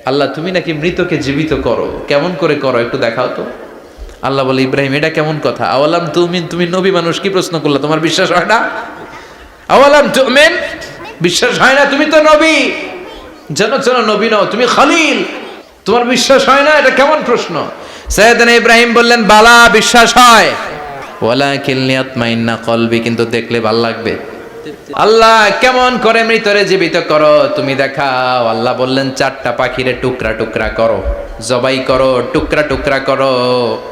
আল্লাহ তুমি নাকি মৃতকে জীবিত করো, কেমন করে করো একটু দেখাও তো। আল্লাহ বলে, ইব্রাহিম এটা কেমন কথা? আওয়ালাম তুমিন, তুমি নবী মানুষ, কি প্রশ্ন করলা? তোমার বিশ্বাস হয় না? আওয়ালাম তুমিন, বিশ্বাস হয় না? তুমি তো নবী, জানো নবী নও, তুমি খলিল, তোমার বিশ্বাস হয় না? এটা কেমন প্রশ্ন? সাইয়েদনা ইব্রাহিম বললেন, বালা, বিশ্বাস হয়, ওয়ালাকিন লিয়াতমাইন্না কলবি, কিন্তু দেখলে ভালো লাগবে। আল্লাহ কেমন করে মৃতরে জীবিত করো তুমি দেখাও। আল্লাহ বললেন, 4টা পাখিরে টুকরা টুকরা করো, জবাই করো, টুকরা টুকরা করো,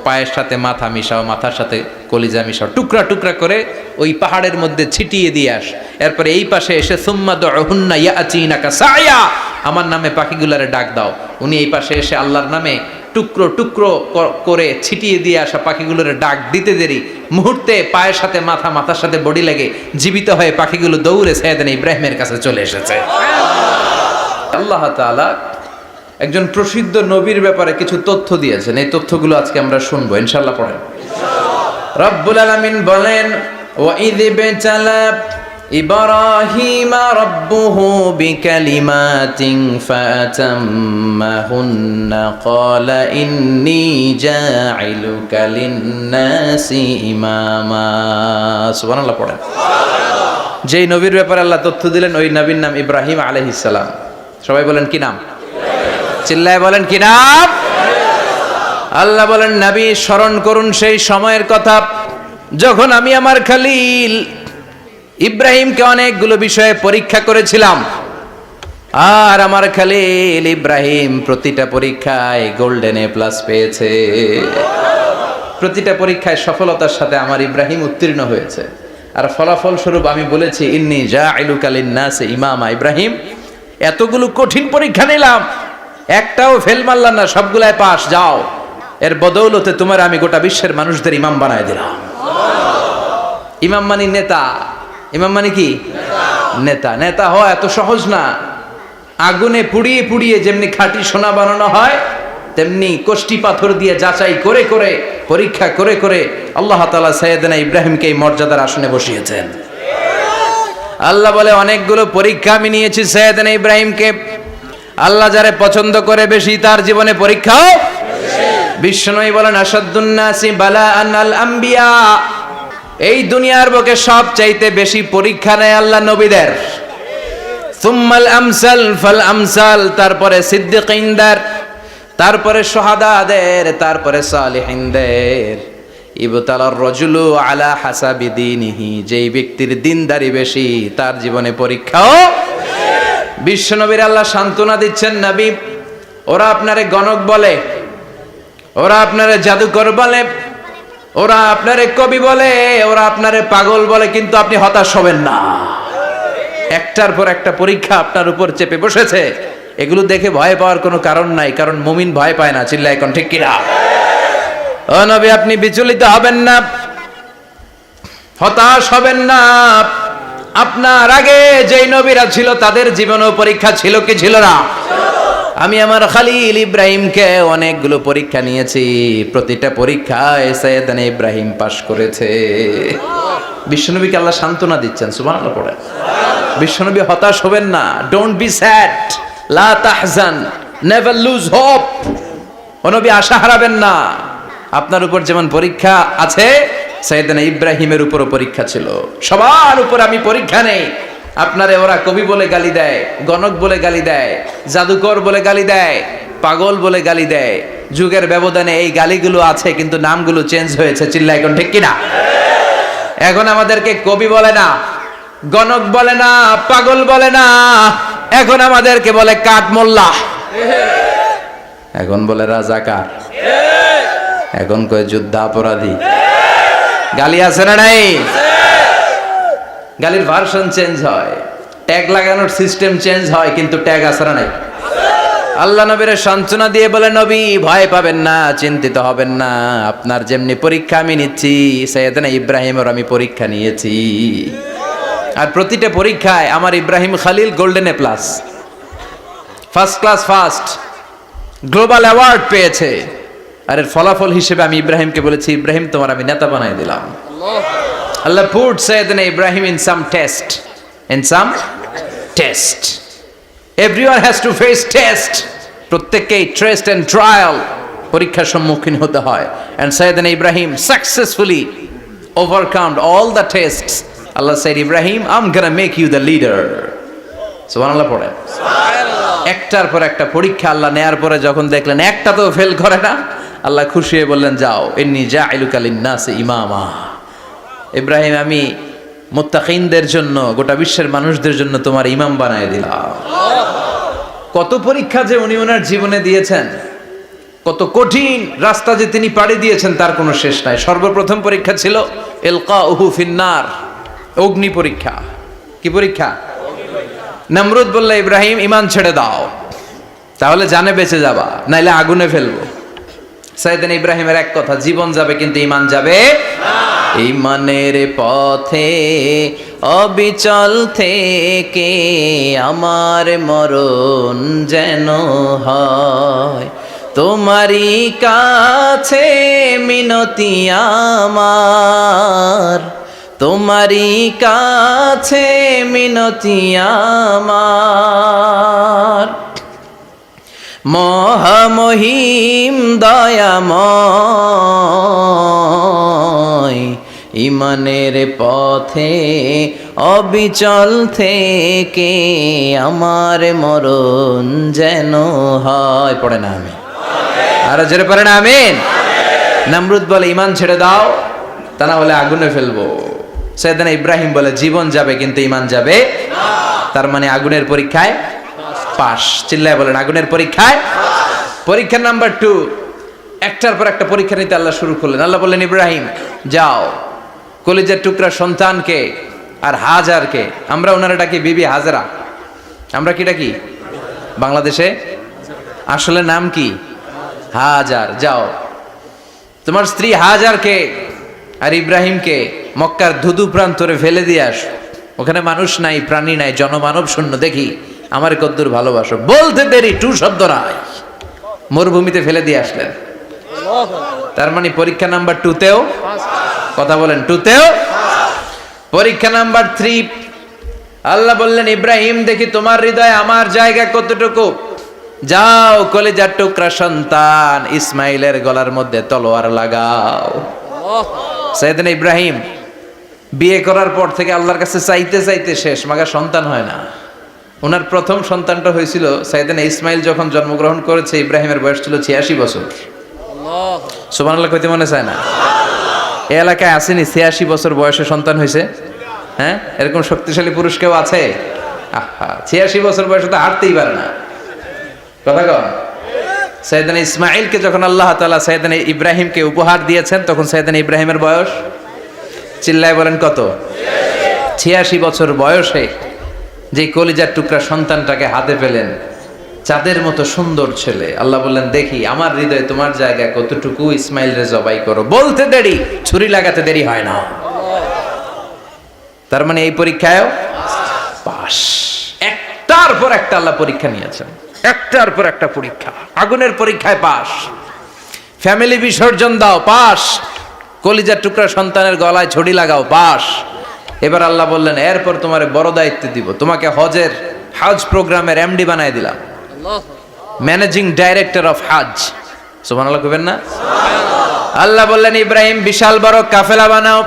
পায়ের সাথে মাথা মিশাও, মাথার সাথে কলিজা মিশাও, টুকরা টুকরা করে ওই পাহাড়ের মধ্যে ছিটিয়ে দিয়ে আস। এরপরে এই পাশে এসে সুম্মা দুহুন্না ইয়াতিনাকা সায়া, আমার নামে পাখিগুলারে ডাক দাও। উনি এই পাশে এসে আল্লাহর নামে টুকরো টুকরো করে ছিটিয়ে দিয়ে আসা পাখিগুলোর ডাক দিতে দেরি মুহূর্তে পায়ের সাথে মাথা, মাথার সাথে বডি লেগে জীবিত হয়ে পাখিগুলো দৌড়ে সাইয়েদনা ইব্রাহিমের কাছে চলে এসেছে। আল্লাহ তাআলা একজন প্রসিদ্ধ নবীর ব্যাপারে কিছু তথ্য দিয়েছেন, এই তথ্যগুলো আজকে আমরা শুনবো ইনশাআল্লাহ। পড়েন। রব্বুল আলামিন বলেন, ওয়াইয বিতালা ইব্রাহিমা রাব্বুহু বিকালিমাতিন ফাতাম্মাহুন্না ক্বালা ইন্নী জাঈলুকা লিন-নাসি ইমামা। সুবহানাল্লাহ পড়েন। যেই নবীর ব্যাপারে আল্লাহ তথ্য দিলেন ওই নবীর নাম ইব্রাহিম আলাইহিস সালাম। সবাই বলেন কি নাম? চিল্লায় বলেন কি নাম? আল্লাহ বলেন, নবী স্মরণ করুন সেই সময়ের কথা যখন আমি আমার খলিল ইব্রাহিমকে অনেকগুলো বিষয়ে পরীক্ষা করেছিলাম, আর আমার খলিল ইব্রাহিম প্রতিটা পরীক্ষায় গোল্ডেন এ প্লাস পেয়েছে। প্রতিটা পরীক্ষায় সফলতার সাথে আমার ইব্রাহিম উত্তীর্ণ হয়েছে। আর ফলাফল স্বরূপ আমি বলেছি, ইন্নী জাঈলুকা লিন-নাসি ইমামা। ইব্রাহিম, এতগুলো কঠিন পরীক্ষা নিলাম, একটাও ফেল মারলাম না, সবগুলাই পাস। যাও, এর বদৌলতে তোমার আমি গোটা বিশ্বের মানুষদের ইমাম বানায় দিলাম। ইমাম মানে নেতা। ইমাম মানে কি? নেতা। নেতা হওয়া এত সহজ না। আগুনে পুড়িয়ে পুড়িয়ে যেমনি খাঁটি সোনা বানানো হয়, তেমনি কষ্টি পাথর দিয়ে যাচাই করে করে পরীক্ষা করে করে আল্লাহ তাআলা সাইয়েদনা ইব্রাহিমকে এই মর্যাদার আসনে বসিয়েছেন। আল্লাহ বলে, অনেকগুলো পরীক্ষা আমি নিয়েছি সাইয়েদনা ইব্রাহিমকে। আল্লাহ যারে পছন্দ করে বেশি তার জীবনে পরীক্ষাও বিশ্বনবী বলেন, আসাদ্দুন নাসি বালাআন আল আম্বিয়া। এই দুনিয়ার বুকে সবচাইতে বেশি পরীক্ষা নেয় আল্লাহ নবীদের। সুম্মাল আমসাল ফাল আমসাল, তারপরে সিদ্দিকিনদের, তারপরে শুহাদাদের, তারপরে সালিহিনদের। ইবতালার রাজুলু আলা হাসাবি দীনিহি, যেই ব্যক্তির দিনদারি বেশি তার জীবনে পরীক্ষাও। বিশ্বনবীর আল্লাহ সান্ত্বনা দিচ্ছেন, নবী ওরা আপনারে গণক বলে, ওরা আপনারে জাদুকর বলে, ওরা আপনারে কবি বলে, ওরা আপনারে পাগল বলে, কিন্তু আপনি হতাশ হবেন না। একটার পর একটা পরীক্ষা আপনার উপর চেপে বসেছে, এগুলো দেখে ভয় পাওয়ার কোনো কারণ নাই, কারণ মুমিন ভয় পায় না। চিল্লায় এখন ঠিক কিনা? ও নবী, আপনি বিচলিত হবেন না, হতাশ হবেন না। আপনার আগে যেই নবীরা ছিল তাদের জীবনেও পরীক্ষা ছিল কি ছিল না? আমি আমার খলিল ইব্রাহিমকে অনেকগুলো পরীক্ষা নিয়েছি, প্রতিটা পরীক্ষায় সাইয়েদনা ইব্রাহিম পাশ করেছে। বিশ্বনবীকে আল্লাহ সান্ত্বনা দিচ্ছেন। সুবহানাল্লাহ পড়ে। বিশ্বনবী হতাশ হবেন না। ডোন্ট বি স্যাড, লা তাহজান, নেভার লুজ হোপ। ও নবী, আশা হারাবেন না। আপনার উপর যেমন পরীক্ষা আছে, সাইয়েদনা ইব্রাহিমের উপরও পরীক্ষা ছিল। সবার উপর আমি পরীক্ষা নেই। আপনারে ওরা কবি বলে গালি দেয়, গণক বলে গালি দেয়, জাদুকর বলে গালি দেয়, পাগল বলে গালি দেয়। যুগের ব্যবধানে এই গালিগুলো আছে, কিন্তু নামগুলো চেঞ্জ হয়েছে। চিল্লায় এখন ঠিক কিনা? এখন আমাদেরকে কবি বলে না, গণক বলে না, পাগল বলে না, এখন আমাদেরকে বলে কাঠ মোল্লা, এখন বলে রাজাকার, এখন কয় যুদ্ধাপরাধী। গালি আছে না নাই? গালির ভার্সন চেঞ্জ হয়, ট্যাগ লাগানোর সিস্টেম চেঞ্জ হয়, কিন্তু ট্যাগ আছে না নাই? আল্লাহ নবীর সান্ত্বনা দিয়ে বলে, নবী ভয় পাবেন না, চিন্তিত হবেন না। আপনার যেমনি পরীক্ষা আমি নিচ্ছি, সাইয়েদনা ইব্রাহিমের আমি পরীক্ষা নিয়েছি। আর প্রতিটা পরীক্ষায় আমার Ibrahim Khalil golden A plus, first class first, global award পেয়েছে। আর এর ফলাফল হিসেবে আমি ইব্রাহিমকে বলেছি, ইব্রাহিম তোমার আমি নেতা বানাই দিলাম। Allah put Sayyidina Ibrahim in some test. In some test. Everyone has to face test. প্রত্যেককেই টেস্ট এন্ড ট্রায়াল, পরীক্ষার সম্মুখীন হতে হয়। And Sayyidna Ibrahim successfully overcome all the tests. Allah said, Ibrahim, I'm gonna make you the leader. সুবহানাল্লাহ পড়েন। একটার পর একটা পরীক্ষা আল্লাহ নেয়ার পরে যখন দেখলেন একটা তো ফেল করে না, আল্লাহ খুশি হয়ে বললেন, যাও, ইন্নী জাইলুকা লিন-নাসি ইমামা। ইব্রাহিম, আমি মুত্তাকিনদের জন্য, গোটা বিশ্বের মানুষদের জন্য তোমার ইমাম বানায় দিলাম। কত পরীক্ষা যে উনি ওনার জীবনে দিয়েছেন, কত কঠিন রাস্তা যে তিনি পাড়ি দিয়েছেন তার কোনো শেষ নাই। সর্বপ্রথম পরীক্ষা ছিল ইলকাউহু ফিন্নার, অগ্নি পরীক্ষা। কি পরীক্ষা? নমরুদ বলল, ইব্রাহিম ঈমান ছেড়ে দাও, তাহলে জানে বেঁচে যাবা, নাইলে আগুনে ফেলবো। সাইয়েদনা ইব্রাহিমের এক কথা, জীবন যাবে কিন্তু ঈমান যাবে না। ঈমানের পথে অবিচল থেকে আমার মরণ যেন হয়, তোমারই কাছে মিনতি আমার, তোমারই কাছে মিনতি আমার। মহামহিম দয়াময়, ঈমানের পথে অবিচল থেকে আমার মরণ যেন হয়। পড়ে না আমি আরো জোরে পড়ে না আমিন। নমরুদ বলে, ঈমান ছেড়ে দাও, তা না হলে আগুনে ফেলবো। সাইয়েদনা ইব্রাহিম বলে, জীবন যাবে কিন্তু ঈমান যাবে না। তার মানে আগুনের পরীক্ষায় পাস। চিল্লায় বলেন, আগুনের পরীক্ষায়। পরীক্ষা নাম্বার 2, একটার পর একটা পরীক্ষা নিতে আল্লাহ শুরু করলেন। আল্লাহ বললেন, ইব্রাহিম যাও, কলিজার টুকরা সন্তানকে আর হাজারকে, আমরা ওনারা ডাকি বিবি হাজরা, আমরা কি ডাকি বাংলাদেশে, আসলে নাম কি হাজার, যাও তোমার স্ত্রী হাজারকে আর ইব্রাহিমকে মক্কার ধুধু প্রান্তরে ফেলে দিয়ে আস। ওখানে মানুষ নাই, প্রাণী নাই, জনমানব শূন্য, দেখি আমার কদ্দুর ভালোবাসো। বলতে দেরি, টু শব্দ নাই, মরুভূমিতে ফেলে দিয়ে আসলেন। তার মানে পরীক্ষা নাম্বার 2তেও, কথা বলেন, 2তেও। পরীক্ষা নাম্বার 3, আল্লাহ বললেন, ইব্রাহিম দেখি তোমার হৃদয়ে আমার জায়গা কতটুকু, যাও কলিজার টুকরা সন্তান ইসমাইলের গলার মধ্যে তলোয়ার লাগাও। সাইয়েদনা ইব্রাহিম বিয়ে করার পর থেকে আল্লাহর কাছে চাইতে চাইতে শেষ, মাগা সন্তান হয় না। ওনার প্রথম সন্তানটা হয়েছিল সাইয়েদনা ইসমাইল যখন জন্মগ্রহণ করেছে, ইব্রাহিমের বয়স ছিল 86 বছর। সুবহানাল্লাহ কইতে মনে চায় না? এই এলাকায় আসেনি 86 বছর বয়সে সন্তান হয়েছে? হ্যাঁ, এরকম শক্তিশালী পুরুষ কেউ আছে? আহা, 86 বছর বয়সে তো হাঁটতেই পারে না। কথা কন। সাইয়েদনা ইসমাইলকে যখন আল্লাহ তাআলা সাইয়েদনা ইব্রাহিমকে উপহার দিয়েছেন, তখন সাইয়েদনা ইব্রাহিমের বয়স, চিল্লায় বলেন কত? 86 বছর বয়সে যে কলিজার টুকরা সন্তানটাকে হাতে পেলেন, চাঁদের মতো সুন্দর ছেলে। আল্লাহ বললেন, দেখি আমার হৃদয়ে তোমার জায়গা কতটুকু, ইসমাইল রে জবাই করো। বলতে দেরি, ছুরি লাগাতে দেরি হয় না। তার মানে এই পরীক্ষায়ও পাস। একটার পর একটা আল্লাহ পরীক্ষা নিয়েছেন, একটার পর একটা পরীক্ষা। আগুনের পরীক্ষায় পাস, ফ্যামিলি বিসর্জন দাও, পাস। কলিজার টুকরা সন্তানের গলায় ছড়ি লাগাও, পাস। এবার আল্লাহ বললেন, এরপর তোমার বড় দায়িত্ব দিব, তোমাকে হজ প্রোগ্রামের এমডি বানায় দিলাম, ম্যানেজিং ডাইরেক্টর অফ হজ। সুবহানাল্লাহ কইবেন না? আল্লাহ বললেন, ইব্রাহিম বিশাল বড় কাফেলা বানাও,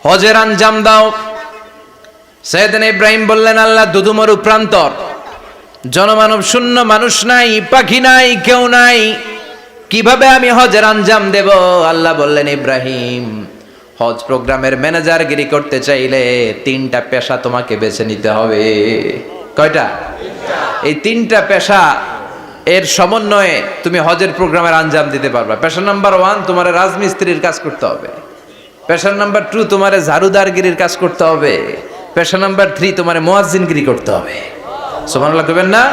হজের আঞ্জাম দাও। সাইয়েদনা ইব্রাহিম বললেন, আল্লাহ দুদুমরু প্রান্তর, জনমানব শূন্য, মানুষ নাই, পাখি নাই, কেউ নাই, কিভাবে আমি হজের আঞ্জাম দেব? আল্লাহ বললেন, ইব্রাহিম হজ প্রোগ্রামের ম্যানেজারগিরি করতে চাইলে 3টা পেশা তোমাকে বেছে নিতে হবে। কয়টা? এই 3টা পেশা এর সমন্বয়ে তুমি হজের প্রোগ্রামের আঞ্জাম দিতে পারবা। পেশা নাম্বার 1, তোমার রাজমিস্ত্রির কাজ করতে হবে। পেশা নাম্বার 2, তোমার ঝাড়ুদারগিরির কাজ করতে হবে। পেশা নাম্বার 3, তোমার মুয়াজ্জিনগিরি করতে হবে। সুবহানাল্লাহ কইবেন না?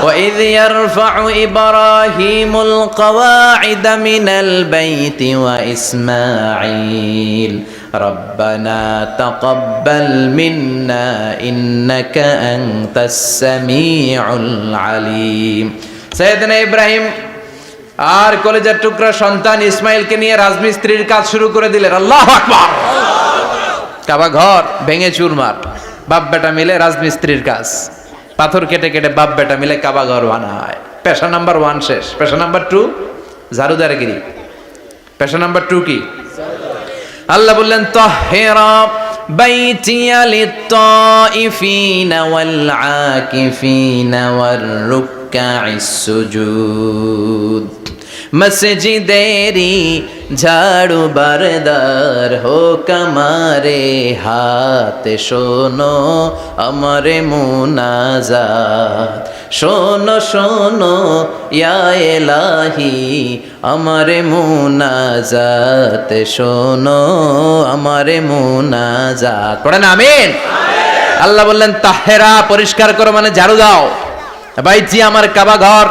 وَإِذْ يَرْفَعُ إِبْرَاهِيمُ الْقَوَاعِدَ مِنَ الْبَيْتِ وَإِسْمَاعِيلُ رَبَّنَا تَقَبَّلْ مِنَّا إِنَّكَ أَنْتَ السَّمِيعُ الْعَلِيمُ। সাইয়েদনা ইব্রাহিম আর কলিজার টুকরা সন্তান ইসমাইলকে নিয়ে রাজমিস্ত্রির কাজ শুরু করে দিলেন। আল্লাহু আকবার! কাবা ঘর ভেঙে চুরমার, বাপ বেটা মিলে রাজমিস্ত্রির কাজ। পাথর কেটে কেটে বাপ বেটা মিলে কাবা ঘর বানায়। পেশা নাম্বার 1 শেষ। পেশা নাম্বার 2 ঝাড়ুদারগিরি। পেশা নাম্বার 2 কি? আল্লাহ বললেন তাহহিরা বাইতিয়া লিত-তাইফিনা ওয়াল আকিফিনা ওয়ার রুকআইস সুজুদ। মসজিদেরি ঝাড়ু বারদার হোক আমারে হাত, শোনো আমারে মুনাজাত। শোনো শোনো ইয়া এলাহি আমারে মুনাজাত, শোনো আমারে মুনাজাত। পড়েন আমিন। আল্লাহ বললেন তাহেরা পরিষ্কার করো মানে ঝাড়ু দাও। বাইতি আমার কাবা ঘর,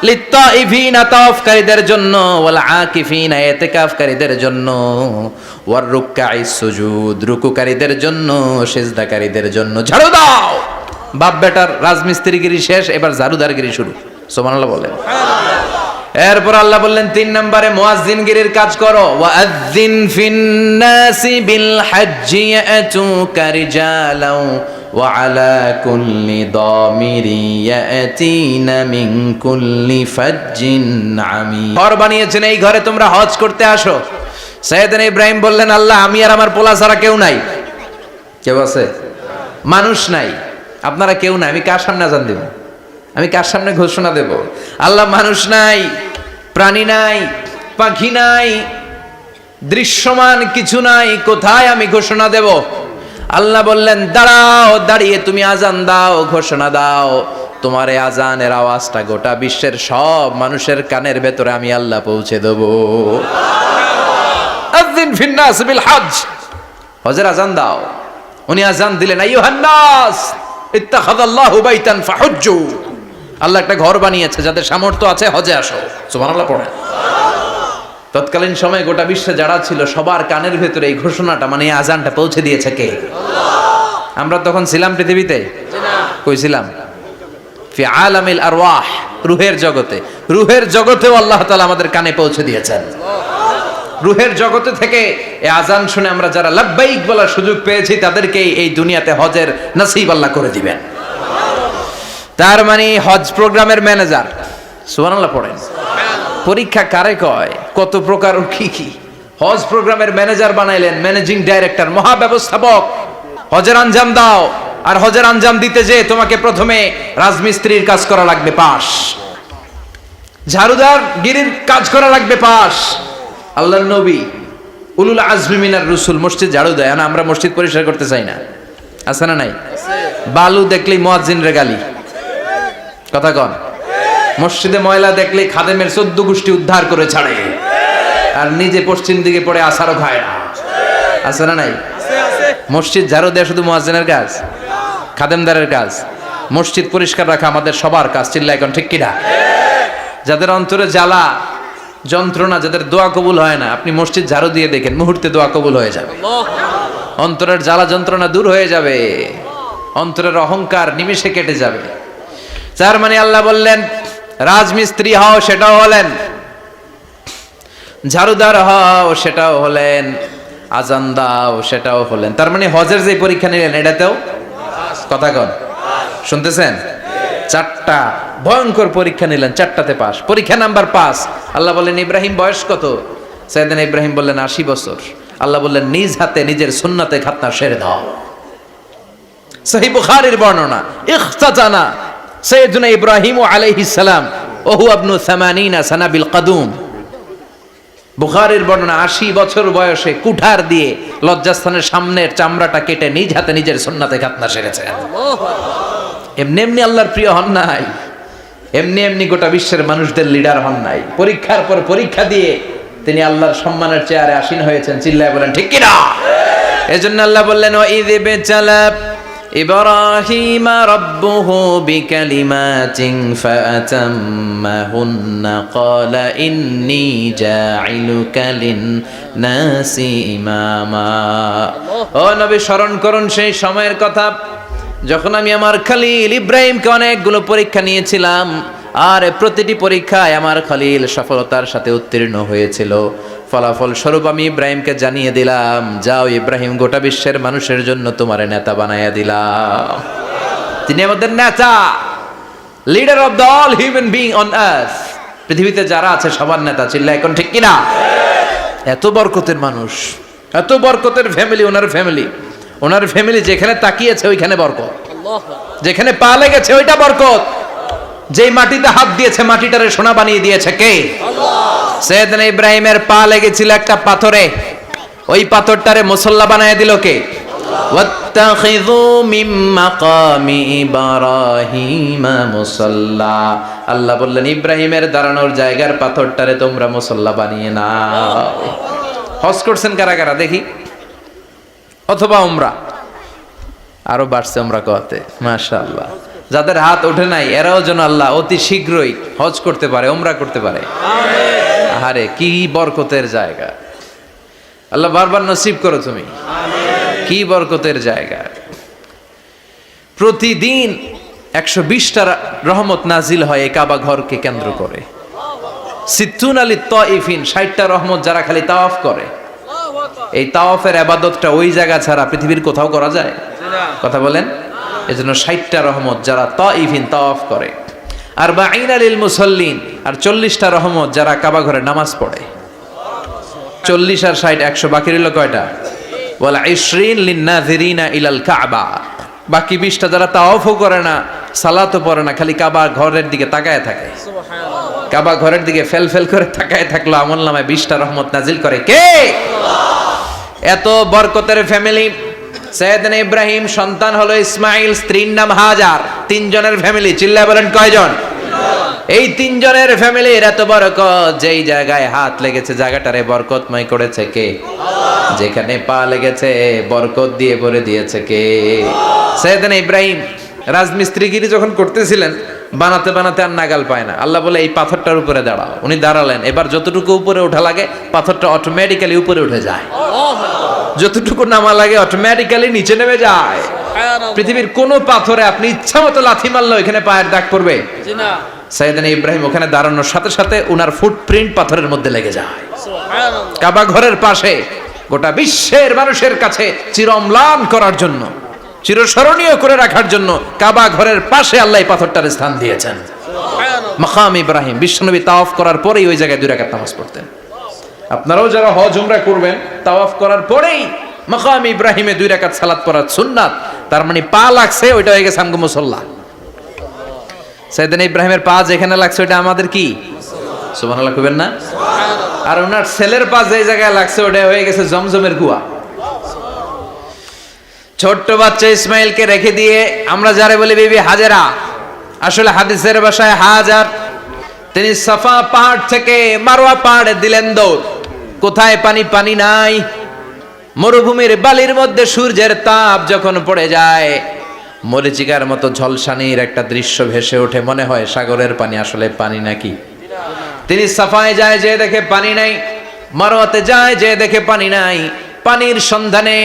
লিত্তাইফিনা তাওয়াফকারীদের জন্য, ওয়াল আকিফিনা ইতিকাফকারীদের জন্য, ওয়ার রুকআইস সুজুদ রুকুকারীদের জন্য, সিজদাকারীদের জন্য। ঝাড়ু দাও। বাপ বেটার রাজমিস্ত্রিগিরি শেষ, এবার ঝাড়ুদারগিরি শুরু। সুবহানাল্লাহ বলেন। এরপর আল্লাহ বললেন 3 নম্বরে মুয়াজ্জিনগিরির কাজ করো। ওয়াআযযিন ফিন-নাসি বিল হাজ্জি ইয়াতুকা রিজালাও ওয়া আলা কুল্লি দামিরি ইয়াতিনা মিন কুল্লি ফাজ্জিন আমিক। ঘর বানিয়েছেন, এই ঘরে তোমরা হজ করতে আসো। সাইয়েদনা ইব্রাহিম বললেন আল্লাহ আমি আর আমার পোলা ছাড়া কেউ নাই। কেউ আছে? মানুষ নাই, আপনারা কেউ নাই, আমি কার সামনে আযান দেব? আমি কার সামনে ঘোষণা দেব? আল্লাহ মানুষ নাই, প্রাণী নাই, পাখি নাই, দৃশ্যমান কিছু নাই, কোথায় আমি ঘোষণা দেব? আল্লাহ বললেন দাঁড়াও, দাঁড়িয়ে তুমি আজান দাও, ঘোষণা দাও। তোমার এই আজানের আওয়াজটা গোটা বিশ্বের সব মানুষের কানের ভেতরে আমি আল্লাহ পৌঁছে দেব। আযিন ফিন-নাস বিল হজ, হজের আজান দাও। উনি আজান দিলেন আইয়ুহান নাস ইত্তাখাযাল্লাহু বাইতান ফাহুজ্জু। আল্লাহ একটা ঘর বানিয়েছে, যাদের সামর্থ্য আছে হজে আসো। সুবহানাল্লাহ পড়েন। তৎকালীন সময়ে গোটা বিশ্বে যারা ছিল সবার কানের ভেতরে এই ঘোষণাটা মানে এই আজানটা পৌঁছে দিয়েছে কে? আল্লাহ। আমরা তখন ছিলাম পৃথিবীতে? না। কই ছিলাম? ফি আলামিল আরওয়াহ, রূহের জগতে। রূহের জগতেও আল্লাহ তাআলা আমাদের কানে পৌঁছে দিয়েছেন। রূহের জগতে থেকে এই আজান শুনে আমরা যারা লাব্বাইক বলার সুযোগ পেয়েছি তাদেরকে এই দুনিয়াতে হজের নসিব আল্লাহ করে দিবেন। তার মানে হজ প্রোগ্রামের ম্যানেজার। সুবহানাল্লাহ পড়েন। পরীক্ষা কারে কয়? কত প্রকার ও কি কি। হজ প্রোগ্রামের ম্যানেজার বানাইলেন, ম্যানেজিং ডাইরেক্টর, মহাব্যবস্থাপক। হজের আঞ্জাম দাও, আর হজের আঞ্জাম দিতে যে তোমাকে প্রথমে রাজমিস্ত্রির কাজ করা লাগবে পাস, ঝাড়ুদার গিরির কাজ করা লাগবে পাস। আল্লাহর নবী উলুল আজমি মিনার রসুল মসজিদ ঝাড়ু দেয় না, আমরা মসজিদ পরিষ্কার করতে চাই না। আছে না নাই? বালু দেখলেই মুয়াজ্জিনের গালি। কথা কন। মসজিদে ময়লা দেখলে খাদেমের 14 গোষ্ঠী উদ্ধার করে ছাড়ে, আর নিজে পশ্চিম দিকে পড়ে আসারও খায় না। আছে না নাই? মসজিদ ঝাড়ু দেয়া শুধু মুয়াজ্জিনের কাজ? খাদেমদারের কাজ? মসজিদ পরিষ্কার রাখা আমাদের সবার কাজ। চিল্লায় এখন ঠিক কিনা? যাদের অন্তরে জ্বালা যন্ত্রণা, যাদের দোয়া কবুল হয় না, আপনি মসজিদ ঝাড়ু দিয়ে দেখেন মুহূর্তে দোয়া কবুল হয়ে যাবে। অন্তরের জ্বালা যন্ত্রণা দূর হয়ে যাবে, অন্তরের অহংকার নিমেষে কেটে যাবে। তার মানে আল্লাহ বললেন রাজমিস্ত্রি হও, সেটাও হলেন। ঝাড়ুদার হও, সেটাও হলেন। আজান দাও, সেটাও হলেন। তার মানে হজের যে পরীক্ষা নিলেন এটাতেও কথা কন, শুনতেছেন? 4টা ভয়ঙ্কর পরীক্ষা নিলেন, 4টাতে পাস। পরীক্ষা নাম্বার 5। আল্লাহ বললেন ইব্রাহিম বয়স কত? সাইয়েদনা ইব্রাহিম বললেন 80 বছর। আল্লাহ বললেন নিজ হাতে নিজের সুন্নাতে খাতনা সেরে দাও। সহিহ বুখারীর বর্ণনা, ইখতাতানা সাইয়েদনা ইব্রাহিম আলাইহিস সালাম ওহু ইবনু 80 সানা বিল কাদুম। বুখারীর বর্ণনা 80 বছর বয়সে কুঠার দিয়ে লজ্জাস্থানের সামনের চামড়াটা কেটে নিজ হাতে নিজের সুন্নাতে খাতনা সেরেছেন। এমনি এমনি আল্লাহর প্রিয় হন নাই, এমনি এমনি গোটা বিশ্বের মানুষদের লিডার হন নাই। পরীক্ষার পর পরীক্ষা দিয়ে তিনি আল্লাহর সম্মানের চেয়ারে আসীন হয়েছেন। চিল্লায় বলেন ঠিক কিনা? এজন্য আল্লাহ বললেন ওয়াইয ইবতালা ইব্রাহিমা রাব্বুহু বিকালিমাতিন ফাআতাম্মাহুন্না ক্বালা ইন্নী জাঈলুকা লিন-নাসি ইমামা। ও নবী স্মরণ করুন সেই সময়ের কথা যখন আমি আমার খলিল ইব্রাহিমকে অনেকগুলো পরীক্ষা নিয়েছিলাম, আর প্রতিটি পরীক্ষায় আমার খলিল সফলতার সাথে উত্তীর্ণ হয়েছিল। ফলাফল স্বরূপ আমি ইব্রাহিমকে জানিয়ে দিলাম, যাও ইব্রাহিম গোটা বিশ্বের মানুষের জন্য তোমার নেতা বানাইয়া দিলাম। তিনি আমাদের নেতা, leader of the all human being on earth. পৃথিবীতে যারা আছে সবার নেতা, চিল্লা এখন ঠিক কিনা? এত বরকতের মানুষ, এত বরকতের ফ্যামিলি, ওনার ফ্যামিলি যেখানে তাকিয়েছে ওইখানে বরকত, যেখানে পা লেগেছে ওইটা বরকত। যেই মাটিতে হাত দিয়েছে মাটিটারে সোনা বানিয়ে দিয়েছে কে? সৈয়দনা ইব্রাহিমের পা লেগেছিল একটা পাথরে, ওই পাথরটারে মুসল্লা বানায় দিল কে? ওয়াত্তাখিযু মিন মাকামি ইব্রাহিমা মুসাল্লা। আল্লাহ বললেন ইব্রাহিমের দাঁড়ানোর জায়গার পাথরটারে তোমরা মুসল্লা বানিয়ে নাও। হজ করছেন কারা কারা দেখি, অথবা উমরা? আরো বাড়ছে উমরা করতে, মাশাআল্লাহ। যাদের হাত ওঠে নাই এরাও যেন আল্লাহ অতি শীঘ্রই হজ করতে পারে, উমরা করতে পারে। আরে কি বরকতের জায়গা, আল্লাহ বারবার নসিব করো তুমি। কি বরকতের জায়গা। প্রতিদিন 120টা রহমত নাজিল হয় এই কাবা ঘরকে কেন্দ্র করে। সিত্তুন আলী তাইফিন, 60টা রহমত যারা খালি তাওয়াফ করে। এই তাওয়াফের ইবাদতটা ওই জায়গা ছাড়া পৃথিবীর কোথাও করা যায়? কথা বলেন। এজন্য 60টা রহমত যারা তাইফিন তাওয়াফ করে, আর বাঈনা লিল মুসাল্লিন, আর 40টা রহমত যারা কাবা ঘরে নামাজ পড়ে। 40 আর 60 100, বাকি রইল কয়টা? ওয়াল 20 লিন-নাযিরিনা ইলাল কাবা। বাকি 20টা যারা তাওয়াফও করে না, সালাতও পড়ে না, খালি কাবা ঘরের দিকে তাকায় থাকে। সুবহানাল্লাহ। কাবা ঘরের দিকে ফেল করে তাকায় থাকলো, আমলনামায় 20টা রহমত নাজিল করে কে? এত বরকতের ফ্যামিলি। সৈয়দনা ইব্রাহিম সন্তান হলো ইসমাইল, স্ত্রীর নাম হাজার। 3 জনের ফ্যামিলি, চিল্লায় বলেন কয়জন? এই 3 জনের ফ্যামিলির এত বরকত, যেই জায়গায় হাত লেগেছে জায়গাটারে বরকতময় করেছে কে? যেখানে পা লেগেছে বরকত দিয়ে ভরে দিয়েছে কে? সৈয়দনা ইব্রাহিম রাজমিস্ত্রিগিরি যখন করতেছিলেন, বানাতে বানাতে আর নাগাল পায় না। আল্লাহ বলে এই পাথরটার উপরে দাঁড়াও। উনি দাঁড়ালেন, এবার যতটুকু উপরে ওঠা লাগে পাথরটা অটোমেটিক্যালি উপরে উঠে যায়, যতটুকু নামা লাগে অটোমেটিক্যালি নিচে নেমে যায়। পৃথিবীর কোন পাথরে আপনি ইচ্ছা মতো লাথি মারলে এখানে পায়ের দাগ পড়বে না। সৈয়দনা ইব্রাহিম ওখানে দাঁড়ানোর সাথে সাথে উনার ফুটপ্রিন্ট পাথরের মধ্যে লেগে যায়। কাবা ঘরের পাশে গোটা বিশ্বের মানুষের কাছে চিরম্লান করার জন্য, চিরস্মরণীয় করে রাখার জন্য কাবা ঘরের পাশে আল্লাহ পাথরটার স্থান দিয়েছেন। মাকাম ইব্রাহিম। বিশ্বনবী তাওয়াফ করার পরেই ওই জায়গায় 2 রাকাত নামাজ পড়তেন। আপনারাও যারা হজ উমরা করবেন, তাওয়াফ করার পরেই মাকাম ইব্রাহিমে 2 রাকাত সালাত পড়া সুন্নাত। তার মানে পা লাগছে, ওইটা হয়ে গেছে আমগো মুসাল্লা। সৈয়দনা ইব্রাহিমের পা যেখানে লাগছে ওইটা আমাদের কি? সুবহানাল্লাহ কইবেন না? আর ওনার ছেলের পা যে জায়গায় লাগছে ওটা হয়ে গেছে জমজমের কুয়া। ছোট্ট বাচ্চা ইসমাইলকে রেখে দিয়ে আমরা যারে বলি বিবি হাজেরা, আসলে হাদিসের ভাষায় হাজার, তিনি সাফা পাহাড় থেকে মারওয়া পাহাড়ে দিলেন দৌড়। কোথায় পানি? পানি নাই। মরুভূমির বালির মধ্যে সূর্যের তাপ যখন পড়ে যায়, মরিচিকার মতো ঝলসানির একটা দৃশ্য ভেসে ওঠে, মনে হয় সাগরের পানি, আসলে পানি নাকি। তিনি সাফায় যায়, যে দেখে পানি নাই। মারওয়াতে যায়, যে দেখে পানি নাই। পানির সন্ধানে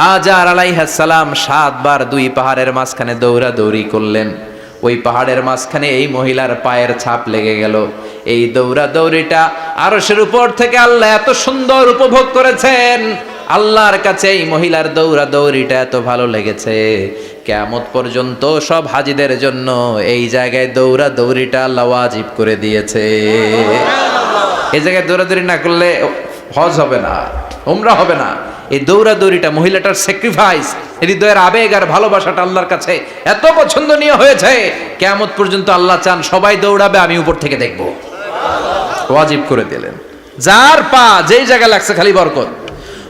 হাজার আলাইহিস সালাম 7 বার 2 পাহাড়ের মাঝখানে দৌড়াদৌড়ি করলেন। ওই পাহাড়ের মাঝখানে এই মহিলার পায়ের ছাপ লেগে গেল। এই দৌড়াদৌড়িটা আরশের উপর থেকে আল্লাহ এত সুন্দর উপভোগ করেছেন। আল্লাহর কাছে এই মহিলার দৌড়াদৌড়িটা এত ভালো লেগেছে, কিয়ামত পর্যন্ত সব হাজীদের জন্য এই জায়গায় দৌড়াদৌড়িটা আল্লাহ ওয়াজিব করে দিয়েছে। এই জায়গায় দৌড়াদৌড়ি না করলে হজ হবে না, উমরা হবে না। এই দৌড়াদৌড়িটা, মহিলাটার স্যাক্রিফাইস, হৃদয়ের আবেগ আর ভালোবাসাটা আল্লাহর কাছে এত পছন্দনীয় হয়েছে, কিয়ামত পর্যন্ত আল্লাহ চান সবাই দৌড়াবে, আমি উপর থেকে দেখব। ওয়াজিব করে দিলেন। যার পা যেই জায়গায় লাগছে খালি বরকত।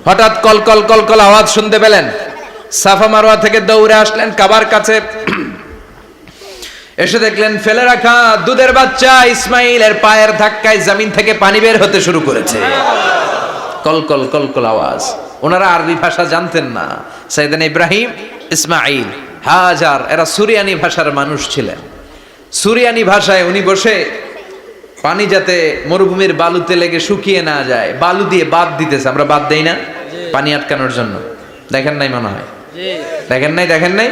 হঠাৎ কলকল কলকল আওয়াজ শুনতে পেলেন। সাফা মারওয়া থেকে দৌড়ে আসলেন কাবার কাছে। এসে দেখলেন ফেলে রাখা দুধের বাচ্চা ইসমাইলের পায়ের ধাক্কায় জমিন থেকে পানি বের হতে শুরু করেছে। কলকল কলকল আওয়াজ। ওনারা আরবি ভাষা জানতেন না। সৈয়দনা ইব্রাহিম, ইসমাইল, হাজার এরা সুরিয়ানি ভাষার মানুষ ছিলেন। সুরিয়ানি ভাষায় উনি বসে পানি যাতে মরুভূমির বালুতে লেগে শুকিয়ে না যায়, বালু দিয়ে বাদ দিতেছে। আমরা বাদ দেই না পানি আটকানোর জন্য? দেখেন নাই মনে হয়? দেখেন নাই?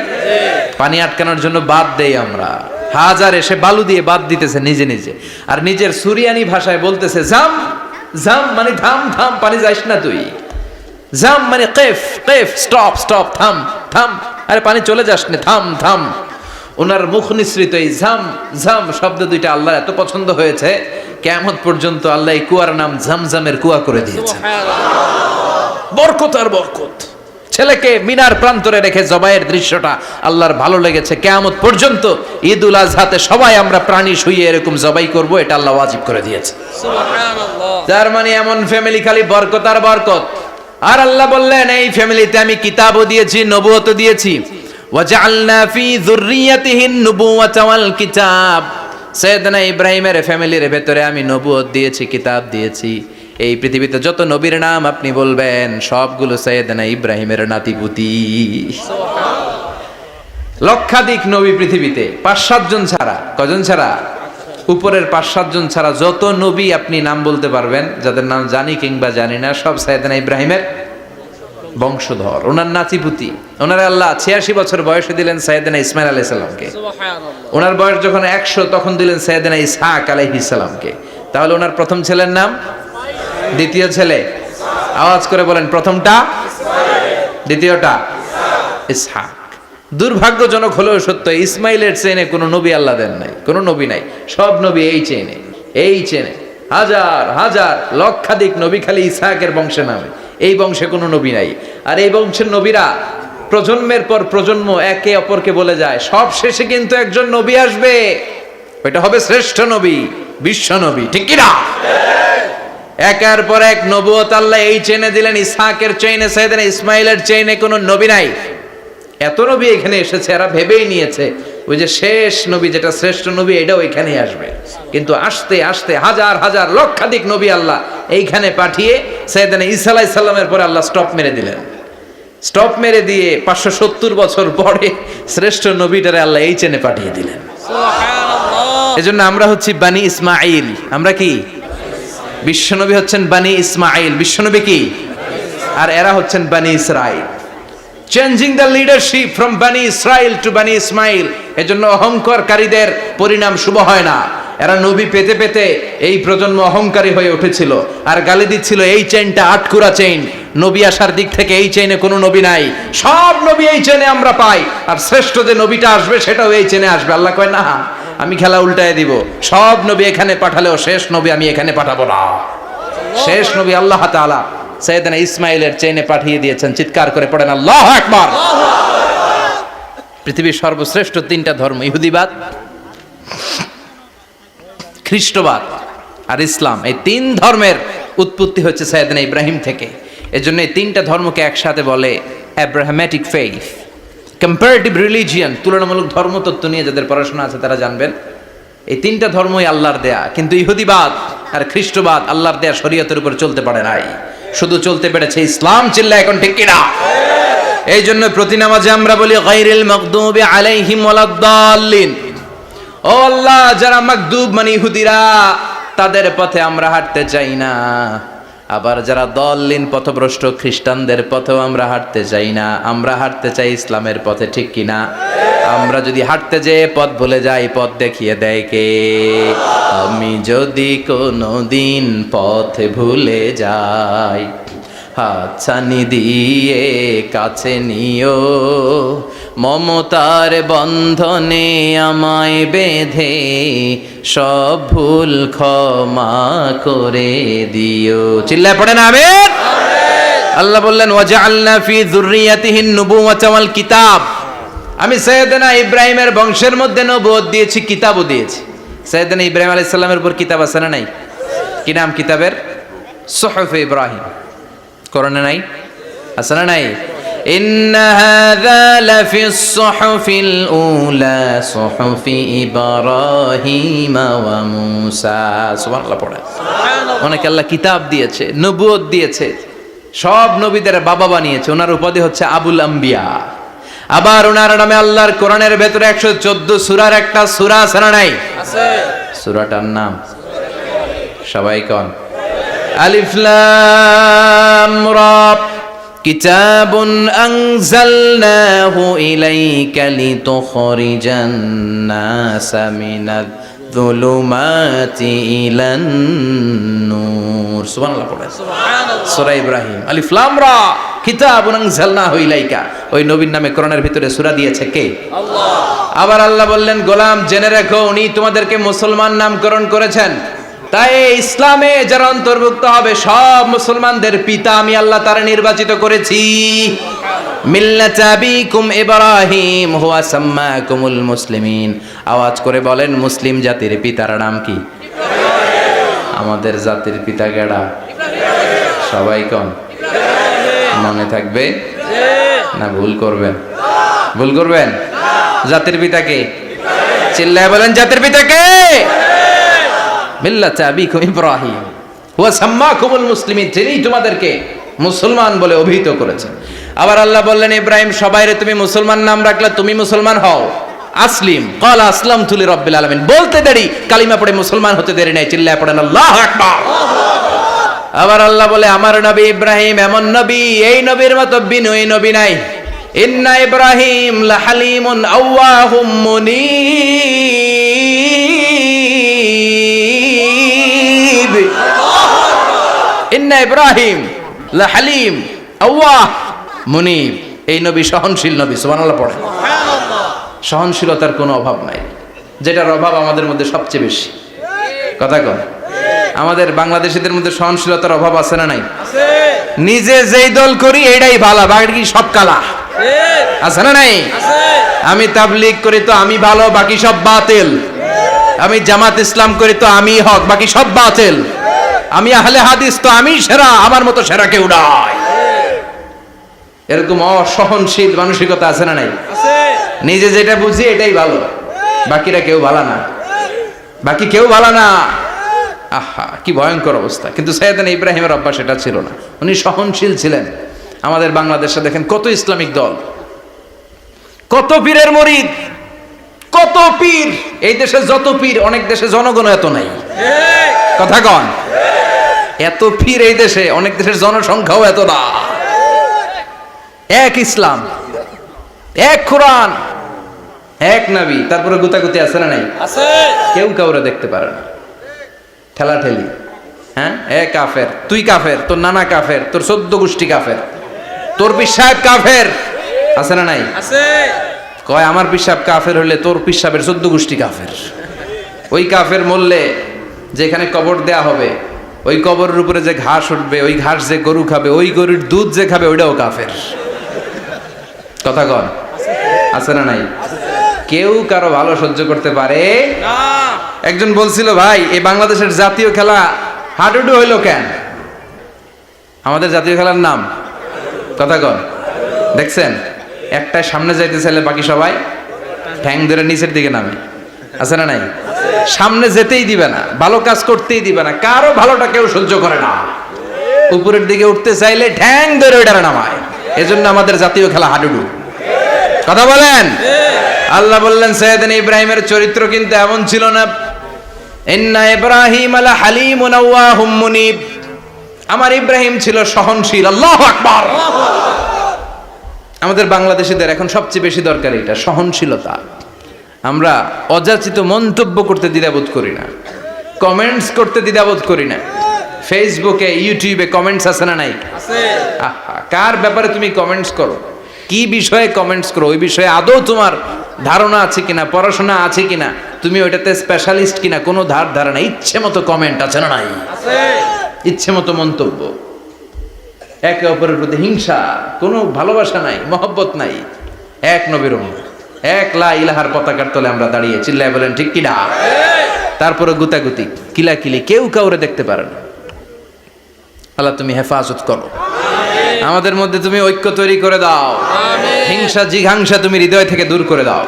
পানি আটকানোর জন্য বাদ দেই আমরা। হাজার এসে বালু দিয়ে বাদ দিতেছে নিজে নিজে, আর নিজের সুরিয়ানি ভাষায় বলতেছে জাম জাম, মানে থাম থাম, পানি যাইস না তুই। জাম মানে কেফ কেফ, স্টপ স্টপ, থাম থাম, আরে পানি চলে যাস না, থাম থাম। ওনার মুখ নিঃসৃত এই ঝাম ঝাম শব্দ দুইটা আল্লাহর এত পছন্দ হয়েছে, কিয়ামত পর্যন্ত আল্লাহ এই কুয়ার নাম ঝমঝমের কুয়া করে দিয়েছেন। বরকত আর বরকত। ছেলেকে মিনার প্রান্তরে রেখে জবাইয়ের দৃশ্যটা আল্লাহর ভালো লেগেছে। কিয়ামত পর্যন্ত ঈদুল আজহাতে সবাই আমরা প্রাণী শুইয়ে এরকম জবাই করব, এটা আল্লাহ ওয়াজিব করে দিয়েছে। সুবহানাল্লাহ। তার মানে এমন ফ্যামিলি খালি বরকত আর বরকত। আর আল্লাহ বললেন এই ফ্যামিলিতে আমি কিতাবও দিয়েছি, নবুয়তও দিয়েছি। ওয়াজআলনা ফি যুররিয়াতিহিন নুবুওয়াতা ওয়াল কিতাব। সাইয়েদনা ইব্রাহিমের ফ্যামিলির ভেতরে আমি নবুয়ত দিয়েছি, কিতাব দিয়েছি। এই পৃথিবীতে যত নবীর নাম আপনি বলবেন সবগুলো সাইয়েদনা ইব্রাহিমের নাতিপুতি। লক্ষাধিক নবী পৃথিবীতে, 5-7 জন ছাড়া। কজন ছাড়া? উপরের 5-7 জন ছাড়া যত নবী আপনি নাম বলতে পারবেন, যাদের নাম জানি কিংবা জানি না, সব সাইয়েদনা ইব্রাহিমের বংশধর, ওনার নাতিপুতি। ওনার আল্লাহ 86 বছর বয়সে দিলেন সাইয়েদনা ইসমাইল আলাইহিস সালামকে। সুবহানাল্লাহ। ওনার বয়স যখন 100 তখন দিলেন সাইয়েদনা ইসহাক আলাইহিস সালামকে। তাহলে ওনার প্রথম ছেলের নাম, দ্বিতীয় ছেলে, আওয়াজ করে বলেন, প্রথমটা দ্বিতীয়টা ইসহাক। দুর্ভাগ্যজনক হলেও সত্য, ইসমাইলের চেনে কোনো নবী আল্লাহ দেন নাই, কোনো নবী নাই। সব নবী এই চেনে, এই চেনে। হাজার হাজার লক্ষাধিক নবী খালি ইসহাকের বংশে নামে, এই বংশে কোনো নবী নাই। আর এই বংশের নবীরা প্রজন্মের পর প্রজন্ম একে অপরকে বলে যায়, সব শেষে কিন্তু একজন নবী আসবে, ওইটা হবে শ্রেষ্ঠ নবী, বিশ্ব নবী। ঠিক কি না? একের পর এক নবুয়ত আল্লাহ এই চেনে দিলেন। ইসহাকের চেইনে, সাইয়েদনা ইসমাইলের চেইনে কোনো নবী নাই। এত নবী এখানে এসেছে, এরা ভেবেই নিয়েছে ওই যে শেষ নবী, যেটা শ্রেষ্ঠ নবী, এটাও এখানেই আসবে। কিন্তু আস্তে আস্তে হাজার হাজার লক্ষাধিক নবী আল্লাহ এইখানে পাঠিয়ে সাইয়েদনা ঈসা আলাইহিস সালামের পরে আল্লাহ স্টপ মেরে দিলেন। স্টপ মেরে দিয়ে 570 বছর পরে শ্রেষ্ঠ নবীটারে আল্লাহ এই চেনে পাঠিয়ে দিলেন। সুবহানাল্লাহ। এজন্য আমরা হচ্ছি বানি ইসমাঈল। আমরা কি? বিশ্বনবী হচ্ছেন বানি ইসমাঈল, বিশ্বনবী কি? আর এরা হচ্ছেন বানি Israil. Changing the leadership from বানি ইসরাইল টু বানি ইসমাইল। এজন্য অহংকারকারীদের পরিণাম শুভ হয় না। এরা নবী পেতে পেতে এই প্রজন্ম অহংকারী হয়ে উঠেছিল আর গালি দিচ্ছিল এই চেইনটা আটকুরা চেইন, নবী আসার দিক থেকে এই চেইনে কোনো নবী নাই, সব নবী এই চেইনে আমরা পাই, আর শ্রেষ্ঠ যে নবীটা আসবে সেটাও এই চেইনে আসবে। আল্লাহ কয় না, আমি খেলা উল্টায় দিব, সব নবী এখানে পাঠালেও শেষ নবী আমি এখানে পাঠাবো না। শেষ নবী আল্লাহ তাআলা সাইয়েদনা ইসমাইলের চেইনে পাঠিয়ে দিয়েছেন। চিৎকার করে পড়েন আল্লাহু আকবার। পৃথিবীর সর্বশ্রেষ্ঠ 3টা ধর্ম, ইহুদিবাদ, খ্রিস্টবাদ আর ইসলাম, এই 3 ধর্মের উৎপত্তি হচ্ছে সাইয়েদনা ইব্রাহিম থেকে। এজন্য এই 3টা ধর্মকে একসাথে বলে অ্যাব্রাহামেটিক ফেইথ, কম্পারেটিভ রিলিজিয়ন। তুলনামূলক ধর্মতত্ত্ব নিয়ে যাদের পড়াশোনা আছে তারা জানবেন এই 3টা ধর্মই আল্লাহর দেয়া। কিন্তু ইহুদিবাদ আর খ্রিস্টবাদ আল্লাহর দেয়া শরীয়তের উপর চলতে পারে নাই, শুধু চলতে পেরেছে ইসলাম। চিল্লা এখন ঠিক কিনা? এই জন্য প্রতি নামাজে আমরা বলি গায়রিল মাগদুবি আলাইহিম ওয়ালাদ-দাল্লিন। ও আল্লাহ, যারা মাগদুব মানে ইহুদিরা, তাদের পথে আমরা হাঁটতে চাই না। আবার যারা দল্লিন পথভ্রষ্ট খ্রিস্টানদের পথেও আমরা হাঁটতে চাই না। আমরা হাঁটতে চাই ইসলামের পথে। ঠিক কিনা? আমরা যদি হাঁটতে যেয়ে পথ ভুলে যাই, পথ দেখিয়ে দেয় কে? আমি যদি কোনোদিন পথ ভুলে যাই, হাতছানি দিয়ে কাছে নিও, মমতার বন্ধনে আমায় বেঁধে সব ভুল ক্ষমা করে দিও। চিল্লায় পড়েন আমিন। আল্লাহ বললেন ওয়াজআলনা ফি যুররিয়াতিহিন নুবুওয়াতা ওয়াল কিতাব। আমি সাইয়েদনা ইব্রাহিমের বংশের মধ্যে নবুয়ত দিয়েছি, কিতাবও দিয়েছি। সাইয়েদনা ইব্রাহিম আলাইহিস সালামের উপর কিতাব আছে না নাই? কি নাম কিতাবের? সুহুফে ইব্রাহিম। কোরআনে নাই? আছে না নাই? ইন্না হাযা লাফিস সুহুফিল উলা সুহুফি ইব্রাহিম ওয়া মূসা। সুবহানাল্লাহ পড়ে। সুবহানাল্লাহ। অনেক আল্লাহ কিতাব দিয়েছে, নবুয়ত দিয়েছে, সব নবীদের বাবা বানিয়েছে। ওনার উপাধি হচ্ছে আবুল আম্বিয়া। আবার ওনার নামে আল্লাহর কোরআনের ভেতরে 114 সূরার একটা সূরা আছে না নাই? আছে। সূরাটার নাম সবাই কোন? আলিফ লাম রা। কিতাবুন আনজালনাহু ইলাইকা লিতুখরিজান নাসা মিনাল যুলুমাতি ইলান নূর। সুবহানাল্লাহ পড়ে। সুবহানাল্লাহ। সূরা ইব্রাহিম। আলিফ লাম রা। কিতাবুন আনজালনাহু ইলাইকা, ওই নবীর নামে কোরআনের ভিতরে সূরা দিয়েছে কে? আল্লাহ। আবার আল্লাহ বললেন, গোলাম জেনে রাখো উনি তোমাদেরকে মুসলমান নামকরণ করেছেন, তাই ইসলামে যারা অন্তর্ভুক্ত হবে সব মুসলমানদের পিতা আমি আল্লাহ তারা নির্বাচিত করেছি। মিল্লাত আবিকুম ইব্রাহিম হুয়া সাম্মাকুমুল মুসলিমিন। আওয়াজ করে বলেন, মুসলিম জাতির পিতার নাম কি? আমাদের জাতির পিতা কেডা? সবাই কোন? মনে থাকবে না ভুল করবেন? ভুল করবেন? জাতির পিতা কে? চিল্লায় বলেন, জাতির পিতা কে? মিল্লাত আবিকুম ইব্রাহিম হুয়া সাম্মাকুমুল মুসলিমিন, যিনি তোমাদেরকে মুসলমান বলে অভিহিত করেছেন। আবার আল্লাহ বললেন, ইব্রাহিম সবাইরে তুমি মুসলমান নাম রাখলে তুমি মুসলমান হও। আসলিম ক্বালা আসলামতু লিরাব্বিল আলামিন, বলতে দেরি কালিমা পড়ে মুসলমান হতে দেরি নাই। চিল্লায় পড়েন আল্লাহু আকবার। আবার আল্লাহ বলে, আমার নবী ইব্রাহিম এমন নবী, এই নবীর মতো বিনয়ী নবী নাই। ইন্না ইব্রাহিম লাহালিমুন আওয়াহুম মুনীব। ইন্না ইব্রাহিম লাহালিম আওয়াহ মুনীব, এই নবী সহনশীল নবী। সুবহানাল্লাহ পড়ে। সহনশীলতার কোনো অভাব নাই, যেটার অভাব আমাদের মধ্যে সবচেয়ে বেশি। কথা কন, আমাদের বাংলাদেশীদের মধ্যে সহনশীলতার অভাব আছে না নাই? নিজে যেই দল করি এটাই ভালো, বাকি সব কালা। আছে না নাই? আমি তাবলীগ করি তো আমি ভালো, বাকি সব বাতিল। আমি জামাত ইসলাম করি তো আমি হক, বাকি সব বাতিল। আমি আহলে হাদিস তো আমি সেরা, আমার মতো সেরা কেউ নাই। এরকম অসহনশীল মানসিকতা আছে না নাই? নিজে যেটা বুঝি এটাই ভালো, বাকিরা কেউ ভালো না, বাকি কেউ ভালো না। আহা কি ভয়ঙ্কর অবস্থা। কিন্তু সাইয়েদনা ইব্রাহিমের অভ্যাস এটা ছিল না, উনি সহনশীল ছিলেন। আমাদের বাংলাদেশে দেখেন কত ইসলামিক দল, কত পীরের মুরিদ, কত পীর। এই দেশে যত পীর, অনেক দেশে জনগণ এত নাই। কথা কন, এত পীর এই দেশে, অনেক দেশের জনসংখ্যাও এত না। এক ইসলাম, এক কোরআন, এক নবী, তারপরে গুতাগুতি আছে না নাই? আছে। কেউ কাউরে দেখতে পারে না, ঠেলাঠেলি। হ্যাঁ, এ কাফের, তুই কাফের, তোর নানা কাফের, তোর 14 গোষ্ঠী কাফের, তোর পিসাব কাফের। আছে না নাই? আছে। কয় আমার পিসাব কাফের হলে তোর পিসাবের 14 গোষ্ঠী কাফের। ওই কাফের মরলে যেখানে কবর দেয়া হবে, ওই কবরের উপরে যে ঘাস উঠবে, ওই ঘাস যে গরু খাবে, ওই গরুর দুধ যে খাবে, ওইটাও কাফের। কথা কন, আছে না নাই? কেউ কারো ভালো সহ্য করতে পারে না। একজন বলছিল, ভাই এই বাংলাদেশের জাতীয় খেলা হাডুডু হইলো কেন? আমাদের জাতীয় খেলার নাম, কথা কন, দেখছেন একটা সামনে যাইতে চাইলে বাকি সবাই ঠ্যাং ধরে নিচের দিকে নামে। আছে না নাই? সামনে যেতেই দিবে না, ভালো কাজ করতেই দিবে না, কারো ভালোটা কেউ সহ্য করে না। উপরের দিকে উঠতে চাইলে ঠ্যাং ধরে ওইটারে নামায়। এজন্য আমাদের জাতীয় খেলা হাডুডু। কথা বলেন। আল্লাহ বললেন, সাইয়েদনা ইব্রাহিমের চরিত্র কিন্তু এমন ছিল না। ইন্না ইব্রাহিম লাহালিমুন আওয়াহুম মুনীব, আমার ইব্রাহিম ছিল সহনশীল। আল্লাহু আকবার। আমাদের বাংলাদেশীদের এখন সবচেয়ে বেশি দরকার এটা, সহনশীলতা। আমরা অযাচিত মন্তব্য করতে দ্বিধাবোধ করি না, কমেন্টস করতে দ্বিধাবোধ করি না। ফেসবুকে, ইউটিউবে কমেন্টস আছে না নাই? আছে। কার ব্যাপারে তুমি কমেন্টস করো, কি বিষয়ে কমেন্টস করো, ওই বিষয়ে আদৌ তোমার ধারণা আছে কিনা, পড়াশোনা আছে কিনা, তুমি ওইটাতে স্পেশালিস্ট কিনা, কোনো ধারণা। ইচ্ছে মতো কমেন্ট আছে না নাই? আছে। ইচ্ছে মতো মন্তব্য, একে অপরের প্রতি হিংসা, কোনো ভালোবাসা নাই, মহব্বত নাই। এক নবীর উম্মত, এক লা ইলাহার পতাকার তলে আমরা দাঁড়িয়ে, চিল্লায় বলেন ঠিক কিনা? তারপরে গুতাগুতি, কিলাকিলি, কেউ কাউরে দেখতে পারে না। আল্লাহ তুমি হেফাজত করো, আমাদের মধ্যে তুমি ঐক্য তৈরি করে দাও, হিংসা জিঘাংসা তুমি হৃদয় থেকে দূর করে দাও।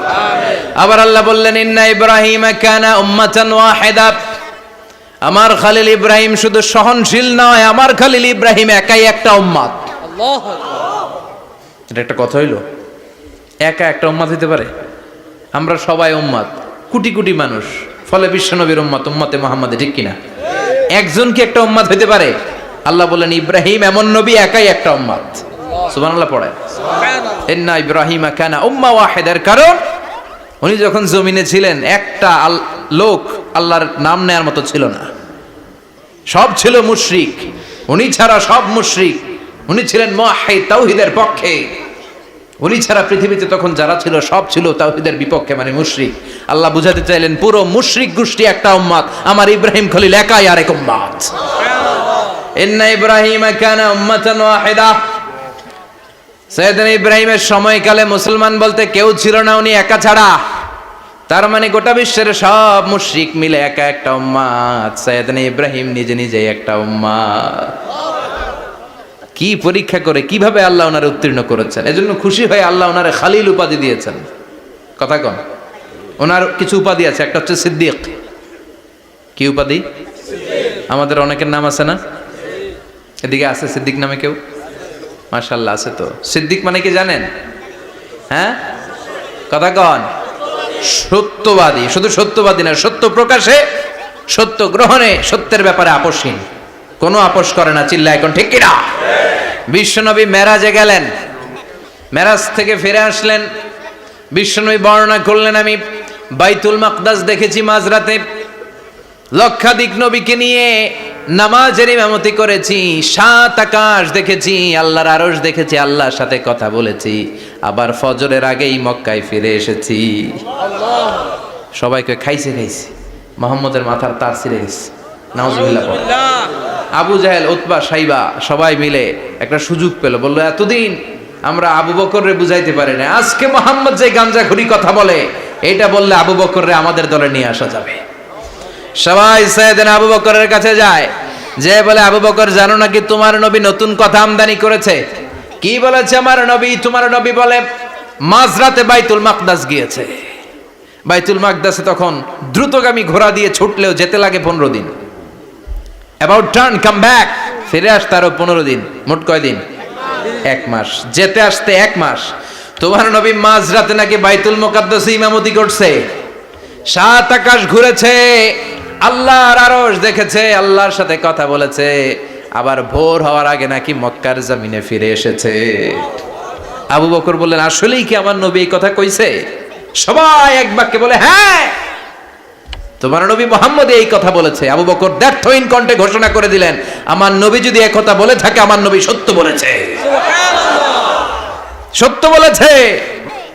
আবার আল্লাহ বললেন, ইন্না ইব্রাহিম কানা উম্মাতান ওয়াহিদা, আমার খলিল ইব্রাহিম শুধু সহনশীল নয়, আমার খলিল ইব্রাহিম একাই একটা উম্মত। আল্লাহু আকবার। এটা একটা কথা হইলো, একা একটা উম্মত হইতে পারে? আমরা সবাই উম্মত, কোটি কোটি মানুষ, ফলে বিশ্বনবীর উম্মত, উম্মতে মুহাম্মাদে, ঠিক কিনা? একজন কি একটা উম্মত হইতে পারে? আল্লাহ বলেন, ইব্রাহিম এমন নবী, একাই একটা উম্মত। সুবহানাল্লাহ পড়ে। ইন্না ইব্রাহিম কানা উম্মাহ ওয়াহিদার কারণ উনি যখন জমিনে ছিলেন একটা লোক আল্লাহর নাম নেয়ার মতো ছিল না, সব ছিল মুশরিক। উনি ছাড়া সব মুশরিক। উনি ছিলেন মুওয়াহহিদ, তাওহীদের পক্ষে। উনি ছাড়া পৃথিবীতে তখন যারা ছিল সব ছিল তাওহীদের বিপক্ষে, মানে মুশরিক। আল্লাহ বুঝাতে চাইলেন পুরো মুশরিক গোষ্ঠী একটা উম্মত, আমার ইব্রাহিম খলিল একাই আরেক উম্মত। ইন্না ইব্রাহিমা কানা উম্মাতান ওয়াহিদা। সাইয়েদনা ইব্রাহিমের সময়কালে মুসলমান বলতে কেউ ছিল না, উনি একা ছাড়া। তার মানে গোটা বিশ্বের সব মুশরিক মিলে একা একটা উম্মত, সাইয়েদনা ইব্রাহিম নিজে নিজেই একটা উম্মত। কি পরীক্ষা করে কিভাবে আল্লাহ ওনারে উত্তীর্ণ করেছেন, এজন্য খুশি হয়ে আল্লাহ ওনারে খালিল উপাধি দিয়েছেন। কথা কন, ওনার কিছু উপাধি আছে, একটা হচ্ছে সিদ্দিক। কি উপাধি? আমাদের অনেকের নাম আছে না? এদিকে আছে সিদ্দিক নামে কেউ? মাশাআল্লাহ আছে তো। সিদ্দিক মানে কি জানেন? হ্যাঁ, কথা কন। সত্যবাদী, শুধু সত্যবাদী না, সত্য প্রকাশে, সত্য গ্রহণে, সত্যের ব্যাপারে আপোষহীন, কোনো আপোষ করে না। চিল্লা এখন ঠিক কিনা? বিশ্বনবী মেরাজে গেলেন, মেরাজ থেকে ফিরে আসলেন। বিশ্বনবী বর্ণনা করলেন, আমি বাইতুল মাকদাস দেখেছি মাঝরাতে, লক্ষাধিক নবীকে নিয়ে নামাজের ইমামতি করেছি, 7 আকাশ দেখেছি, আল্লাহর আরশ দেখেছি, আল্লাহর সাথে কথা বলেছি, আবার ফজরের আগেই মক্কায় ফিরে এসেছি। সবাইকে খাইছে খাইছে, মুহাম্মদের মাথার তার ছিঁড়ে গেছে। নাউজুবিল্লাহ। আবু জাহেল, উতবা, সাইবা সবাই মিলে একটা সুযোগ পেল, বলল এতদিন আমরা আবু বকররে বুঝাইতে পারি না, আজকে মুহাম্মদ যে গাঞ্জাখুরি কথা বলে, এটা বললে আবু বকররে আমাদের দলে নিয়ে আসা যাবে। সবাই সাইয়েদনা আবু বকরের কাছে যায়, যে বলে আবু বকর জানো নাকি তোমার নবী নতুন কথা আমদানি করেছে? কি বলেছে আমার নবী? তোমার নবী বলে মাঝরাতে বাইতুল মাকদাস গিয়েছে। বাইতুল মাকদাসে তখন দ্রুতগামী ঘোড়া দিয়ে ছুটলেও যেতে লাগে 15 দিন। অ্যাবাউট টার্ন কাম ব্যাক, ফিরে আসতে আরো 15 দিন, মোট কয় দিন? 1 মাস। যেতে আসতে 1 মাস। তোমার নবী মাঝরাতে নাকি বাইতুল মুকাদ্দাসে ইমামতি করছে, 7 আকাশ ঘুরেছে, আল্লাহর আরশ দেখেছে, আল্লাহর সাথে কথা বলেছে, আবার ভোর হওয়ার আগে নাকি মক্কার জমিনে ফিরে এসেছে। আবু বকর বললেন আসলেই কি আমার নবী এই কথা কইছে? সবাই এক বাক্যে বলে হ্যাঁ, তোমার নবী মুহাম্মদ এই কথা বলেছে। আবু বকর দ্ব্যর্থহীন কণ্ঠে ঘোষণা করে দিলেন, আমার নবী যদি এই কথা বলে থাকে, আমার নবী সত্য বলেছে, সত্য বলেছে,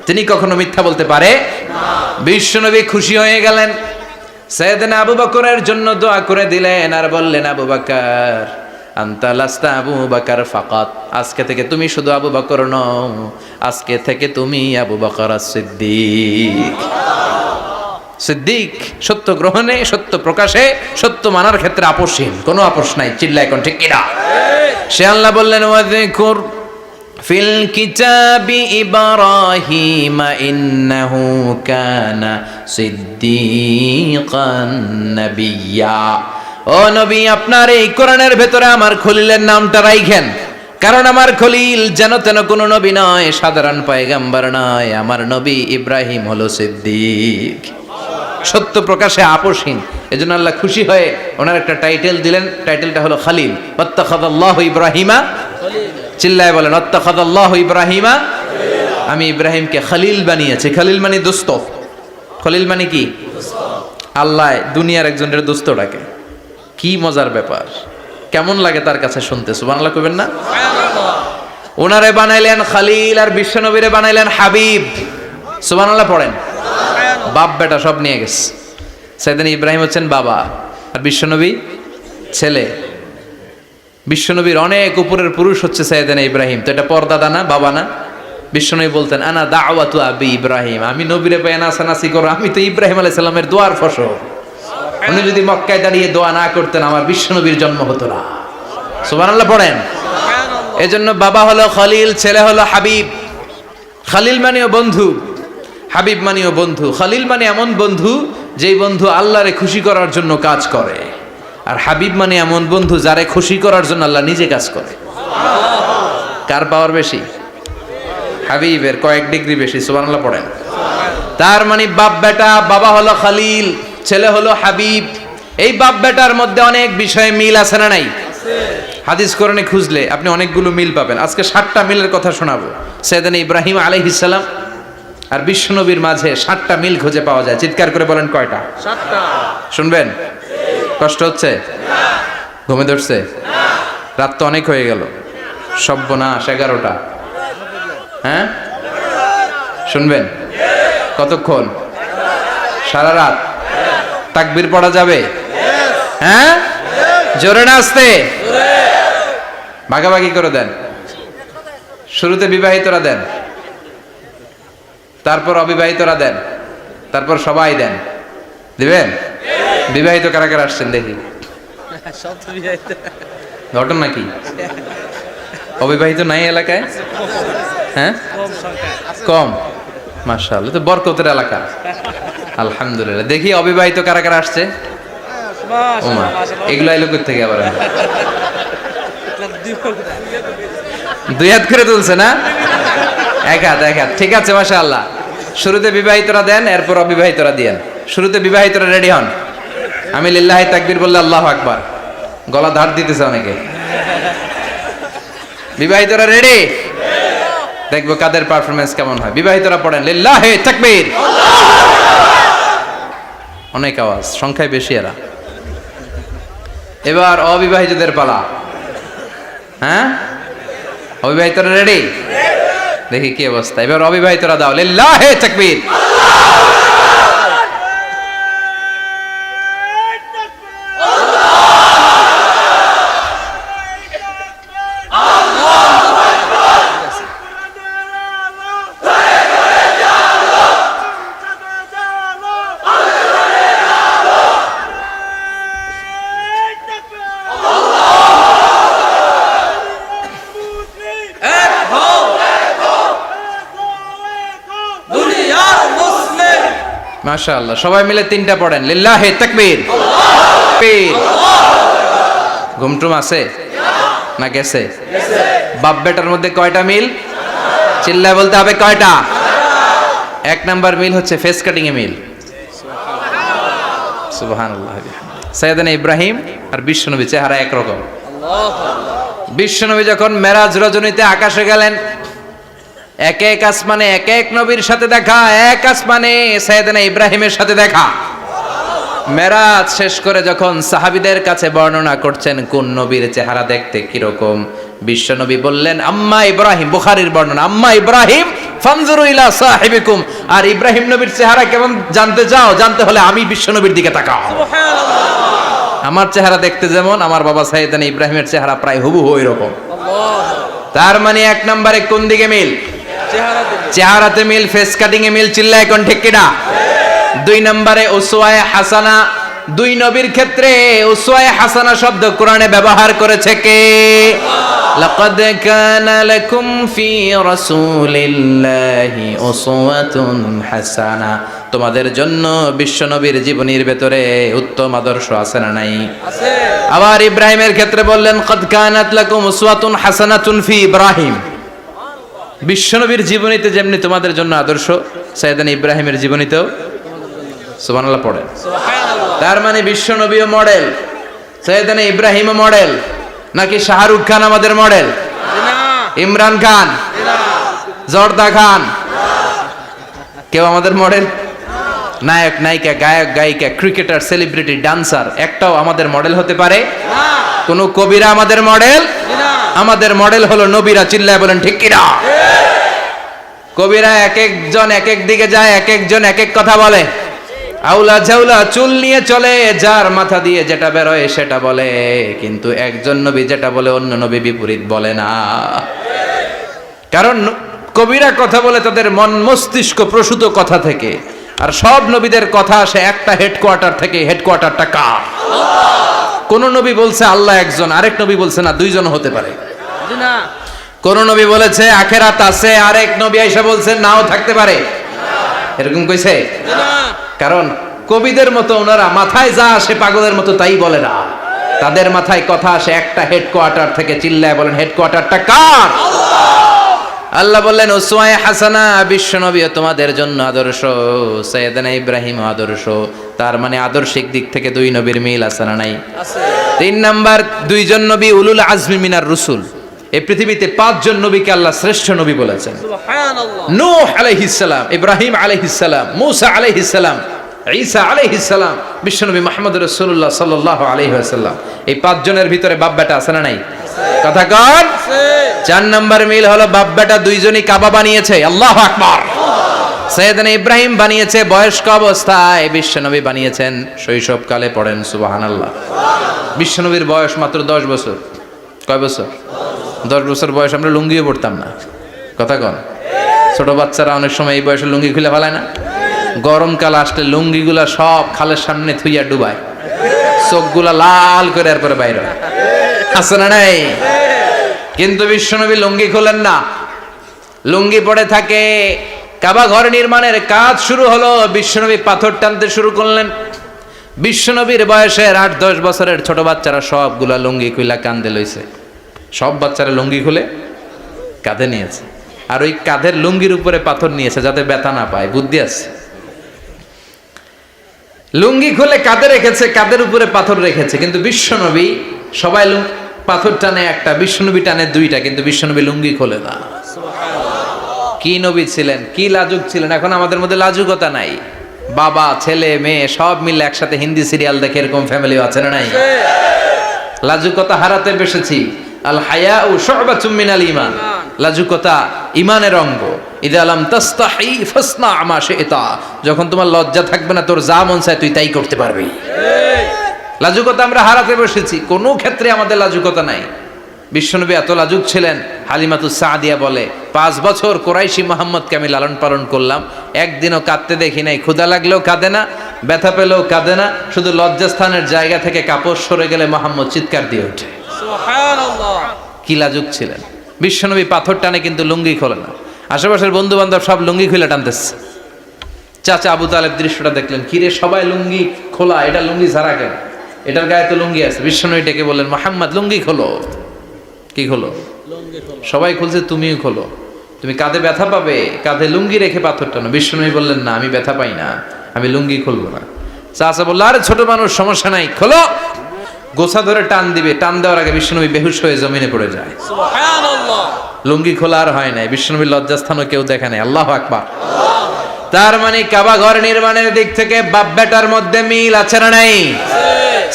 তিনি কখনো মিথ্যা বলতে পারে না। বিশ্বনবী খুশি হয়ে গেলেন, সাইয়েদনা আবু বকরের জন্য দোয়া করে দিলেন, আর বললেন আবু বকর আনতা লাস্তা আবু বকর ফাকাত, আজকে থেকে তুমি শুধু আবু বকর নও, আজকে থেকে তুমি আবু বকর সিদ্দিক। সিদ্দিক সত্য গ্রহণে, সত্য প্রকাশে, সত্য মানার ক্ষেত্রে আপোষহীন, কোনো আপোষ নাই। চিল্লা এখন ঠিক কিনা? সে আল্লাহ বললেন ওয়াযকুর ফিল কিতাবি ইব্রাহিম ইন্নাহু কানা সিদ্দিকান নাবিয়্যা। ও নবী, আপনার এই কোরআনের ভেতরে আমার খলিলের নামটা রাখেন, কারণ আমার খলিল যেন তেন কোনো নবী নয়, সাধারণ পয়গম্বর নয়, আমার নবী ইব্রাহিম হলো সিদ্দিক, সত্য প্রকাশে আপোষহীন। এজন্য আল্লাহ খুশি হয়ে ওনার একটা টাইটেল দিলেন, টাইটেলটা হলো খালিল। ওয়াত্তাখাযাল্লাহু ইব্রাহিমা, চিল্লায় বলেন ওয়াত্তাখাযাল্লাহু ইব্রাহিমা, আমি ইব্রাহিমকে খালিল বানিয়েছি। খালিল মানে দোস্ত। খলিল মানে কি? আল্লাহ দুনিয়ার একজনের দোস্ত ডাকে। কি মজার ব্যাপার, কেমন লাগে তার কাছে শুনতে? সুবহানাল্লাহ কইবেন না? ওনারে বানাইলেন খালিল, আর বিশ্বনবীরে বানাইলেন হাবিব। সুবহানাল্লাহ পড়েন। বাপ বেটা সব নিয়ে গেছে। সাইয়েদনা ইব্রাহিম হচ্ছেন বাবা, আর বিশ্বনবী ছেলে। বিশ্বনবীর অনেক উপরের পুরুষ হচ্ছে সাইয়েদনা ইব্রাহিম। তো এটা পরদাদা না, বাবা না? বিশ্বনবী বলতেন আনা দাওয়াতু আবি ইব্রাহিম, আমি নবীরে পেয়ে নাসানাসি করো, আমি তো ইব্রাহিম আলাইহিস সালামের দোয়ার ফসল। উনি যদি মক্কায় দাঁড়িয়ে দোয়া না করতেন, আমার বিশ্বনবীর জন্ম হতো না। সুবহানাল্লাহ পড়েন। এজন্য বাবা হলো খলিল, ছেলে হলো হাবিব। খলিল মানেও বন্ধু, হাবিব মানেও বন্ধু। খলিল মানে এমন বন্ধু যেই বন্ধু আল্লাহরে খুশি করার জন্য কাজ করে, আর হাবিব মানে এমন বন্ধু যারে খুশি করার জন্য আল্লাহ নিজে কাজ করে। কার পাওয়ার বেশি? হাবিবের কয়েক ডিগ্রি বেশি। সুবহানাল্লাহ পড়েন। তার মানে বাপ বেটা, বাবা হলো খলিল, ছেলে হলো হাবিব। এই বাপ বেটার মধ্যে অনেক বিষয়ে মিল আছে না নাই? হাদিস কোরআনে খুঁজলে আপনি অনেকগুলো মিল পাবেন। আজকে 7টা মিলের কথা শোনাবো। সাইয়েদনা ইব্রাহিম আলাইহিস সালাম আর বিশ্বনবীর মাঝে 7টা মিল খুঁজে পাওয়া যায়। চিৎকার করে বলেন কয়টা? 7টা। শুনবেন? কষ্ট হচ্ছে? ঘুমে ধরছে? রাত তো অনেক হয়ে গেল। সর্বনাশ 11টা। হ্যাঁ শুনবেন? কতক্ষণ? সারা রাত তাকবীর পড়া যাবে? হ্যাঁ জোরে না আস্তে? ভাগাভাগি করে দেন। শুরুতে বিবাহিতরা দেন, তারপর অবিবাহিতরা দেন, তারপর সবাই দেন। দিবেন? বিবাহিত কারা কারা আসছেন দেখি? ঘটনা কি? অবিবাহিত নাই এলাকায়? হ্যাঁ কম, মাশাআল্লাহ, তো বরকতের এলাকা, আলহামদুলিল্লাহ। দেখি অবিবাহিত কারা কারা আসছে? ওমা, এগুলো এলো কোথা থেকে আবার? দুই হাত করে তুলছে না? এক হাত, এক হাত, ঠিক আছে, মাশাআল্লাহ। শুরুতে বিবাহিতরা দেন, এরপর অবিবাহিতরা দিয়েন। শুরুতে বিবাহিতরা রেডি হন। আমি লিল্লাহি তাকবীর বললে আল্লাহু আকবার, গলা ধার দিতেছে অনেকে। বিবাহিতরা রেডি? দেখবো কাদের পারফরমেন্স কেমন হয়। বিবাহিতরা পড়েন লিল্লাহি তাকবীর। অনেক আওয়াজ, সংখ্যায় বেশি এরা। এবার অবিবাহিতদের পালা। হ্যাঁ অবিবাহিতরা রেডি? দেখি কি অবস্থা। এবার অবিবাহিতরা দাও লিল্লাহি তাকবীর। মাশাআল্লাহ, সবাই মিলে তিনটা পড়েন লিল্লাহি তাকবীর। ঘুমটুম আছে না গেছে? বাপ বেটার মধ্যে কয়টা মিল? চিল্লায় বলতে হবে কয়টা? এক নাম্বার মিল হচ্ছে ফেস কাটিং এ মিল। সুবহানাল্লাহ। সাইয়েদনা ইব্রাহিম আর বিশ্বনবী চেহারা একরকম। বিশ্বনবী যখন মেরাজ রজনীতে আকাশে গেলেন, এক এক আসমানে এক এক নবীর সাথে দেখা, এক আসমানে সাইয়েদনা ইব্রাহিমের সাথে দেখা। মেরাজ শেষ করে যখন সাহাবীদের কাছে বর্ণনা করছেন কোন নবীর চেহারা দেখতে কিরকম, বিশ্বনবী বললেন আম্মা ইব্রাহিম, বুখারীর বর্ণনা, আম্মা ইব্রাহিম ফানজুরু ইলা সাহিবিকুম। আর ইব্রাহিম নবীর চেহারা কেমন জানতে চাও? জানতে হলে আমি বিশ্বনবীর দিকে তাকাও। সুবহানাল্লাহ। আমার চেহারা দেখতে যেমন, আমার বাবা সাইয়েদনা ইব্রাহিমের চেহারা প্রায় হুবহু ওইরকম। তার মানে এক নম্বরে কোন দিকে মিল? চেহারাতে মিল, ফেস কাটিং এ মিল। চিল্লায় কোন ঠিক কিনা? দুই নম্বরে উসওয়ায়ে হাসানা। দুই নবীর ক্ষেত্রে উসওয়ায়ে হাসানা শব্দ কোরআনে ব্যবহার করেছে কে? লাকাদ কানা লাকুম ফি রাসূলিল্লাহি উসওয়াতুন হাসানা। তোমাদের জন্য বিশ্বনবীর জীবনীর ভেতরে উত্তম আদর্শ আছে না নাই? আছে। আবার ইব্রাহিমের ক্ষেত্রে বললেন কাদ কানাত লাকুম উসওয়াতুন হাসানাতুন ফি ইব্রাহিম। বিশ্বনবীর জীবনীতে যেমনি তোমাদের জন্য আদর্শ, সাইয়েদনা ইব্রাহিমের জীবনীতেও। সুবহানাল্লাহ পড়েন। সুবহানাল্লাহ। তার মানে বিশ্বনবীও মডেল, সাইয়েদনা ইব্রাহিমও মডেল। নাকি শাহরুখ খান আমাদের মডেল? না। ইমরান খান? না। জর্দা খান? না। কেউ আমাদের মডেল? নায়ক নায়িকা, গায়ক গায়িকা, ক্রিকেটার, সেলিব্রিটি, ডান্সার একটাও আমাদের মডেল হতে পারে না। কোন কবিরা আমাদের মডেল? না। আমাদের মডেল হলো নবীরা। চিল্লায় বলেন ঠিক কিনা? কবিরা এক একজন এক এক দিকে যায়, এক একজন এক এক কথা বলে। আউলা ঝাউলা চুল নিয়ে চলে, যার মাথা দিয়ে যেটা বেরোয় সেটা বলে, কিন্তু একজন নবী যেটা বলে অন্য নবী বিপরীত বলে না। কারণ কবিরা কথা বলে তাদের মন মস্তিষ্ক প্রসূত কথা থেকে, আর সব নবীদের কথা আসে একটা হেডকোয়ার্টার থেকে। হেডকোয়ার্টারটা কার? কোন নবী বলছে আল্লাহ একজন, আরেক নবী বলছে না দুইজন হতে পারে। কোন নবী বলেছে আখেরাত আছে, আরেক নবী আইসা বলছে নাও থাকতে পারে। এরকম কইছে? কারণ কবিদের মতো ওনারা মাথায় যা আসে পাগলের মতো তাই বলে না। তাদের মাথায় কথা আসে একটা হেডকোয়ার্টার থেকে। চিল্লায় বলেন হেডকোয়ার্টারটা কার? আল্লাহ বললেন উসওয়ায়ে হাসানা, বিশ্বনবী তোমাদের জন্য আদর্শ, সাইয়েদনা ইব্রাহিম আদর্শ। তার মানে আদর্শিক দিক থেকে দুই নবীর মিল আছে না নাই? আছে। তিন নাম্বার, দুইজন নবী উলুল আজমি মিনার রসুল। এই পৃথিবীতে পাঁচজন নবীকে আল্লাহ শ্রেষ্ঠ নবী বলেছেন। সুবহানাল্লাহ। নূহ আলাইহিস সালাম, ইব্রাহিম আলাইহিস সালাম, মূসা আলাইহিস সালাম, ঈসা আলাইহিস সালাম, বিশ্বনবী মুহাম্মদ রাসূলুল্লাহ সাল্লাল্লাহু আলাইহি ওয়াসাল্লাম। এই পাঁচজনের ভিতরে বাপ বেটা আছে না নাই? কথা কন। 4 নাম্বার মিল হলো বাপ বেটা দুইজনই কাবা বানিয়েছে। আল্লাহু আকবার। সাইয়েদনা ইব্রাহিম বানিয়েছে বয়স্ক অবস্থায়, বিশ্বনবী বানিয়েছেন শৈশবকালে। পড়েন সুবহানাল্লাহ। বিশ্বনবীর বয়স মাত্র 10 বছর। কয় বছর? 10 বছর বয়স আমরা লুঙ্গিও পড়তাম না। কথা কন। ছোট বাচ্চারা অনেক সময় এই বয়সে লুঙ্গি খুলে ফেলায় না? গরমকাল আসলে লুঙ্গিগুলা সব খালের সামনে থুইয়া ডুবায়, চোখগুলা লাল করে এরপরে বাইরে আছে না নাই? কিন্তু বিশ্বনবী লুঙ্গি খোলেন না, লুঙ্গি পড়ে থাকে। কাবা ঘর নির্মাণের কাজ শুরু হলো, বিশ্বনবী পাথর টানতে শুরু করলেন। বিশ্বনবীর বয়সের 8-10 বছরের ছোট বাচ্চারা সবগুলা লুঙ্গি খুইলা কাঁধে লইছে। সব বাচ্চারা লুঙ্গি খুলে কাঁধে নিয়েছে, আর ওই কাঁধের লুঙ্গির উপরে পাথর নিয়েছে যাতে ব্যথা না পায়। বুদ্ধি আছে। লুঙ্গি খুলে কাঁধে রেখেছে, কাঁধের উপরে পাথর রেখেছে। কিন্তু বিশ্বনবী, সবাই পাথর টানে একটা, বিশ্বনবী টানে দুইটা, কিন্তু বিশ্বনবী লুঙ্গি খোলে না। কি নবী ছিলেন, কি লাজুক ছিলেন। এখন আমাদের মধ্যে লাজুকতা নাই। বাবা ছেলে মেয়ে সব মিলে একসাথে হিন্দি সিরিয়াল দেখে, এরকম ফ্যামিলিও আছে না নাই? লাজুকতা হারাতে বসেছি। আল হায়াউ শু'বাতুম মিনাল ঈমান। লাজুকতা ঈমানের অঙ্গ। ইযা লাম তাস্তাহি ফাসনা মা শি'তা। যখন তোমার লজ্জা থাকবে না, তোর যা মন চায় তুই তাই করতে পারবি। লাজুকতা আমরা হারাতে বসেছি, কোনো ক্ষেত্রে আমাদের লাজুকতা নাই। বিশ্বনবী এত লাজুক ছিলেন, হালিমাতুস সাদিয়া বলে 5 বছর কুরাইশি মুহাম্মদকে আমি লালন পালন করলাম, একদিনও কাঁদতে দেখি নাই। ক্ষুধা লাগলেও কাঁদে না, ব্যথা পেলেও কাঁদে না, শুধু লজ্জাস্থানের জায়গা থেকে কাপড় সরে গেলে মুহাম্মদ চিৎকার দিয়ে ওঠে। সুবহানাল্লাহ। কি লাজুক ছিলেন। বিশ্বনবী পাথর টানে কিন্তু লুঙ্গি খোলে না। আশেপাশের বন্ধু বান্ধব সব লুঙ্গি খুলে টানতেছে। চাচা আবু তালেব দৃশ্যটা দেখলেন, কিরে সবাই লুঙ্গি খোলা, এটা লুঙ্গি ছাড়া কেন? এটার গায়ে তো লুঙ্গি আছে। বিশ্বনবী ডেকে বললেন, মুহাম্মদ লুঙ্গি খোলো। কি খোলো? সবাই খুলছে, তুমিও খোলো। তুমি কাঁধে ব্যথা পাবে, কাঁধে লুঙ্গি রেখে পাথর টানো। বিশ্বনবী বললেন, না আমি ব্যথা পাই না, আমি লুঙ্গি খুলবো না। চাচা বললো, আরে ছোট মানুষ, সমস্যা নাই, খোলো। গোছা ধরে টান দিবে, টান দেওয়ার আগে বিশ্বনবী বেহুশ হয়ে জমিনে পড়ে যায়। সুবহানাল্লাহ। লুঙ্গি খোলা আর হয় নাই। বিশ্বনবীর লজ্জাস্থানও কেউ দেখে নাই। আল্লাহু আকবার। তার মানে কাবা ঘর নির্মাণের দিক থেকে বাপ বেটার মধ্যে মিল আছে না নাই?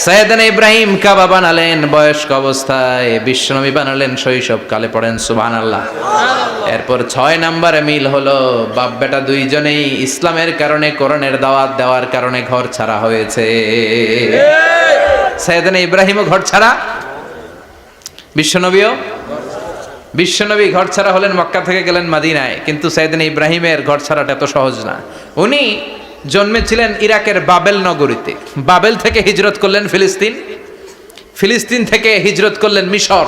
সাইয়েদনা ইব্রাহিম কাবা বানালেন বয়স্ক অবস্থায়, বিশ্বনবী বানালেন শৈশবকালে। পড়েন সুবহানাল্লাহ। এরপর 6 নম্বরে মিল হলো, বাপ বেটা দুইজনেই ইসলামের কারণে, কোরআনের দাওয়াত দেওয়ার কারণে ঘর ছাড়া হয়েছে। সাইয়েদনা ইব্রাহিমও ঘর ছাড়া, বিশ্বনবী ঘর ছাড়া হলেন, মক্কা থেকে গেলেন মদিনায়। কিন্তু সাইয়েদনা ইব্রাহিমের ঘর ছাড়াটা এত সহজ না। উনি জন্মেছিলেন ইরাকের বাবেল নগরীতে। বাবেল থেকে হিজরত করলেন ফিলিস্তিন, ফিলিস্তিন থেকে হিজরত করলেন মিশর,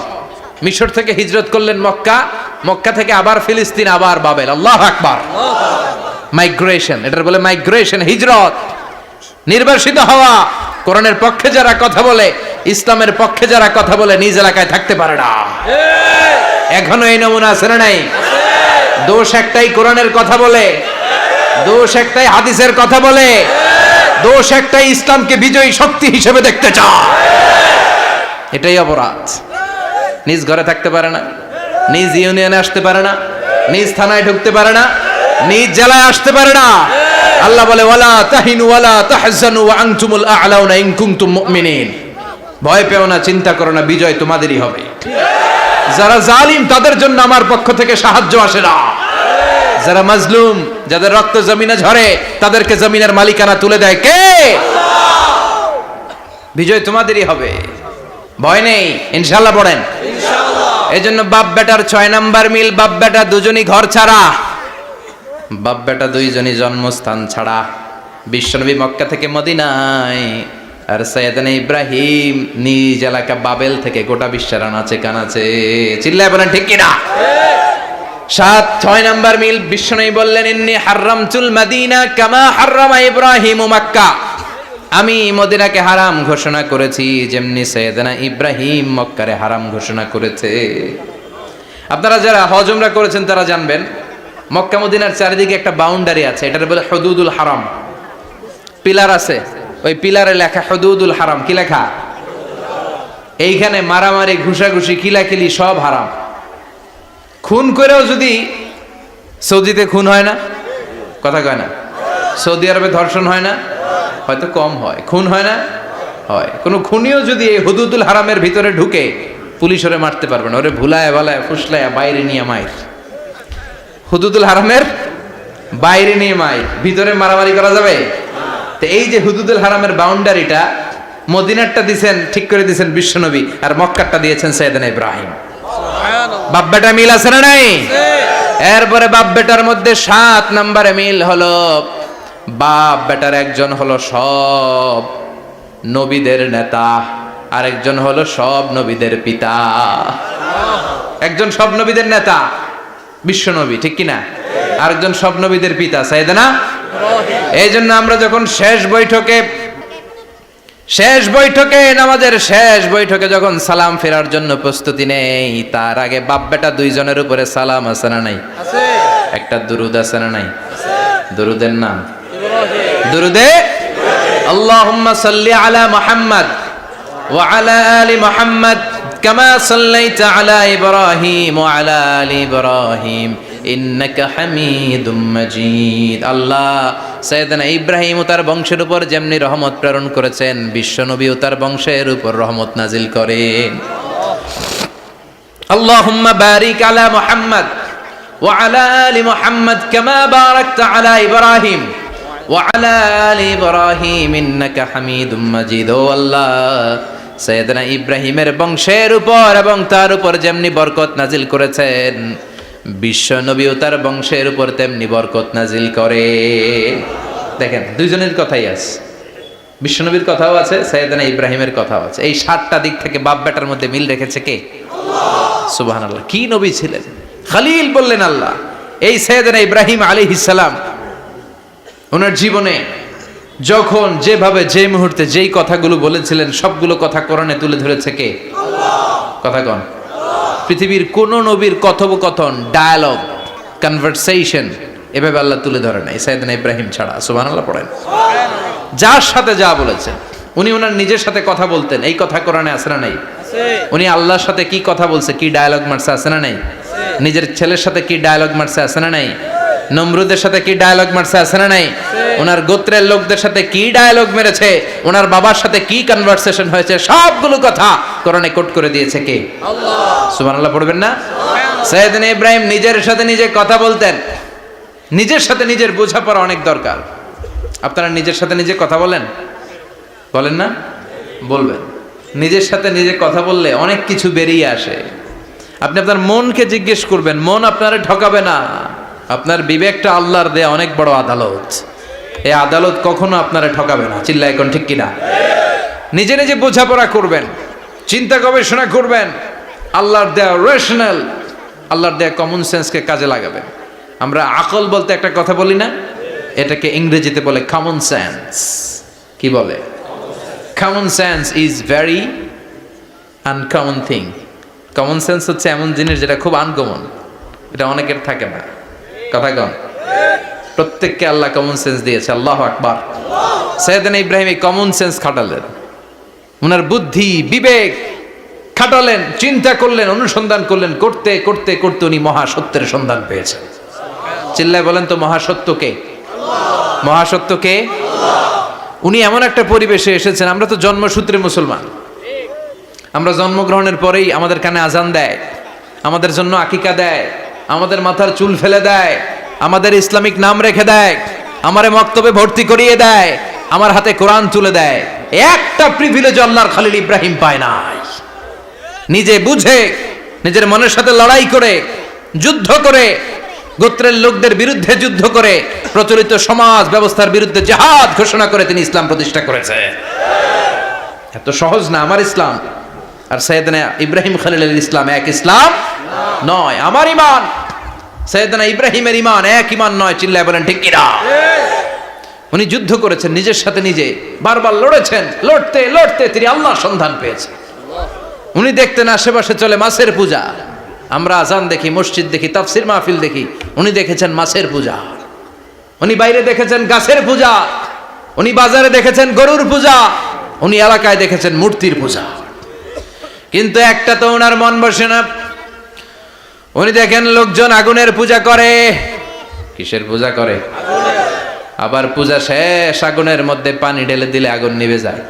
মিশর থেকে হিজরত করলেন মক্কা, মক্কা থেকে আবার ফিলিস্তিন, আবার বাবেল। আল্লাহু আকবার। মাইগ্রেশন, এটার বলে মাইগ্রেশন, হিজরত। নির্বাসিত হওয়া। কোরআনের পক্ষে যারা কথা বলে, ইসলামের পক্ষে যারা কথা বলে, নিজ এলাকায় থাকতে পারে না। এখনো এই নমুনা আছে না নাই? দোষ একটাই, কোরআনের কথা বলে। দোষ একটাই, হাদিসের কথা বলে। দোষ একটাই, ইসলামকে বিজয়ী শক্তি হিসেবে দেখতে চায়। এটাই অপরাধ। নিজ ঘরে থাকতে পারে না, নিজ ইউনিয়নে আসতে পারে না, নিজ থানায় ঢুকতে পারে না, নিজ জেলায় আসতে পারে না। আল্লাহ বলে, ওয়ালা তাহিনু ওয়ালা তাহজানু ওয়া আনতুমুল আ'লাউনা ইন কুনতুম মুমিনিন। ভয় পেও না, চিন্তা করো না, বিজয় তোমাদেরই হবে। যারা জালিম তাদের জন্য আমার পক্ষ থেকে সাহায্য আসে না। যারা মাজলুম, যাদের রক্ত জমিনে ঝরে, তাদেরকে জমিনের মালিকানা তুলে দেয় কে? বিজয় তোমাদেরই হবে, ভয় নেই, ইনশাআল্লাহ। পড়েন ইনশাআল্লাহ। এজন্য বাপ বেটার 6 নাম্বার মিল, বাপ বেটা দুজনই ঘর ছাড়া, বাপ বেটা দুইজনই জন্মস্থান ছাড়া। বিশ্বনবী মক্কা থেকে মদিনায়, আর সাইয়েদনা ইব্রাহিম নিজ এলাকা বাবেল থেকে গোটা বিশ্বের আনাচে কানাচে। চিল্লায় বলেন ঠিক কিনা? 6 নাম্বার মিল, বিশ্বনবী বললেন, ইন্নী হারামতুল মদিনা কামা হারামা ইব্রাহিম মক্কা। আমি মদিনাকে হারাম ঘোষণা করেছি যেমনি সাইয়েদনা ইব্রাহিম মক্কারে হারাম ঘোষণা করেছে। আপনারা যারা হজ উমরা করেছেন তারা জানবেন, মক্কা মদিনার চারিদিকে একটা বাউন্ডারি আছে, এটার বলে হুদুদুল হারাম। পিলার আছে, ওই পিলারে লেখা হুদুদুল হারাম। কি লেখা? এইখানে মারামারি, ঘুষাঘুষি, কিলাকিলি সব হারাম। খুন করেও যদি, সৌদিতে খুন হয় না? কথা কয় না? সৌদি আরবে ধর্ষণ হয় না? হয়তো কম হয়। খুন হয় না? হয়। কোনো খুনিও যদি এই হুদুদুল হারামের ভিতরে ঢুকে, পুলিশ ওরে মারতে পারবে না, ওরে ভুলায় ভালায় ফুসলায় বাইরে নিয়ে মাইর। হুদুদুল হারামের বাইরে নিয়ে মাইর, ভিতরে মারামারি করা যাবে? তো এই যে হুদুদুল হারামের বাউন্ডারিটা, মদিনারটা দিয়েছেন, ঠিক করে দিয়েছেন বিশ্বনবী, আর মক্কারটা দিয়েছেন সাইয়েদনা ইব্রাহিম। বাপ বেটা মিল আছে না নাই? এরপরে বাপ বেটার মধ্যে 7 নম্বরে মিল হলো, বাপ বেটার একজন হলো সব নবীদের নেতা, আরেকজন হলো সব নবীদের পিতা। একজন সব নবীদের নেতা বিশ্বনবী, ঠিক কিনা? আরেকজন সব নবীদের পিতা সাইয়েদনা ইব্রাহিম। এই জন্য আমরা যখন শেষ বৈঠকে নামাজের শেষ বৈঠকে যখন সালাম ফেরার জন্য প্রস্তুতি নেই, তার আগে বাপ বেটা দুইজনের উপরে সালাম আছে না নাই? আছে। একটা দুরুদ আছে না নাই? আছে। দুরুদের নাম দুরুদে আল্লাহুম্মা সাল্লি আলা মুহাম্মদ ওয়া আলা আলি মুহাম্মদ কামা সাল্লাইতা আলা ইব্রাহিম ওয়া আলা আলি ইব্রাহিম ইন্নাকা হামিদুম মাজিদ। আল্লাহ সাইয়েদনা ইব্রাহিম ও তার বংশের উপর যেমনি রহমত প্রেরণ করেছেন, বিশ্বনবী ও তার বংশের উপর রহমত নাজিল করেন। আল্লাহুম্মা বারিক আলা মুহাম্মদ ওয়া আলা আলি মুহাম্মদ কামা বারাকতা আলা ইব্রাহিম ওয়া আলা আলি ইব্রাহিম ইন্নাকা হামিদুম মাজিদ। ও আল্লাহ, সাইয়েদনা ইব্রাহিমের বংশের উপর এবং তার উপর যেমনি বরকত নাজিল করেছেন, বিশ্ব নবী ও তার বংশের উপর তেমনি বরকত নাজিল করে। দেখেন, দুইজনের কথাই আছে, বিশ্ব নবীর কথাও আছে, সাইয়েদনা ইব্রাহিমের কথাও আছে। এই 7টা দিক থেকে বাপ বেটার মধ্যে মিল রেখেছে কে? আল্লাহ। সুবহানাল্লাহ। কি নবী ছিলেন! খলিল বললেন আল্লাহ। এই সাইয়েদনা ইব্রাহিম আলাইহিস সালাম ওনার জীবনে যখন যেভাবে যে মুহূর্তে যেই কথাগুলো বলেছিলেন, সবগুলো কথা কোরআনে তুলে ধরেছে কে? আল্লাহ। কথা কোন? পৃথিবীর কোন নবীর কথোপকথন, ডায়ালগ, কনভারসেশন এভাবে আল্লাহ তুলে ধরে নাই সাইয়েদনা ইব্রাহিম ছাড়া। সুবহানাল্লাহ পড়েন। যার সাথে যা বলেছেন, উনি ওনার নিজের সাথে কথা বলতেন, এই কথা কোরআনে আছে না নাই? উনি আল্লাহর সাথে কি কথা বলছে, কি ডায়ালগ মারছে, আছে না নাই? নিজের ছেলের সাথে কি ডায়ালগ মারছে, আছে না নাই? নমরুদের সাথে কি ডায়ালগ মারছে, আছে না নাই? ওনার গোত্রের লোকদের সাথে কি ডায়ালগ মেরেছে, ওনার বাবার সাথে কি কনভারসেশন হয়েছে, সবগুলো কথা কোরআনে কোট করে দিয়েছে কে? আল্লাহ। সুবহানাল্লাহ পড়বেন না? সাইয়েদনা ইব্রাহিম নিজের সাথে নিজে কথা বলতেন। নিজের সাথে নিজের বোঝাপড়া অনেক দরকার। আপনারা নিজের সাথে নিজে কথা বলেন? বলেন না? বলবেন। নিজের সাথে নিজে কথা বললে অনেক কিছু বেরিয়ে আসে। আপনি আপনার মনকে জিজ্ঞেস করবেন, মন আপনারে ঠকাবে না। আপনার বিবেকটা আল্লাহর দেয়া অনেক বড় আদালত, এই আদালত কখনো আপনারে ঠকাবে না। চিল্লা এখন ঠিক কিনা? নিজে নিজে বোঝাপড়া করবেন, চিন্তা গবেষণা করবেন, আল্লাহর দেয়া রেশনাল, আল্লাহর দেয়া কমন সেন্সকে কাজে লাগাবেন। আমরা আকল বলতে একটা কথা বলি না, এটাকে ইংরেজিতে বলে কমন সেন্স। কি বলে? Common sense is very uncommon thing. Common sense হচ্ছে এমন জিনিস যেটা খুব আনকমন, এটা অনেকের থাকে না। কথা কন? প্রত্যেককে আল্লাহ কমন সেন্স দিয়েছে। আল্লাহু আকবার। সাইয়েদনা ইব্রাহিম এই কমন সেন্স খাটালেন, ওনার বুদ্ধি বিবেক খাটালেন, চিন্তা করলেন, অনুসন্ধান করলেন, করতে করতে করতে উনি মহাসত্যের সন্ধান পেয়েছেন। চিল্লায় বলেন তো, মহাসত্যকে? মহাসত্যকে? উনি এমন একটা পরিবেশে এসেছেন, আমরা তো জন্মসূত্রে মুসলমান, আমরা জন্মগ্রহণের পরেই আমাদের কানে আজান দেয়, আমাদের জন্য আকিকা দেয়, আমাদের মাথার চুল ফেলে দেয়, আমাদের ইসলামিক নাম রেখে দেয়, আমারে মক্তবে ভর্তি করিয়ে দেয়, আমার হাতে কোরআন তুলে দেয়। একটা প্রিভিলেজ আল্লাহর খলিল ইব্রাহিম পায় নাই। নিজে বুঝে, নিজের মনের সাথে লড়াই করে, যুদ্ধ করে, গোত্রের লোকদের বিরুদ্ধে যুদ্ধ করে, প্রচলিত সমাজ ব্যবস্থার বিরুদ্ধে জিহাদ ঘোষণা করে তিনি ইসলাম প্রতিষ্ঠা করেছে। এত সহজ না আমার ইসলাম আর সাইয়েদনা ইব্রাহিম খলিলের ইসলাম এক ইসলাম নয়। আমার ঈমান সাইয়েদনা ইব্রাহিমের ঈমান এক ঈমান নয়। চিল্লায় বলেন ঠিক কিনা? উনি যুদ্ধ করেছেন, নিজের সাথে নিজে বারবার লড়েছেন, লড়তে লড়তে তিনি আল্লাহর সন্ধান পেয়েছেন। উনি দেখতেন আশেপাশে চলে মাছের পূজা, আমরা আজান দেখি, মসজিদ দেখি, তাফসির মাহফিল দেখি, উনি দেখেছেন মাছের পূজা। উনি বাইরে দেখেছেন গাছের পূজা, উনি বাজারে দেখেছেন গরুর পূজা, উনি এলাকায় দেখেছেন মূর্তির পূজা। কিন্তু একটা তো ওনার মন বসে না। উনি দেখেন লোকজন আগুনের পূজা করে। কিসের পূজা করে? আবার পূজা শেষ, আগুনের মধ্যে পানি ঢেলে দিলে আগুন নিভে যায়।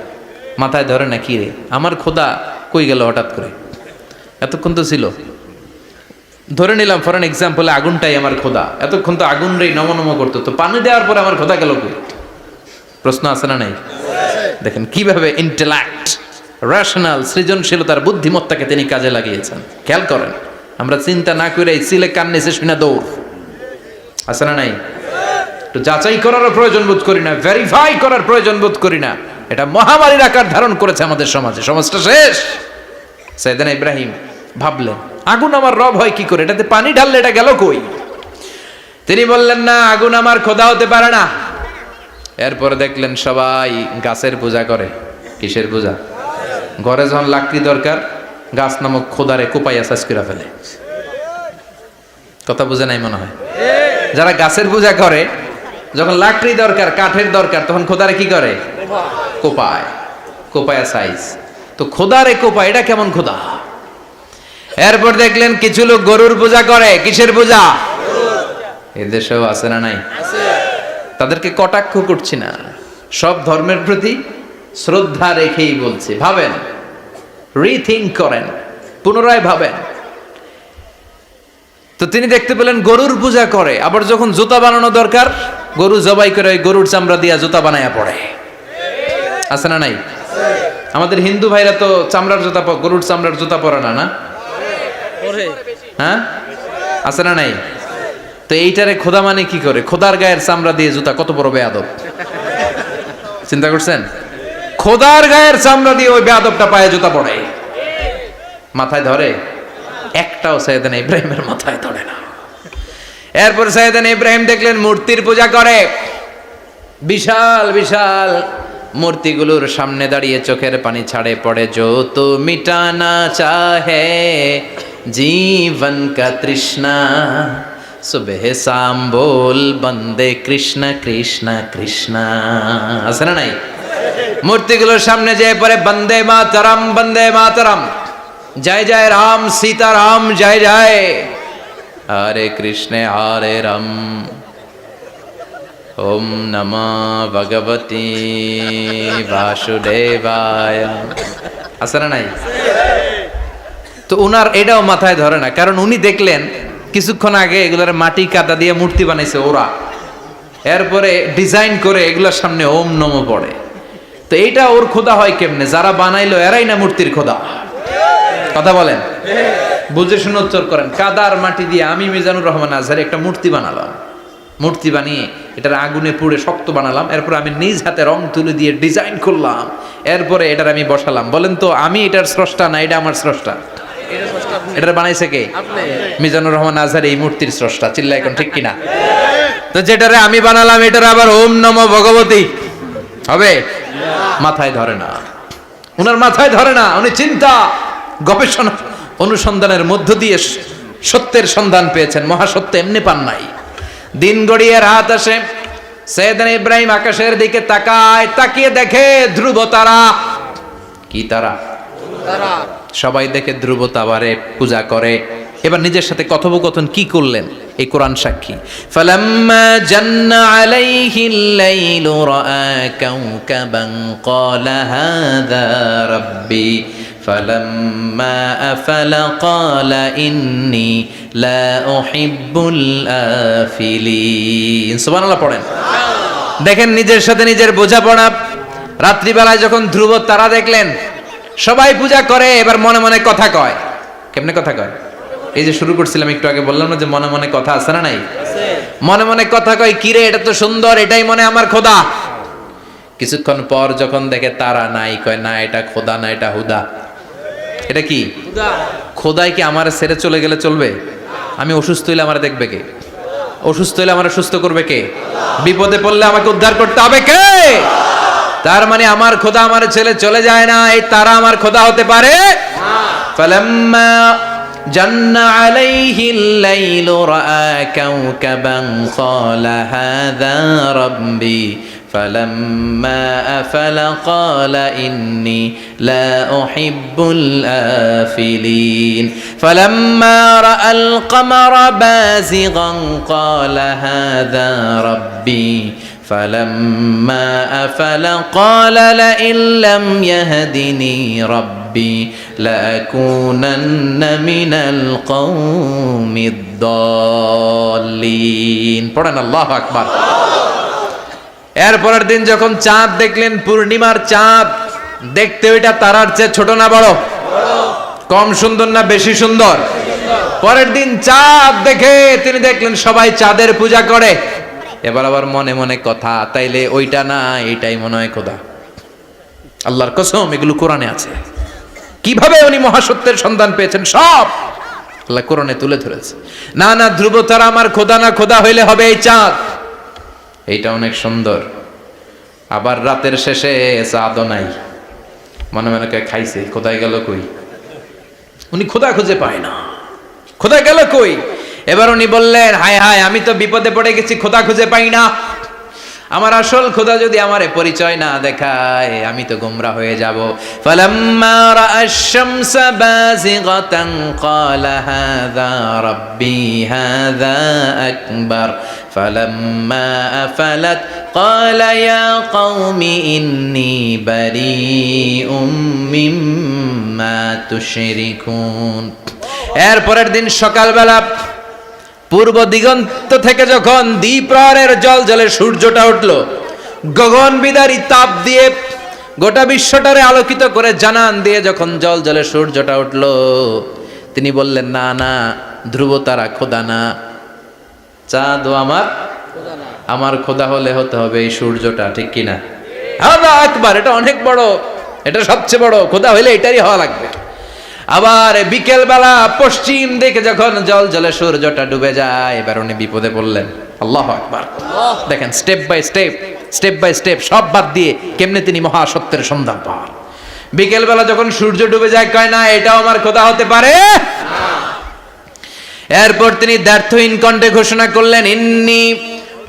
মাথায় ধরে না, কি রে আমার খোদা কই গেল হঠাৎ করে, এতক্ষণ তো ছিল। ধরে নিলাম ফর এন এক্সাম্পল আগুনটাই আমার খোদা, এতক্ষণ তো আগুন রে নম করতো, তো পানি দেওয়ার পরে আমার খোদা গেল কই? প্রশ্ন আছে না নাই? দেখেন কিভাবে ইন্টেলেক্ট, রেশনাল, সৃজনশীলতার বুদ্ধিমত্তাকে তিনি কাজে লাগিয়েছেন। খেয়াল করেন, আমরা চিন্তা না করে সিলে কান নিচে শুনে দৌড়, আছে না নাই? তো যাচাই করারও প্রয়োজন বোধ করি না, ভেরিফাই করার প্রয়োজন বোধ করি না। এটা মহামারীর আকার ধারণ করেছে আমাদের সমাজে, সমাজটা শেষ। সাইয়েদনা ইব্রাহিম ভাবলেন আগুন আমার রব হয় কি করে, এটাতে পানি ঢাললে এটা গেল কই? তিনি বললেন না, আগুন আমার খোদা হতে পারে না। এরপরে দেখলেন সবাই গাছের পূজা করে। কিসের পূজা? ঘরে যখন লাকড়ি দরকার, গাছ নামক খোদারে কোপাইয়া সাজ করে ফেলে। কথা বুঝে নাই মনে হয়? যারা গাছের পূজা করে, যখন লাকড়ি দরকার, কাঠের দরকার, তখন খোদারে কি করে? কোপায়, কোপায়া সাইজ। তো খোদারে কোপায়, এটা কেমন খোদা? এরপর দেখলেন কিছু লোক গরুর পূজা করে। কিসের পূজা? এদেশেও আছে না নাই? তাদেরকে কটাক্ষ করছি না, সব ধর্মের প্রতি শ্রদ্ধা রেখেই বলছি। ভাবেন, রিথিঙ্ক করেন, পুনরায় ভাবেন। তো তিনি দেখতে পেলেন গরুর পূজা করে, আবার যখন জুতা বানানো দরকার, গরু জবাই করে ওই গরুর চামড়া দিয়া জুতা বানায়া পড়ে। আছে না নাই? আমাদের হিন্দু ভাইরা তো চামড়ার জুতা, গরুর চামড়ার জুতা পরে না, না? হ্যাঁ, আছে না নাই? তো এইটারে খোদা মানে কি করে? খোদার গায়ের চামড়া দিয়ে জুতা, কত বড় বেয়াদব! চিন্তা করছেন? খোদার গায়ের চামড়া দিয়ে ওই বেয়াদবটা পায়ে জুতা পড়ে। মাথায় ধরে? একটাও সাইয়েদনা ইব্রাহিমের মাথায় ধরে না। এরপর সাইয়েদনা ইব্রাহিম দেখলেন মূর্তির পূজা করে। বিশাল বিশাল মূর্তিগুলোর সামনে দাঁড়িয়ে চোখের পানি ছাড়ে পড়ে। যো তো মিটানা চাহে জীবন কা তৃষ্ণা, সুবহ শাম বল বন্দে কৃষ্ণ কৃষ্ণ কৃষ্ণ। আছে না নাই? মূর্তিগুলোর সামনে যেয়ে পড়ে বন্দে মাতরম, বন্দে মাতরম, জয় জয় রাম সীতারাম, জয় জয় হরে কৃষ্ণ হরে রাম, ওম নমঃ ভগবতে বাসুদেবায়। আছে না নাই? তো উনার এটাও মাথায় ধরে না, কারণ উনি দেখলেন কিছুক্ষণ আগে এগুলোর মাটি কাদা দিয়ে মূর্তি বানাইছে ওরা, এরপরে ডিজাইন করে এগুলোর সামনে ওম নমঃ পড়ে। তো এইটা ওর খোদা হয় কেমনে? যারা বানাইলো এরাই না মূর্তির খোদা? কথা বলেন, বুঝে শুনে উত্তর করেন। কাদার মাটি দিয়ে আমি মিজানুর রহমান আজহারি একটা মূর্তি বানালাম, মূর্তি বানিয়ে এটার আগুনে পুড়ে শক্ত বানালাম, এরপর আমি নিজ হাতে রং তুলে দিয়ে ডিজাইন করলাম, এরপরে এটার আমি বসালাম। বলেন তো আমি এটার স্রষ্টা না এটা আমার স্রষ্টা? এটা বানাইছে কে? মিজানুর রহমান আজহারি এই মূর্তির স্রষ্টা। চিল্লা এখন ঠিক কিনা? তো যেটারে আমি বানালাম এটার আবার ওম নমঃ ভগবতী হবে? মাথায় ধরে না, উনার মাথায় ধরে না। উনি চিন্তা গবেষণা অনুসন্ধানের মধ্য দিয়ে সত্যের সন্ধান পেয়েছেন। মহাসত্য এমনি পান নাই। দিন গড়িয়ে রাত আসে, সাইয়েদনা ইব্রাহিম আকাশের দিকে তাকায়, তাকিয়ে দেখে ধ্রুব তারা। কি তারা? সবাই দেখে ধ্রুব তারারে পূজা করে। এবার নিজের সাথে কথোপকথন কি করলেন এই কোরআন সাক্ষী। ফালাম্মা জান্না আলাইহিল লাইলু রাআ কাওকাবান ক্বালা হাযা রাব্বি ফালাম্মা আফালা ক্বালা ইন্নী লা উহিব্বুল আফিলিন। সুবহানাল্লাহ পড়েন। দেখেন নিজের সাথে নিজের বোঝাপড়া। রাত্রিবেলায় যখন ধ্রুব তারা দেখলেন, সবাই পূজা করে, এবার মনে মনে কথা কয়। কেমনে কথা কয়? এই যে শুরু করছিলাম একটু আগে, বললাম না যে মনে মনে কথা আছে না নাই? মনে মনে কথা কয়, কিরে এটা তো সুন্দর, এটাই মনে আমার খোদা। কিছুক্ষণ পর যখন দেখে তারা নাই, কয় না এটা খোদা না, এটা হুদা। এটা কি? খোদাই কি আমার ছেড়ে চলে গেলে চলবে? আমি অসুস্থ হইলে আমার দেখবে কে? অসুস্থ হইলে আমার সুস্থ করবে কে? বিপদে পড়লে আমাকে উদ্ধার করতে হবে কে? তার মানে আমার খোদা আমার ছেলে চলে যায় না, এই তারা আমার খোদা হতে পারে? ফালাম্মা জান্না আলাইহিল লাইলু রাআ কাওকাবান ক্বালা হাযা রাব্বি ফালাম্মা আফালা ক্বালা ইন্নী লা উহিব্বুল আফিলিন ফালাম্মা রাআল কমারা বাযিগান ক্বালা হাযা রাব্বি فلما أفل قال لئن لم يهدني ربي لأكونن من القوم الضالين পড়েন আল্লাহু আকবার। এরপরের দিন যখন চাঁদ দেখলেন, পূর্ণিমার চাঁদ, দেখতে ওইটা তারার চেয়ে ছোট না বড়? কম সুন্দর না বেশি সুন্দর? পরের দিন চাঁদ দেখে তিনি দেখলেন সবাই চাঁদের পূজা করে। এবার আবার মনে মনে কথা, তাইলে ওইটা না এইটাই মনে হয় খোদা। আল্লাহর কসম, এগুলো কোরআনে আছে। কিভাবে উনি মহাসত্যের সন্ধান পেয়েছেন সব আল্লাহ কোরআনে তুলে ধরেছে। না না, ধ্রুব তারা আমার খোদা না, খোদা হইলে হবে এই চাঁদ। এইটা অনেক সুন্দর। আবার রাতের শেষে চাঁদও নাই, মনে মনে খাইছে, খোদাই গেল কই? উনি খোদা খুঁজে পায় না, খোদা গেল কই? এবার উনি বললেন, হায় হায়, আমি তো বিপদে পড়ে গেছি, খোদা খুঁজে পাই না। আমার আসল খোদা যদি আমারে পরিচয় না দেখায়, আমি তো গোমরা হয়ে যাব। ফালাম্মা রাআশ শামসা বাযিগাতান ক্বালা হাযা রাব্বি হাযা আকবার ফালাম্মা আফালাত ক্বালা ইয়া কওমি ইন্নী বারীউম মিম্মা তুশরিকুন। এরপরের দিন সকালবেলা পূর্ব দিগন্ত থেকে যখন দ্বিপ্রহরের জলজলে সূর্যটা উঠল, গগন বিদারী তাপ দিয়ে গোটা বিশ্বটারে আলোকিত করে জানান দিয়ে যখন জলজলে সূর্যটা উঠল, তিনি বললেন, না না, ধ্রুব তারা খোদা না, চাঁদও আমার খোদা হলে হতে হবে এই সূর্যটা, ঠিক কিনা? আল্লাহু আকবার, এটা অনেক বড়, এটা সবচেয়ে বড় খোদা হইলে এটারই হওয়া লাগবে। আবার বিকেল বেলা পশ্চিম দিকে যখন জল জলে সূর্যটা ডুবে যায়, এবার উনি বিপদে পড়লেন। আল্লাহু আকবার। দেখেন, স্টেপ বাই স্টেপ সব বাদ দিয়ে কেমনে তিনি মহাসত্যের সন্ধান পান। বিকেল বেলা যখন সূর্য ডুবে যায়, কয় না এটাও আমার খোদা হতে পারে। এরপর তিনি দ্ব্যর্থহীন কণ্ঠে ঘোষণা করলেন, ইন্নী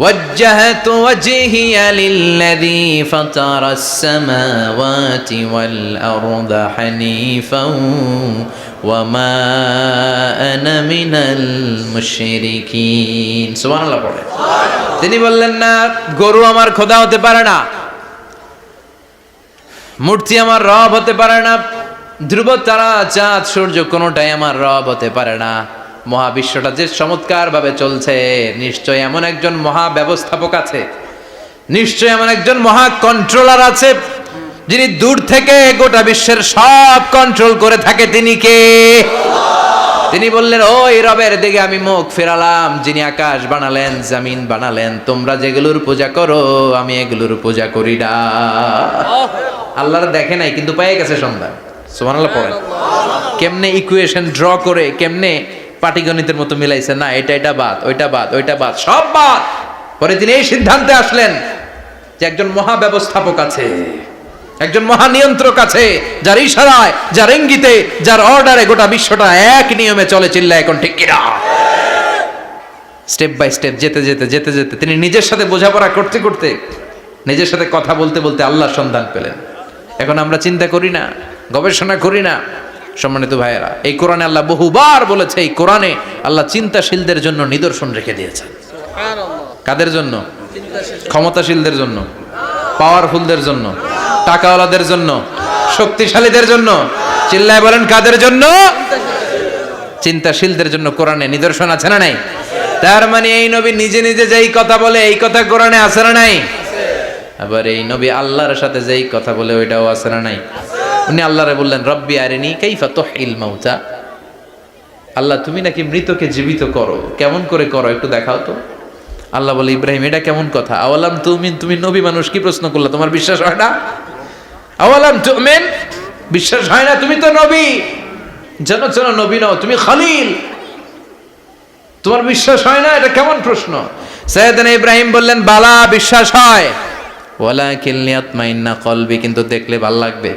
وجهت وجهي للذي فطر السماوات والأرض حنيفا وما أنا من المشركين। সুবহানাল্লাহ পড়ে। তিনি বললেন, না, গরু আমার খোদা হতে পারে না, মূর্তি আমার রব হতে পারে না, ধ্রুব তারা চাঁদ সূর্য কোনোটাই আমার রব হতে পারে না। মহাবিশ্বটা যে চমৎকার ভাবে চলছে, নিশ্চয় এমন একজন মহা ব্যবস্থাপক আছে, নিশ্চয় এমন একজন মহা কন্ট্রোলার আছে, যিনি দূর থেকে গোটা বিশ্বের সব কন্ট্রোল করে থাকে। তিনি কে? তিনি বললেন, ওই রবের দিকে আমি মুখ ফেরালাম, যিনি আকাশ বানালেন, জমিন বানালেন। তোমরা যেগুলোর পূজা করো, আমি এগুলোর পূজা করি না। আল্লাহর দেখে নাই, কিন্তু পেয়ে গেছে সন্ধান। সুবহানাল্লাহ পড়েন। কেমনে ইকুয়েশন ড্র করে, কেমনে পাটিগণিতের মতো মিলাইছে, না এটা বাদ, ওইটা বাদ, ওইটা বাদ, সব বাদ। পরে তিনি এই সিদ্ধান্তে আসলেন যে একজন মহা ব্যবস্থাপক আছে, একজন মহা নিয়ন্ত্রক আছে, যার ইশারায়, যার ইঙ্গিতে, যার অর্ডারে গোটা বিশ্বটা এক নিয়মে চলে। চিল্লা এখন ঠিক কিনা? স্টেপ বাই স্টেপ যেতে যেতে তিনি নিজের সাথে বোঝাপড়া করতে করতে, নিজের সাথে কথা বলতে বলতে আল্লাহর সন্ধান পেলেন। এখন আমরা চিন্তা করি না, গবেষণা করি না। সম্মানিত ভাইয়েরা, এই কোরআনে আল্লাহ বহুবার বলেছে, এই কোরআনে আল্লাহ চিন্তাশীলদের জন্য নিদর্শন রেখে দিয়েছেন। কাদের জন্য? ক্ষমতাশীলদের জন্য, পাওয়ারফুলদের জন্য, টাকাওয়ালাদের জন্য, শক্তিশালীদের জন্য। চিল্লায় বলেন, কাদের জন্য? চিন্তাশীলদের জন্য কোরআনে নিদর্শন আছে না নাই? তার মানে এই নবী নিজে নিজে যেই কথা বলে, এই কথা কোরআনে আছে না নাই? আবার এই নবী আল্লাহর সাথে যেই কথা বলে, ওইটাও আছে না নাই? উনি আল্লাহরে বললেন, রব্বি আরিনি কাইফা তুহিল মাউতা। আল্লাহ, তুমি নাকি মৃতকে জীবিত করো, কেমন করে করো একটু দেখাও তো। আল্লাহ বলে, ইব্রাহিম, এটা কেমন কথা? আওয়ালাম তুমিন, তুমি নবী মানুষ, কি প্রশ্ন করলা? তোমার বিশ্বাস হয় না? আওয়ালাম তুমিন, বিশ্বাস হয় না? তুমি তো নবী, জানো নবী নও, তুমি খলিল, তোমার বিশ্বাস হয় না? এটা কেমন প্রশ্ন? সাইয়েদনা ইব্রাহিম বললেন, বালা, বিশ্বাস হয়, ওয়ালাকিন লিয়াতমাইন্না কলবি, কিন্তু দেখলে ভাল লাগবে,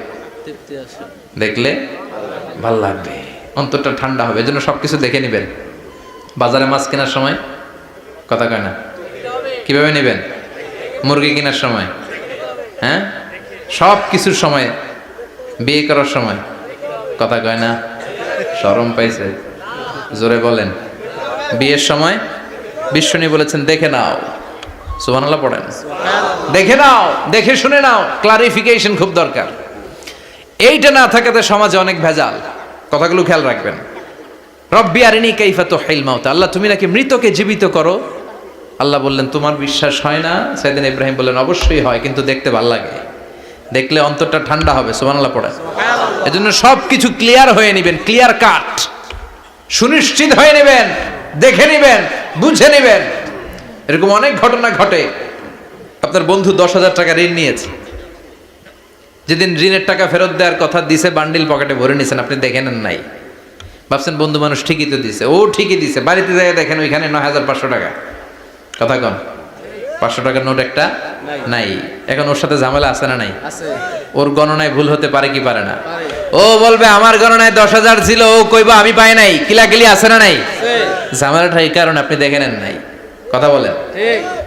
দেখলে ভাল লাগবে, অন্তরটা ঠান্ডা হবে। এজন্য সবকিছু দেখে নেবেন। বাজারে মাছ কেনার সময় কথা কয় না, কিভাবে নেবেন? মুরগি কেনার সময়, হ্যাঁ, সব কিছুর সময়, বিয়ে করার সময় কথা কয় না, শরম পাইছে, জোরে বলেন। বিয়ের সময় বিশ্বনী বলেছেন, দেখে নাও, সুবহানাল্লাহ পড়েন। দেখে নাও, দেখে শুনে নাও, ক্লারিফিকেশন খুব দরকার। এইটা না থাকাতে সমাজে অনেক ভেজাল। কথাগুলো খেয়াল রাখবেন। রব্বি আরিনি কাইফা তুহিল মাউতা, আল্লাহ তুমি নাকি মৃতকে জীবিত করো। আল্লাহ বললেন তোমার বিশ্বাস হয় না? সাইয়েদনা ইব্রাহিম বললেন অবশ্যই হয়, কিন্তু দেখতে ভালো লাগে, দেখলে অন্তরটা ঠান্ডা হবে। সুবহানাল্লাহ পড়েন। এজন্য সবকিছু ক্লিয়ার হয়ে নেবেন, ক্লিয়ার কাট, সুনিশ্চিত হয়ে নেবেন, দেখে নেবেন, বুঝে নেবেন। এরকম অনেক ঘটনা ঘটে। আপনার বন্ধু 10,000 টাকা ঋণ নিয়েছে, যেদিন ঋণের টাকা ফেরত দেওয়ার কথা দিছে বান্ডিল পকেটে ভরে নিয়েছেন, আপনি দেখে নেন নাই, ভাবছেন বন্ধু মানুষ ঠিকই তো দিছে। ও ঠিকই দিছে, বাড়িতে যাই দেখেন ওইখানে 9,500 টাকা। কথা কন, 500 টাকার নোট একটা নাই। এখন ওর সাথে ঝামেলা আছে না নাই? ওর গণনায় ভুল হতে পারে কি পারে না? ও বলবে আমার গণনায় 10,000 ছিল, ও কইবা আমি পাই নাই, কিলাকিলি আছে না নাই? ঝামেলাটা এই কারণে আপনি দেখে নেন নাই। কথা বলেন।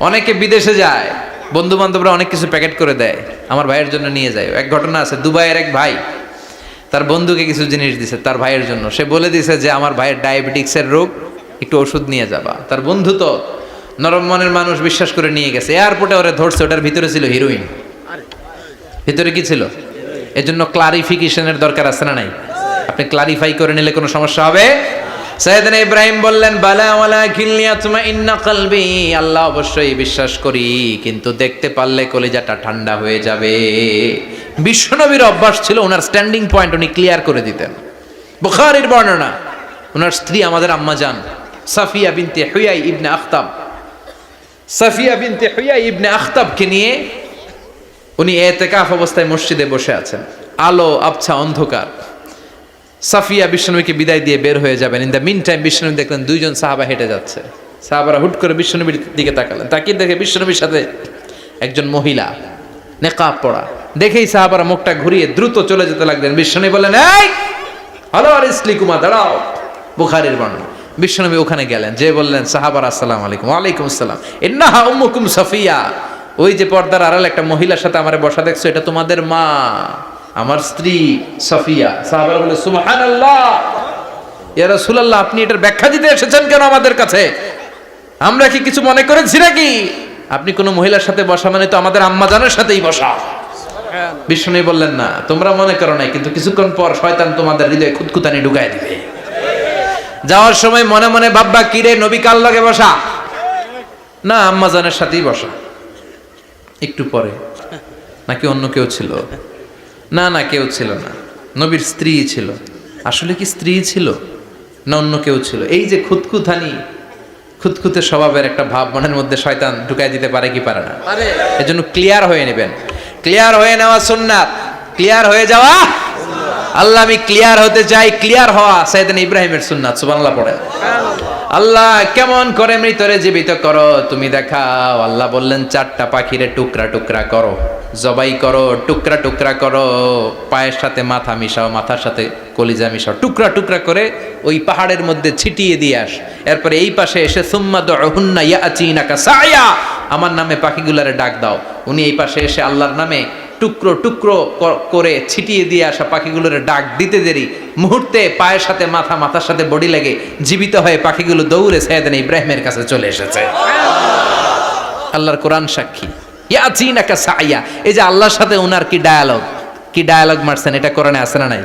অনেকে বিদেশে যায়, বন্ধু বান্ধবরা অনেক কিছু প্যাকেট করে দেয়, আমার ভাইয়ের জন্য নিয়ে যায়। এক ঘটনা আছে, দুবাইয়ের এক ভাই তার বন্ধুকে কিছু জিনিস দিছে তার ভাইয়ের জন্য। সে বলে দিছে যে আমার ভাইয়ের ডায়াবেটিক্সের রোগ, একটু ওষুধ নিয়ে যাবা। তার বন্ধু তো নরম মনের মানুষ, বিশ্বাস করে নিয়ে গেছে। এয়ারপোর্টে ওরে ধরছে, ওটার ভিতরে ছিল হিরোইন। ভিতরে কি ছিল? এজন্য ক্লারিফিকেশনের দরকার আছে না নাই? আপনি ক্লারিফাই করে নিলে কোনো সমস্যা হবে। সাইয়েদনা ইব্রাহিম বললেন বালা ওয়ালাকিন লিয়াতমাইন্না কলবি, আল্লাহ অবশ্যই বিশ্বাস করি, কিন্তু দেখতে পারলে কলিজাটা ঠান্ডা হয়ে যাবে। বিশ্বনবীর অভ্যাস ছিল, ওনার স্ট্যান্ডিং পয়েন্ট উনি ক্লিয়ার করে দিতেন। বুখারীর বর্ণনা, ওনার স্ত্রী আমাদের আম্মা জান সাফিয়া বিনতে হুয়াই ইবনে আখতাব, সাফিয়া বিনতে হুয়াই ইবনে আখতাবকে নিয়ে উনি ইতিকাফ অবস্থায় মসজিদে বসে আছেন। আলো আবছা অন্ধকার। সাফিয়া বিশ্বনবীকে বিদায় দিয়ে বের হয়ে যাবেন। ইন দ্য মিন টাইম বিশ্বনবী দেখলেন 2 জন সাহাবা হেঁটে যাচ্ছে। সাহাবারা হুট করে বিশ্বনবীর দিকে তাকালেন, তাকিয়ে দেখে বিশ্বনবীর সাথে একজন মহিলা নেকাব পরা। দেখেই সাহাবারা মুখটা ঘুরিয়ে দ্রুত চলে যেতে লাগলেন। বিশ্বনবী বললেন এই হ্যালো আর ইসলিকুমা, দাঁড়াও। বুখারীর বর্ণনা। বিশ্বনবী ওখানে গেলেন, যে বললেন সাহাবারা আসসালামু আলাইকুম। ওয়ালাইকুম আসসালাম। ইন্নাহা উম্মুকুম সাফিয়া, ওই যে পর্দার আড়াল একটা মহিলার সাথে আমারে বসা দেখছো, এটা তোমাদের মা, আমার স্ত্রী সাফিয়া। সাহাবারা বলে সুবহানাল্লাহ, ইয়া রাসূলুল্লাহ আপনি এটার ব্যাখ্যা দিতে এসেছেন কেন আমাদের কাছে? আমরা কি কিছু মনে করেছি নাকি? আপনি কোন মহিলার সাথে বসা মানে তো আমাদের আম্মা জানের সাথেই বসা। বিষ্ণু বললেন না, তোমরা মনে করো নাই, কিন্তু কিছুক্ষণ পর শয়তান তোমাদের হৃদয়ে খুঁতখুঁতানি ঢুকায় দিবে। যাওয়ার সময় মনে মনে ভাববা কিরে নবী কার লগে বসা? না, আম্মা জানের সাথেই বসা। একটু পরে নাকি অন্য কেউ ছিল? না না, কেউ ছিল না, নবীর স্ত্রী ছিল। আসলে কি স্ত্রী ছিল না অন্য কেউ ছিল? এই যে খুঁতখুঁতানি, খুঁতখুঁতে স্বভাবের একটা ভাব মনের মধ্যে শয়তান ঢুকাই দিতে পারে কি পারে না? এজন্য ক্লিয়ার হয়ে নেবেন। ক্লিয়ার হয়ে নেওয়া সুন্নাত, ক্লিয়ার হয়ে যাওয়া। আল্লাহ আমি ক্লিয়ার হতে চাই, ক্লিয়ার হওয়া সাইয়েদনা ইব্রাহিমের সুন্নাত। সুবহানাল্লাহ পড়েন। আল্লাহ কেমন করে মৃতরে জীবিত করো তুমি দেখাও। আল্লাহ বললেন 4টা পাখিরে টুকরা টুকরা করো, জবাই করো, টুকরা টুকরা করো, পায়ের সাথে মাথা মিশাও, মাথার সাথে কলিজা মিশাও, টুকরা টুকরা করে ওই পাহাড়ের মধ্যে ছিটিয়ে দিয়ে আস। এরপরে এই পাশে এসে সুম্মা দুহুন্না ইয়াতিনাকা সায়া, আমার নামে পাখিগুলারে ডাক দাও। উনি এই পাশে এসে আল্লাহর নামে টুকরো টুকরো করে ছিটিয়ে দিয়ে আসা পাখিগুলোর ডাক দিতে দেরি, মুহূর্তে পায়ের সাথে মাথা, মাথার সাথে বডি লেগে জীবিত হয়ে পাখিগুলো দৌড়ে সাইয়েদনা ইব্রাহিমের কাছে চলে এসেছে। আল্লাহর কোরআন সাক্ষী। ইয়াতিনাকা সায়া, এই যে আল্লাহর সাথে ওনার কি ডায়ালগ মারছেন, এটা কোরআনে আছে না নাই?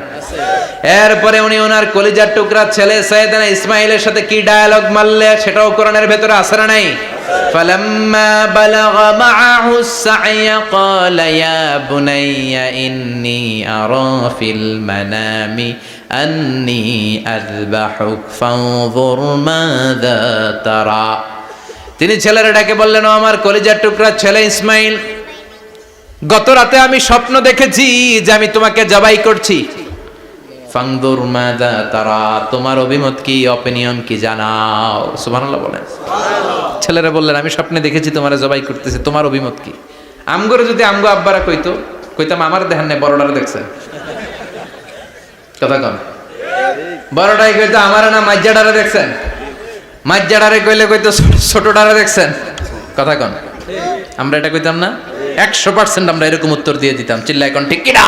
এরপরে উনি ওনার কলিজার টুকরা ছেলে সাইয়েদনা ইসমাইলের সাথে কি ডায়ালগ মারলে, সেটাও কোরআনের ভেতরে আছে না নাই? فلما بلغ معه السعي قال يا بني إني أرى في المنام أني أذبحك فانظر ماذا ترى। তিনি ছেলের ডাকে বললেন, ও আমার কলিজার টুকরা ছেলে ইসমাইল, গত রাতে আমি স্বপ্ন দেখেছি যে আমি তোমাকে জবাই করছি। ফানজুর মাযা তারা, তোমার অভিমত কি, অপিনিয়ন কি জানাও। সুবহানাল্লাহ বলেন। ছেলেরা বললেন আমি স্বপ্নে দেখেছি তোমারে জবাই করতেছি, তোমার অভিমত কি? আমগরে যদি আমগো আব্বারা কইতাম আমার দেখেন না, বড়ডারে দেখছেন। কথা কন, বড়টাই কইতো আমার না মাজ্জাডারে দেখছেন, মাজ্জাডারে কইলে কইতো ছোটডারে দেখছেন। কথা কন, আমরা এটা কইতাম না? 100% আমরা এরকম উত্তর দিয়ে দিতাম। চিল্লায় কোন ঠিক কিনা?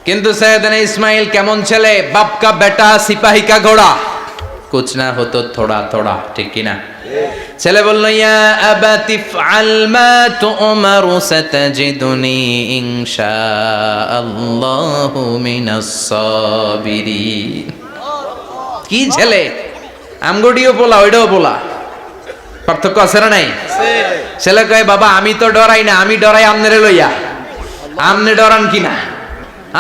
কিন্তু সাইয়েদনা ইসমাইল কেমন ছেলে, বাপ কা বেটা সিপাহী কা ঘোড়া, কুছ না হতো থোড়া থোড়া, ঠিক কিনা? ছেলে বলল, ইয়া আবাতি ফআল মা তু'মারু সাতাজিদুনি ইনশাআল্লাহু মিনাস সাবিরিন। কি ছেলে, আমগডিও পোলা ওইটাও পোলা, পার্থক্য আছে না নাই? ছেলে কয়, বাবা আমি তো ডরাই না, আমি ডরাই আমনেরে লইয়া। আমনে ডরান কিনা,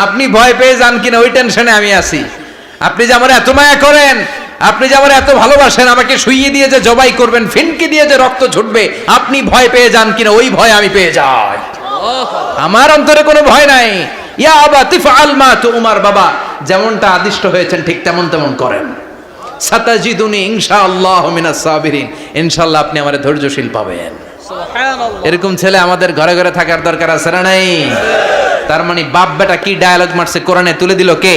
আপনি ভয় পেয়ে যান কিনা ওই টেনশনে আমি আছি। আপনি যে আমার এত মায়া করেন, আপনি যে আমার এত ভালোবাসেন, আমাকে শুইয়ে দিয়ে যে জবাই করবেন, ফিনকে দিয়ে যে রক্ত ছুটবে, আপনি ভয় পেয়ে যান কিনা ওই ভয় আমি পেয়ে যাই। আমার অন্তরে কোনো ভয় নাই। ইয়া আবাতি ফাআল মা তু'মার, বাবা যেমনটা আদিষ্ট হয়েছেন ঠিক তেমন তেমন করেন। সাতাজিদুনি ইনশাআল্লাহু মিনাস সাবিরিন, ইনশাআল্লাহ আপনি আমারে ধৈর্যশীল পাবেন। সুবহানাল্লাহ। এরকম ছেলে আমাদের ঘরে ঘরে থাকার দরকার আছে না নাই? তার মানে বাপ বেটা কি ডায়ালগ মারছে কোরআনে তুলে দিল কে?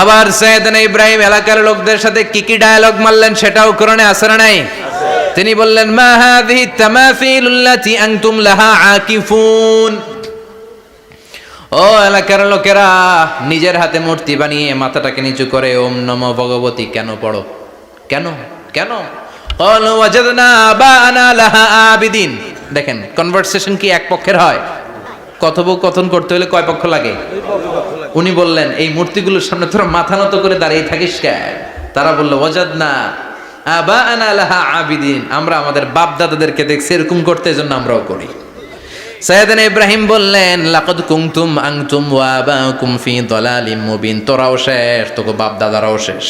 আবার সাইয়েদনা ইব্রাহিম এলাকার লোকদের সাথে কি কি ডায়ালগ মারলেন সেটাও কোরআনে আছে না নাই? তিনি বললেন, মা হাযিহি তামাসিলুল্লাতী আনতুম লাহা আকিফুন। ও এলাকার লোকেরা, নিজের হাতে মূর্তি বানিয়ে মাথাটাকে নিচু করে ওম নমো ভগবতী কেন পড়ো? কেন কেন? ক্বালু ওয়াজাদনা আবানা লাহা আবিদিন। দেখেন কনভারসেশন কি এক পক্ষের হয়? কথোপকথন করতে হলে কয় পক্ষ লাগে? উনি বললেন, এই মূর্তিগুলোর সামনে তোরা মাথা নত করে দাঁড়িয়ে থাকিস কেন? তারা বলল, ওয়াজাদনা আবানা লাহা আবিদিন, আমরা আমাদের বাপ দাদাদেরকে দেখছি এরকম করতে, এজন্য আমরাও করি। সাইয়েদনা ইব্রাহিম বললেন, লাকাদ কুনতুম আনতুম ওয়া আবাকুম ফি দালালিম মুবিন। তোরাও শেষ, তোকে বাপ দাদারাও শেষ,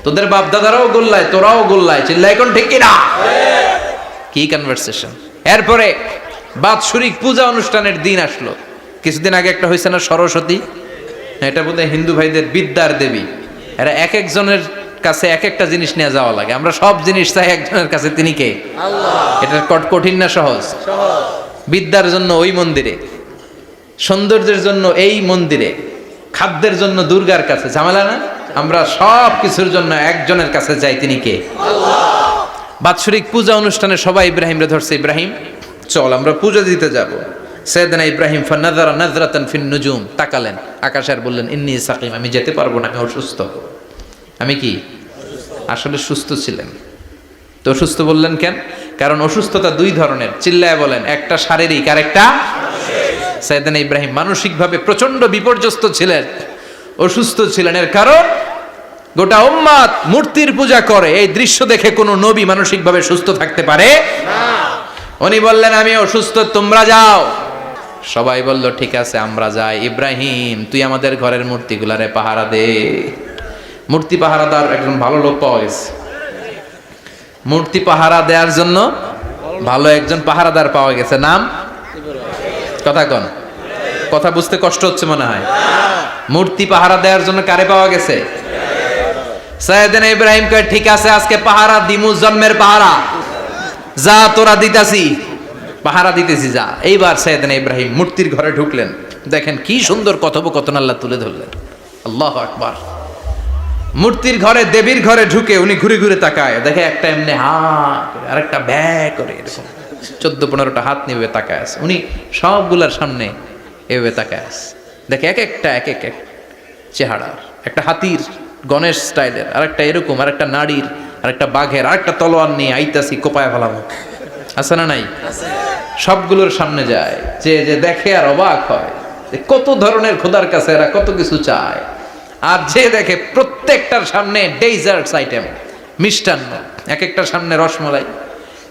তোদের বাপ দাদারাও গোল্লায়, তোরাও গোল্লায়। চিল্লাই কোন ঠিক কিনা? কি কনভারসেশন! এরপরে বাৎসরিক পূজা অনুষ্ঠানের দিন আসলো। কিছুদিন আগে একটা হয়েছে না সরস্বতী, এটা বোধহয় হিন্দু ভাইদের বিদ্যার দেবী। এরা এক একজনের কাছে এক একটা জিনিস নিয়ে যাওয়া লাগে। আমরা সব জিনিস চাই একজনের কাছে, তিনি কে? আল্লাহ। এটা কঠিন না সহজ? বিদ্যার জন্য ওই মন্দিরে, সৌন্দর্যের জন্য এই মন্দিরে, খাদ্যের জন্য দুর্গার কাছে, ঝামেলা না? আমরা সব কিছুর জন্য একজনের কাছে যাই, তিনি কে? আল্লাহ। বাৎসরিক পূজা অনুষ্ঠানে সবাই ইব্রাহিমরে ধরছে, ইব্রাহিম চল আমরা পূজা দিতে যাব। সাইয়েদনা ইব্রাহিম ফানাযারা নাযরাতান ফিন নুজুম, তাকালেন আকাশে আর বললেন, ইন্নী সাকিম, আমি যেতে পারবো না, আমি অসুস্থ। আমি কি? আসলে সুস্থ ছিলেন তো। অসুস্থ বললেন কেন? কারণ অসুস্থতা দুই ধরনের, চিল্লায় বলেন, একটা শারীরিক আর একটা মানসিক। সাইয়েদনা ইব্রাহিম মানসিকভাবে প্রচন্ড বিপর্যস্ত ছিলেন, অসুস্থ ছিলেন। এর কারণ গোটা উম্মাত মূর্তির পূজা করে, এই দৃশ্য দেখে কোনো নবী মানসিকভাবে সুস্থ থাকতে পারে না। উনি বললেন, আমি অসুস্থ, তোমরা যাও। সবাই বলল, ঠিক আছে আমরা যাই। ইব্রাহিম তুই আমাদের ঘরের মূর্তিগুলারে পাহারা দে। মূর্তি পাহারাদার একজন ভালো লোক পাওয়া গেছে। মূর্তি পাহারা দেওয়ার জন্য ভালো একজন পাহারাদার পাওয়া গেছে। নাম? কথা কন, কথা বুঝতে কষ্ট হচ্ছে মনে হয়। মূর্তি পাহারা দেওয়ার জন্য কারে পাওয়া গেছে? সাইয়েদনা ইব্রাহিম কয়, ঠিক আছে আজকে পাহারা দিমু, জন্মের পাহারা। যা তোরা দিতাছি, পাহারা দিতেছি, যা। এইবার সাইয়েদনা ইব্রাহিম মূর্তির ঘরে ঢুকলেন। দেখেন কি সুন্দর কথোপকথন আল্লাহ তুলে ধরলেন। আল্লাহু আকবার। মূর্তির ঘরে, দেবীর ঘরে ঢুকে উনি ঘুরে ঘুরে তাকায়, দেখে একটা এমনি হা করে আর একটা ব্যা করে, এরকম 14-15টা হাত নিয়ে তাকায় আছে। উনি সবগুলার সামনে এভাবে তাকায় আছে, দেখে এক একটা এক এক চেহারা, একটা হাতির গণেশ স্টাইলের, আর একটা এরকম, আর একটা নারীর, আর একটা বাঘের, আর একটা তলোয়ার নিয়ে আইতাছি কোপায় ফেলাম। আছে না নাই? সবগুলোর সামনে যায়, যে যে দেখে আর অবাক হয়, কত ধরনের খোদার কাছে এরা কত কিছু চায়। আর যে দেখে প্রত্যেকটার সামনে ডেজার্টস আইটেম, মিষ্টান্ন, এক একটার সামনে রসমালাই,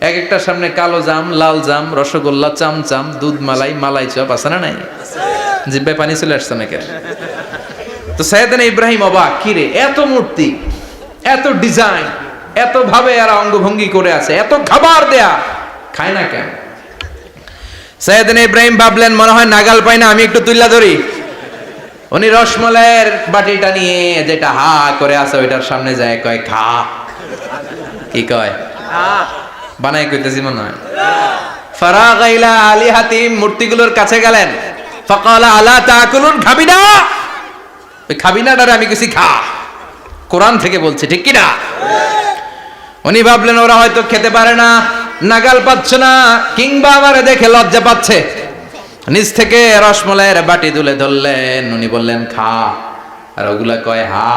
এক একটার সামনে কালো জাম, লাল জাম, রসগোল্লা, চামচাম, দুধ মালাই, মালাই চপ। আছে না নাই? জিব্বায় পানি চলে আসছে নাকি? তো সাইয়েদনা ইব্রাহিম অবাক, কিরে এত মূর্তি, এত ডিজাইন, এত ভাবে এরা অঙ্গভঙ্গি করে আছে, এত খাবার দেয়া, খায় না কেন? সাইয়েদনা ইব্রাহিম ভাবলেন, মনে হয় নাগাল পাই না, আমি একটু তুল্লা ধরি। উনি রসমালাইয়ের বাটিটা নিয়ে, যেটা হা করে আছে ওইটার সামনে যায়, কয় খা। কি কয়? বানাই কইতেছি মনে হয়। ফারাগা ইলা আলিহাতিম, মূর্তিগুলোর কাছে গেলেন। ফাকালা আলা তাকুলুন, খাবি না? ওই খাবি না ডারে আমি কিছু খা, কোরআন থেকে বলছে, ঠিক কি না? উনি ভাবলেন ওরা হয়তো খেতে পারে না, নাগাল পাচ্ছে না, কিংবা আমারে দেখে লজ্জা পাচ্ছে। নিজ থেকে রসমলাইয়ের বাটি তুলে ধরলেন। উনি বললেন খা, আর ওগুলা কয় হা।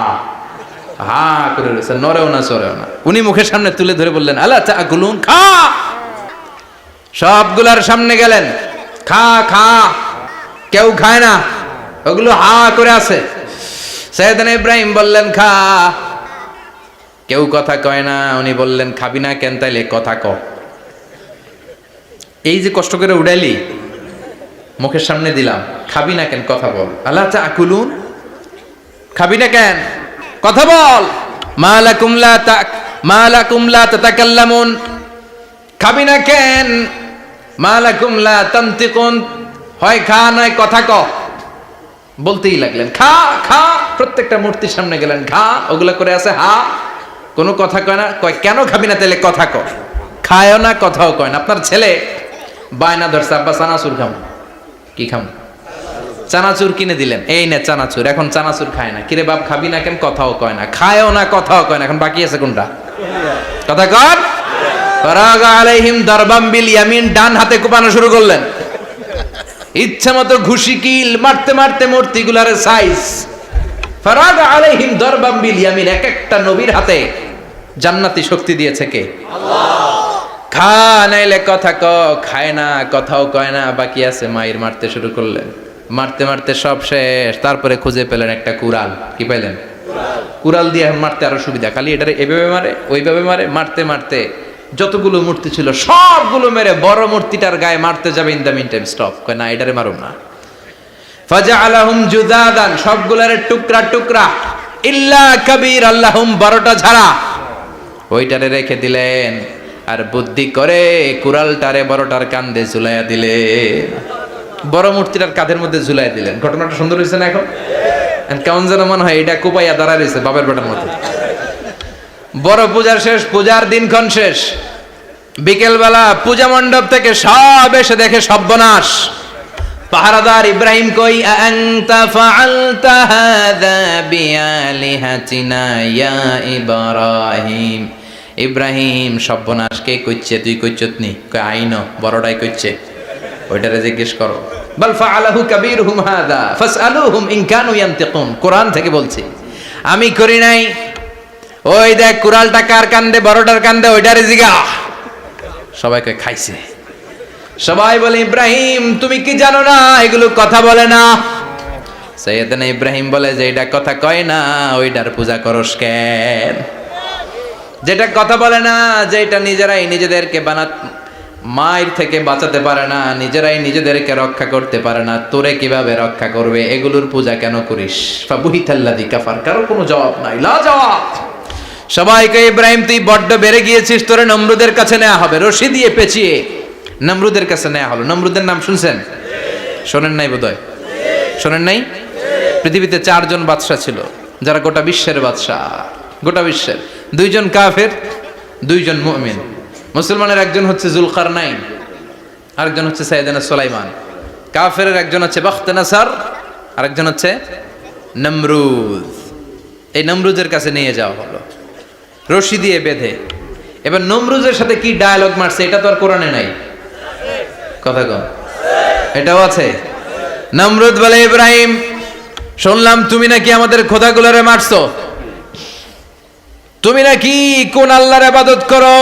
হা করে রয়েছে, নড়েও না চড়েও না। উনি মুখের সামনে তুলে ধরে বললেন, আলা তাকুলুন, খা। সবগুলার সামনে গেলেন, খা খা। কেউ খায় না, ওগুলো হা করে আছে। সাইয়েদনা ইব্রাহিম বললেন, খা। কেউ কথা কয় না। উনি বললেন, খাবি না কেন? তাইলে কথা ক। এই যে কষ্ট করে উড়াইলি, মুখের সামনে দিলাম, খাবি না কেন? কথা বল। আলা তাকুলুন, খাবি না কেন? কথা বল। মা লাকুম লা তাতাকাল্লামুন, খাবি না কেন? মা লাকুম লা তানতিকুন, হয় খা নয় কথা ক। বলতেই লাগলেন, খা খা। প্রত্যেকটা মূর্তির সামনে গেলেন, খা। ওগুলা করে আছে হা, কোনো কথা কয় না। কয় কেন খাবি না? তাহলে কথা ক। খায়ও না, কথাও কয় না। আপনার ছেলে বায়না ধরছে, আব্বা চানাচুর খাম। কি খাম? চানাচুর কিনে দিলেন, এই নে চানাচুর। এখন চানাচুর খায় না। কিরে বাপ, খাবি না কেন? কথাও কয় না। খায়ও না, কথাও কয় না। এখন বাকি আছে কোনটা? কথা কর। ফারাগা আলাইহিম দারবাম বিল ইয়ামিন, ডান হাতে কোপানো শুরু করলেন। ইচ্ছা মতো ঘুষি কিল মারতে মারতে মূর্তিগুলার সাইজ। ফারাগা আলাইহিম দারবাম বিল ইয়ামিন, এক একটা নবীর হাতে জান্নাতি শক্তি দিয়েছে কে? আল্লাহ। খা নাইলে কথা ক। খায় না, কথাও কয় না, বাকি আছে। মায়ের মারতে শুরু করলেন। মারতে মারতে সব শেষ। তারপরে খুঁজে পেলেন একটা কুড়াল। কি পাইলেন? কুড়াল দিয়ে মারতে আরো সুবিধা। খালি এটারে এভাবে মারে, ওইভাবে মারে। মারতে মারতে যতগুলো মূর্তি ছিল সবগুলো মেরে বড় মূর্তিটার গায়ে মারতে যাবে। In the meantime stop, কয় না এটারে মারুম না। ফাজআলাহুম জুদাদান, সবগুলারে টুকরা টুকরা। ইল্লা কাবীর আল্লাহুম, বড়টা ছাড়া। ওইটারে রেখে দিলেন। আর বুদ্ধি করে কুড়ালটারে বড়টার কাঁধে ঝুলাইয়া দিলে। বড় মূর্তিটার কাঁধের মধ্যে ঝুলাই দিলেন। ঘটনাটা সুন্দর হয়েছে না? এখন কেমন যেন মনে হয় এটা কোপাইয়া দাঁড়া রয়েছে বাবের বেটার মতো। বড় পূজার শেষ, পূজার দিনক্ষণ শেষ। বিকেলবেলা পূজা মণ্ডপ থেকে সব এসে দেখে সর্বনাশ। পাহারাদার ইব্রাহিম কই? আনতা ফাআলতা হাযা বিআলিহাতিনা ইয়া ইব্রাহিম। ইব্রাহিম, সর্বনাশ কে কইছে? তুই কইছত নি? কই আইনো, বড়টাই কইছে। ওইটারে জিজ্ঞেস করো। বাল ফাআলাহু কাবীরুহুম হাযা ফাসআলুহুম ইন কানু ইয়ানতিকুন। কোরআন থেকে বলছি, আমি করি নাই। ওই দেখ কুড়ালটা কার কান্দে? বড়টার কান্দে, ওইটারে জিগা। সবাইকে খাইছে। সবাই বলে, ইব্রাহিম তুমি কি জানো না এগুলো কথা বলে না? সাইয়েদনা ইব্রাহিম বলে, যে এটা কথা কয় না ওইটার পূজা করস কেন? যেটা কথা বলে না, যেটা নিজেরাই নিজেদেরকে মায়ের থেকে বাঁচাতে পারে না, নিজেরাই নিজেদেরকে রক্ষা করতে পারে না, তোরে কিভাবে রক্ষা করবে? এগুলোর পূজা কেন করিস? ফাবুহিতাল্লাযী কাফার। কারো কোনো জবাব নাই, লা জবাব। সবাইকে, ইব্রাহিম তুই বড্ড বেড়ে গিয়েছিস, তোরে নমরুদের কাছে নেওয়া হবে। রশি দিয়ে পেঁচিয়ে নমরুদের কাছে নেওয়া হলো। নমরুদের নাম শুনছেন? শোনেন নাই বোধহয়? শোনেন নাই? পৃথিবীতে 4 জন বাদশা ছিল, যারা গোটা বিশ্বের বাদশা। গোটা বিশ্বের 2 জন কাফের, 2 জন মুমিন। মুসলমানের একজন হচ্ছে জুলকারনাইন, আরেকজন হচ্ছে সাইয়েদনা সুলাইমান। কাফেরের একজন হচ্ছে বাখতানাসার, আরেকজন হচ্ছে নমরুদ। এই নমরুদের কাছে নিয়ে যাওয়া হলো রশি দিয়ে বেঁধে। এবার নমরুদের সাথে কি ডায়ালগ মারছে এটা তো আর কোরআনে নাই। কথা কন, এটাও আছে। নমরুদ বলে, ইব্রাহিম শুনলাম তুমি নাকি আমাদের খোদাগুলোরে মারছো। তুমি নাকি কোন আল্লাহর ইবাদত করো?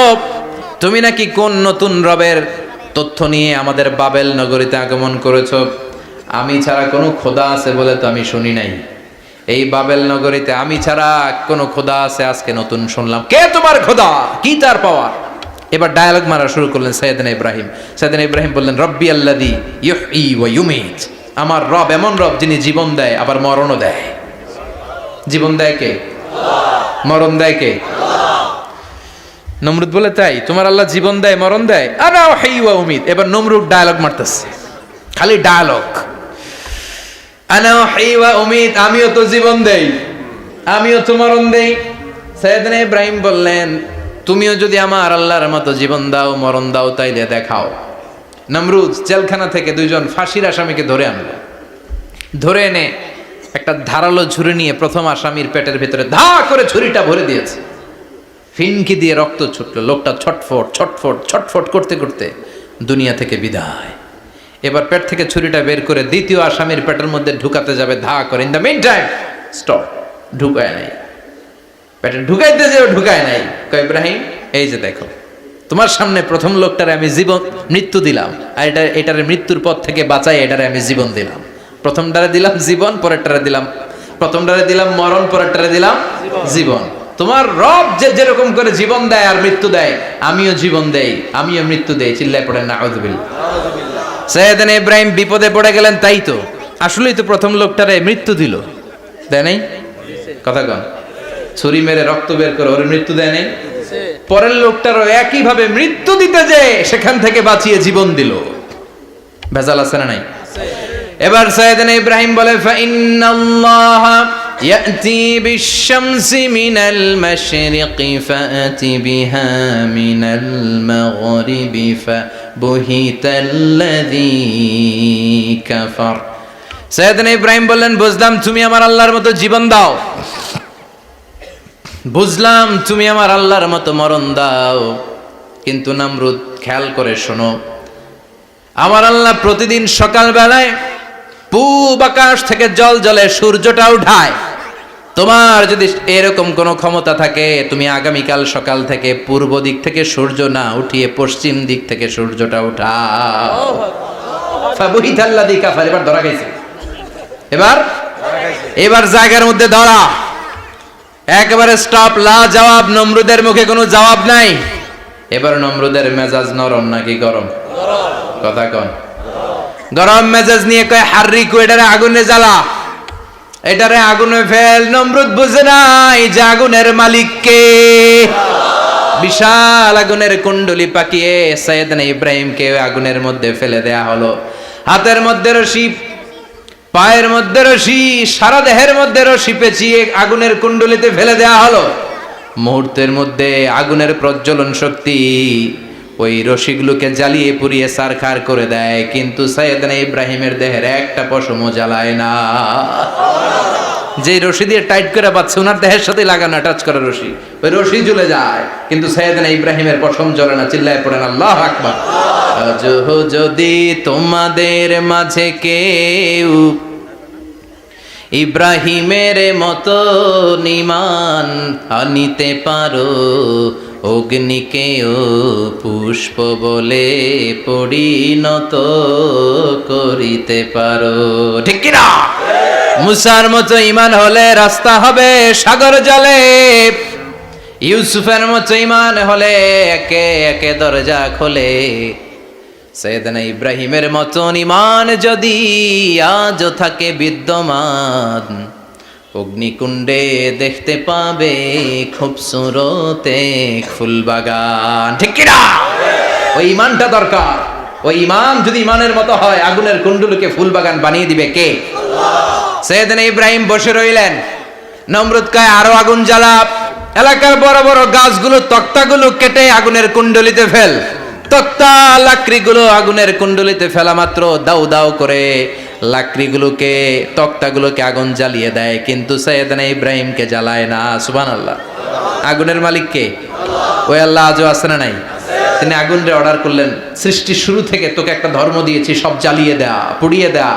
তুমি নাকি কোন নতুন রবের তথ্য নিয়ে আমাদের বাবেল নগরীতে আগমন করেছো? আমি ছাড়া কোনো খোদা আছে বলে তো আমি শুনি নাই। এই বাবেল নগরীতে আমি ছাড়া কোনো খোদা আছে আজকে নতুন শুনলাম। কে তোমার খোদা? কি তার পাওয়ার? এবার ডায়ালগ মারা শুরু করলেন সাইয়েদনা ইব্রাহিম। সাইয়েদনা ইব্রাহিম বললেন, রব্বি আল্লাযী ইউহয়ী ওয়া ইউমীত। আমার রব এমন রব যিনি জীবন দেয় আবার মরণও দেয়। জীবন দেয় কে? আল্লাহ। মরণ দেয় কে? আল্লাহ। নমরুদ বলে, তাই তোমার আল্লাহ জীবন দেয় মরণ দেয়? আনা উহয়ী ওয়া উমীত। এবার নমরুদ ডায়ালগ মারতেছে, খালি ডায়ালগ। আনা উহয়ী ওয়া উমীত, আমিও তো জীবন দেই, আমিও তো মরণ দেই। সাইয়েদনা ইব্রাহিম বললেন, তুমিও যদি আমার আল্লাহর মতো জীবন দাও মরণ দাও তাইলে দেখাও। নমরুদ জেলখানা থেকে 2 জন ফাঁসির আসামিকে ধরে আনলো। ধরে এনে একটা ধারালো ছুরি নিয়ে প্রথম আসামির পেটের ভিতরে ধা করে ছুরিটা ভরে দিয়েছে। ফিনকি দিয়ে রক্ত ছুটলো। লোকটা ছটফট ছটফট ছটফট করতে করতে দুনিয়া থেকে বিদায়। এবার পেট থেকে ছুরিটা বের করে দ্বিতীয় আসামির পেটের মধ্যে ঢুকাতে যাবে ধা করে। In the meantime stop, ঢুকায় নাই। পেটে ঢুকাইতে যে ঢুকায় নাই। কয় ইব্রাহিম এই যে দেখো তোমার সামনে প্রথম লোকটারে আমি মৃত্যু দিলাম, আর এটার মৃত্যুর পথ থেকে বাঁচাই এটারে আমি জীবন দিলাম। প্রথমটারে দিলাম জীবন, পরেরটারে দিলাম, প্রথমটারে দিলাম মরণ, পরেরটারে দিলাম জীবন। তোমার রব যে যেরকম করে জীবন দেয় আর মৃত্যু দেয়, আমিও জীবন দেই, আমিও মৃত্যু দেই। চিল্লায় পড়েন নাউযুবিল্লাহ। সাইয়েদনা ইব্রাহিম বিপদে পড়ে গেলেন, তাই তো আসলেই তো প্রথম লোকটারে মৃত্যু দিল, দেয় নাই? কথা কন, ছুরি মেরে রক্ত বের করে ওর মৃত্যু দেয় নাই? পরের লোকটারও একই ভাবে মৃত্যু দিতে যে সেখান থেকে বাঁচিয়ে জীবন দিল। ভেজাল আছে না নাই? এবার সাইয়েদনা ইব্রাহিম বলে ফাইন্নাল্লাহা ইয়াতি বিশ-শামসি মিনাল মাশরিকি ফাআতি বিহা মিনাল মাগরিবি ফাবুহিতাল্লাযী কাফার। সাইয়েদনা ইব্রাহিম বললেন বুঝলাম তুমি আমার আল্লাহর মতো জীবন দাও, বুঝলাম তুমি আমার আল্লাহর মতো মরণ দাও, কিন্তু নমরুদ খেয়াল করে শোনো, আমার আল্লাহ প্রতিদিন সকাল বেলায় পূব আকাশ থেকে জল জলে সূর্যটা উঠায়। তোমার যদি এরকম কোনো ক্ষমতা থাকে, তুমি আগামীকাল সকাল থেকে পূর্ব দিক থেকে সূর্য না উঠিয়ে পশ্চিম দিক থেকে সূর্যটা উঠাও। ফাবুহিতাল্লাযী কাফার। এবার ধরা গেছে, এবার জায়গার মধ্যে ধরা, একেবারে স্টপ, লা জবাব। নমরুদের মুখে কোনো জবাব নাই। এবার নমরুদের মেজাজ নরম নাকি গরম? কথা কন। গরম মেজাজ নিয়ে কয় হাররিকু, এটারে আগুনে জ্বালা, এটারে আগুনে ফেল। নমরুদ বুঝে নাই যে আগুনের মালিক কে। বিশাল আগুনের কুণ্ডলি পাকিয়ে সাইয়েদনা ইব্রাহিমকে আগুনের মধ্যে ফেলে দেয়া হলো। হাতের মধ্যে রশি, পায়ের মধ্যে রশি, সারা দেহের মধ্যে রশি পেঁচিয়ে আগুনের কুণ্ডলিতে ফেলে দেয়া হলো। মুহূর্তের মধ্যে আগুনের প্রজ্বলন শক্তি ওই রশিগুলোকে জ্বালিয়ে পুড়িয়ে ছারখার করে দেয়, কিন্তু সাইয়েদনা ইব্রাহিমের দেহের একটা পশমও জ্বালায় না। যে রশি দিয়ে টাইট করে বাঁধছে ওনার দেহের সাথে লাগানো টাচ করা রশি, ওই রশি জ্বলে যায়, কিন্তু সাইয়েদনা ইব্রাহিমের পশম জ্বলে না। চিল্লায় পড়েন আল্লাহু আকবার। যদি তোমাদের মাঝে কেউ ইব্রাহিমের মতো ঈমান আনিতে পারো, অগ্নিকেও পুষ্প বলে পরিণত করিতে পারো, ঠিক কি না? মুসার মতো ঈমান হলে রাস্তা হবে সাগর জলে, ইউসুফের মতো ঈমান হলে একে একে দরজা খোলে। সাইয়েদনা ইব্রাহিমের মতন ঈমান যদি আজও থাকে বিদ্যমান, অগ্নিকুণ্ডে দেখতে পাবে খুবসুরত এক ফুলবাগান, ঠিক কি না? ওই ঈমানটা দরকার। ওই ঈমান যদি ঈমানের মতো হয়, আগুনের কুণ্ডুলকে ফুলবাগান বানিয়ে দিবে কে? আল্লাহ। সাইয়েদনা ইব্রাহিম বসে রইলেন। নমরুদ কয় আরো আগুন জ্বালা, এলাকার বড় বড় গাছগুলো তক্তাগুলো কেটে আগুনের কুণ্ডলিতে ফেল। তক্তা লাকড়িগুলো আগুনের কুণ্ডলিতে ফেলা মাত্র দাউ দাউ করে লাকড়িগুলোকে, তক্তাগুলোকে আগুন জ্বালিয়ে দেয়, কিন্তু সাইয়েদনা ইব্রাহিমকে জ্বালায় না। সুবহানাল্লাহ। আগুনের মালিক কে? ওই আল্লাহ আজও আছে না নাই? তিনি আগুনরে অর্ডার করলেন, সৃষ্টির শুরু থেকে তোকে একটা ধর্ম দিয়েছি, সব জ্বালিয়ে দেয়া, পুড়িয়ে দেয়া,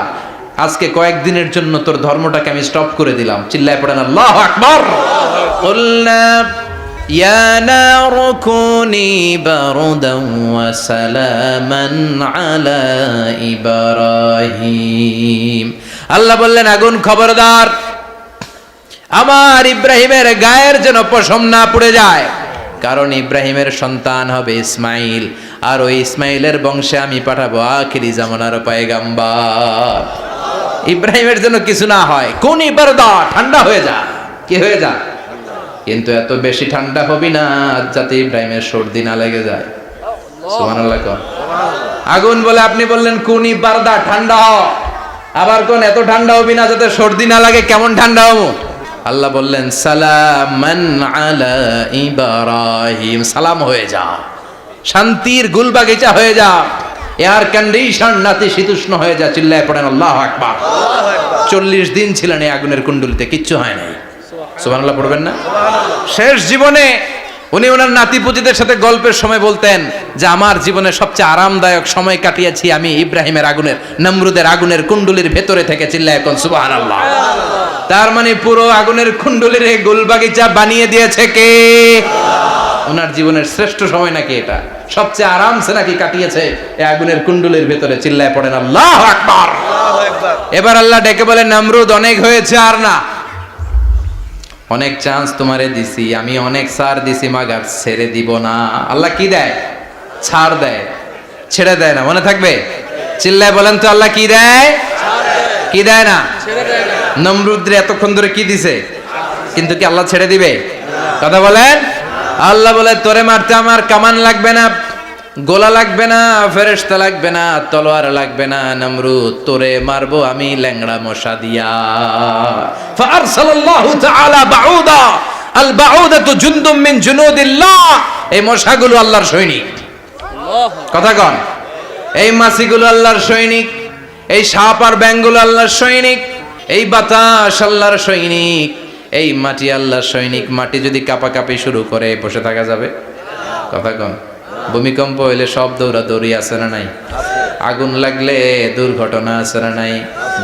আজকে কয়েকদিনের জন্য তোর ধর্মটাকে আমি স্টপ করে দিলাম। চিল্লায় পড়েন আল্লাহু আকবার। কুলনা ইয়া নারু কুনি বারদান ওয়া সালামান আলা ইব্রাহিম। আল্লাহ বললেন আগুন খবরদার, আমার ইব্রাহিমের গায়ের যেন পশম না পুড়ে যায়, কারণ ইব্রাহিমের সন্তান হবে ইসমাইল, আর ওই ইসমাইলের বংশে আমি পাঠাবো আখিরি জামানার পয়গাম্বর। ইব্রাহিমের জন্য কিছু না হয়, কোন বারদা, ঠান্ডা হয়ে যা, কি হয়ে যা, কিন্তু এত বেশি ঠান্ডা হবি না যাতে ইব্রাহিমের সর্দি না লেগে যায়। সুবহানাল্লাহ। আগুন বলে আপনি বললেন কোনি বারদা, ঠান্ডা হ, আবার কোন এত ঠান্ডা হবি না যাতে সর্দি না লাগে, কেমন ঠান্ডা হবো? আল্লাহ বললেন সালামান আলা ইব্রাহিম, সালাম হয়ে যা, শান্তির গুলবাগিচা হয়ে যা, এয়ার কন্ডিশন নাতিশীতোষ্ণ হয়ে যা। চিল্লায় পড়েন আল্লাহু আকবার। 40 দিন ছিলেন এই আগুনের কুণ্ডলিতে, কিচ্ছু হয় নাই। সুবহানাল্লাহ পড়বেন না? শেষ জীবনে উনি ওনার নাতিপুতিদের সাথে গল্পের সময় বলতেন যে আমার জীবনে সবচেয়ে আরামদায়ক সময় কাটিয়েছি আমি ইব্রাহিমের আগুনের, নমরুদের আগুনের কুণ্ডুলির ভেতরে থেকে। চিল্লায় এখন সুবহানাল্লাহ। তার মানে পুরো আগুনের কুণ্ডুলির এই গোলবাগিচা বানিয়ে দিয়েছে কে? ওনার জীবনের শ্রেষ্ঠ সময় নাকি এটা, সবচেয়ে আরামসে নাকি কাটিয়েছে এই আগুনের কুণ্ডুলির ভেতরে। চিল্লায় পড়েন আল্লাহু আকবার। এবার আল্লাহ ডেকে বলেন, নমরুদ অনেক হয়েছে, আর না, অনেক চান্স তোমারে দিছি আমি, অনেক ছাড় দিছি, মাগার ছেড়ে দিব না। আল্লাহ কি দেয়? ছাড় দেয়, ছেড়ে দেয় না। মনে থাকবে? চিল্লায় বলেন তো, আল্লাহ কি দেয়? কি দেয় না? নমরুদরে এতক্ষণ ধরে কি দিছে, কিন্তু কি আল্লাহ ছেড়ে দিবে? কথা বলেন। আল্লাহ বলে, তোরে মারতে আমার কামান লাগবে না, গোলা লাগবে না, ফেরেশতা লাগবে না, তলোয়ার লাগবে না, নমরুদ তোরে মারবো আমি ল্যাংড়া মশা দিয়া। ফারসালাল্লাহু তাআলা বাউদা, আল বাউদাতু জুনদুম মিন জুনুদিল্লাহ। এই মশাগুলো আল্লাহর সৈনিক। কথা কন। এই মাছিগুলো আল্লাহর সৈনিক, এই সাপ আর ব্যাঙগুলো আল্লাহর সৈনিক, এই বাতাস আল্লাহর সৈনিক, এই মাটি আল্লাহর সৈনিক। মাটি যদি কাঁপাকাঁপি শুরু করে বসে থাকা যাবে? কথা কন। ভূমিকম্প হইলে সব দৌড়াদৌড়ি আছে না নাই? আগুন লাগলে দুর্ঘটনা আছে না নাই?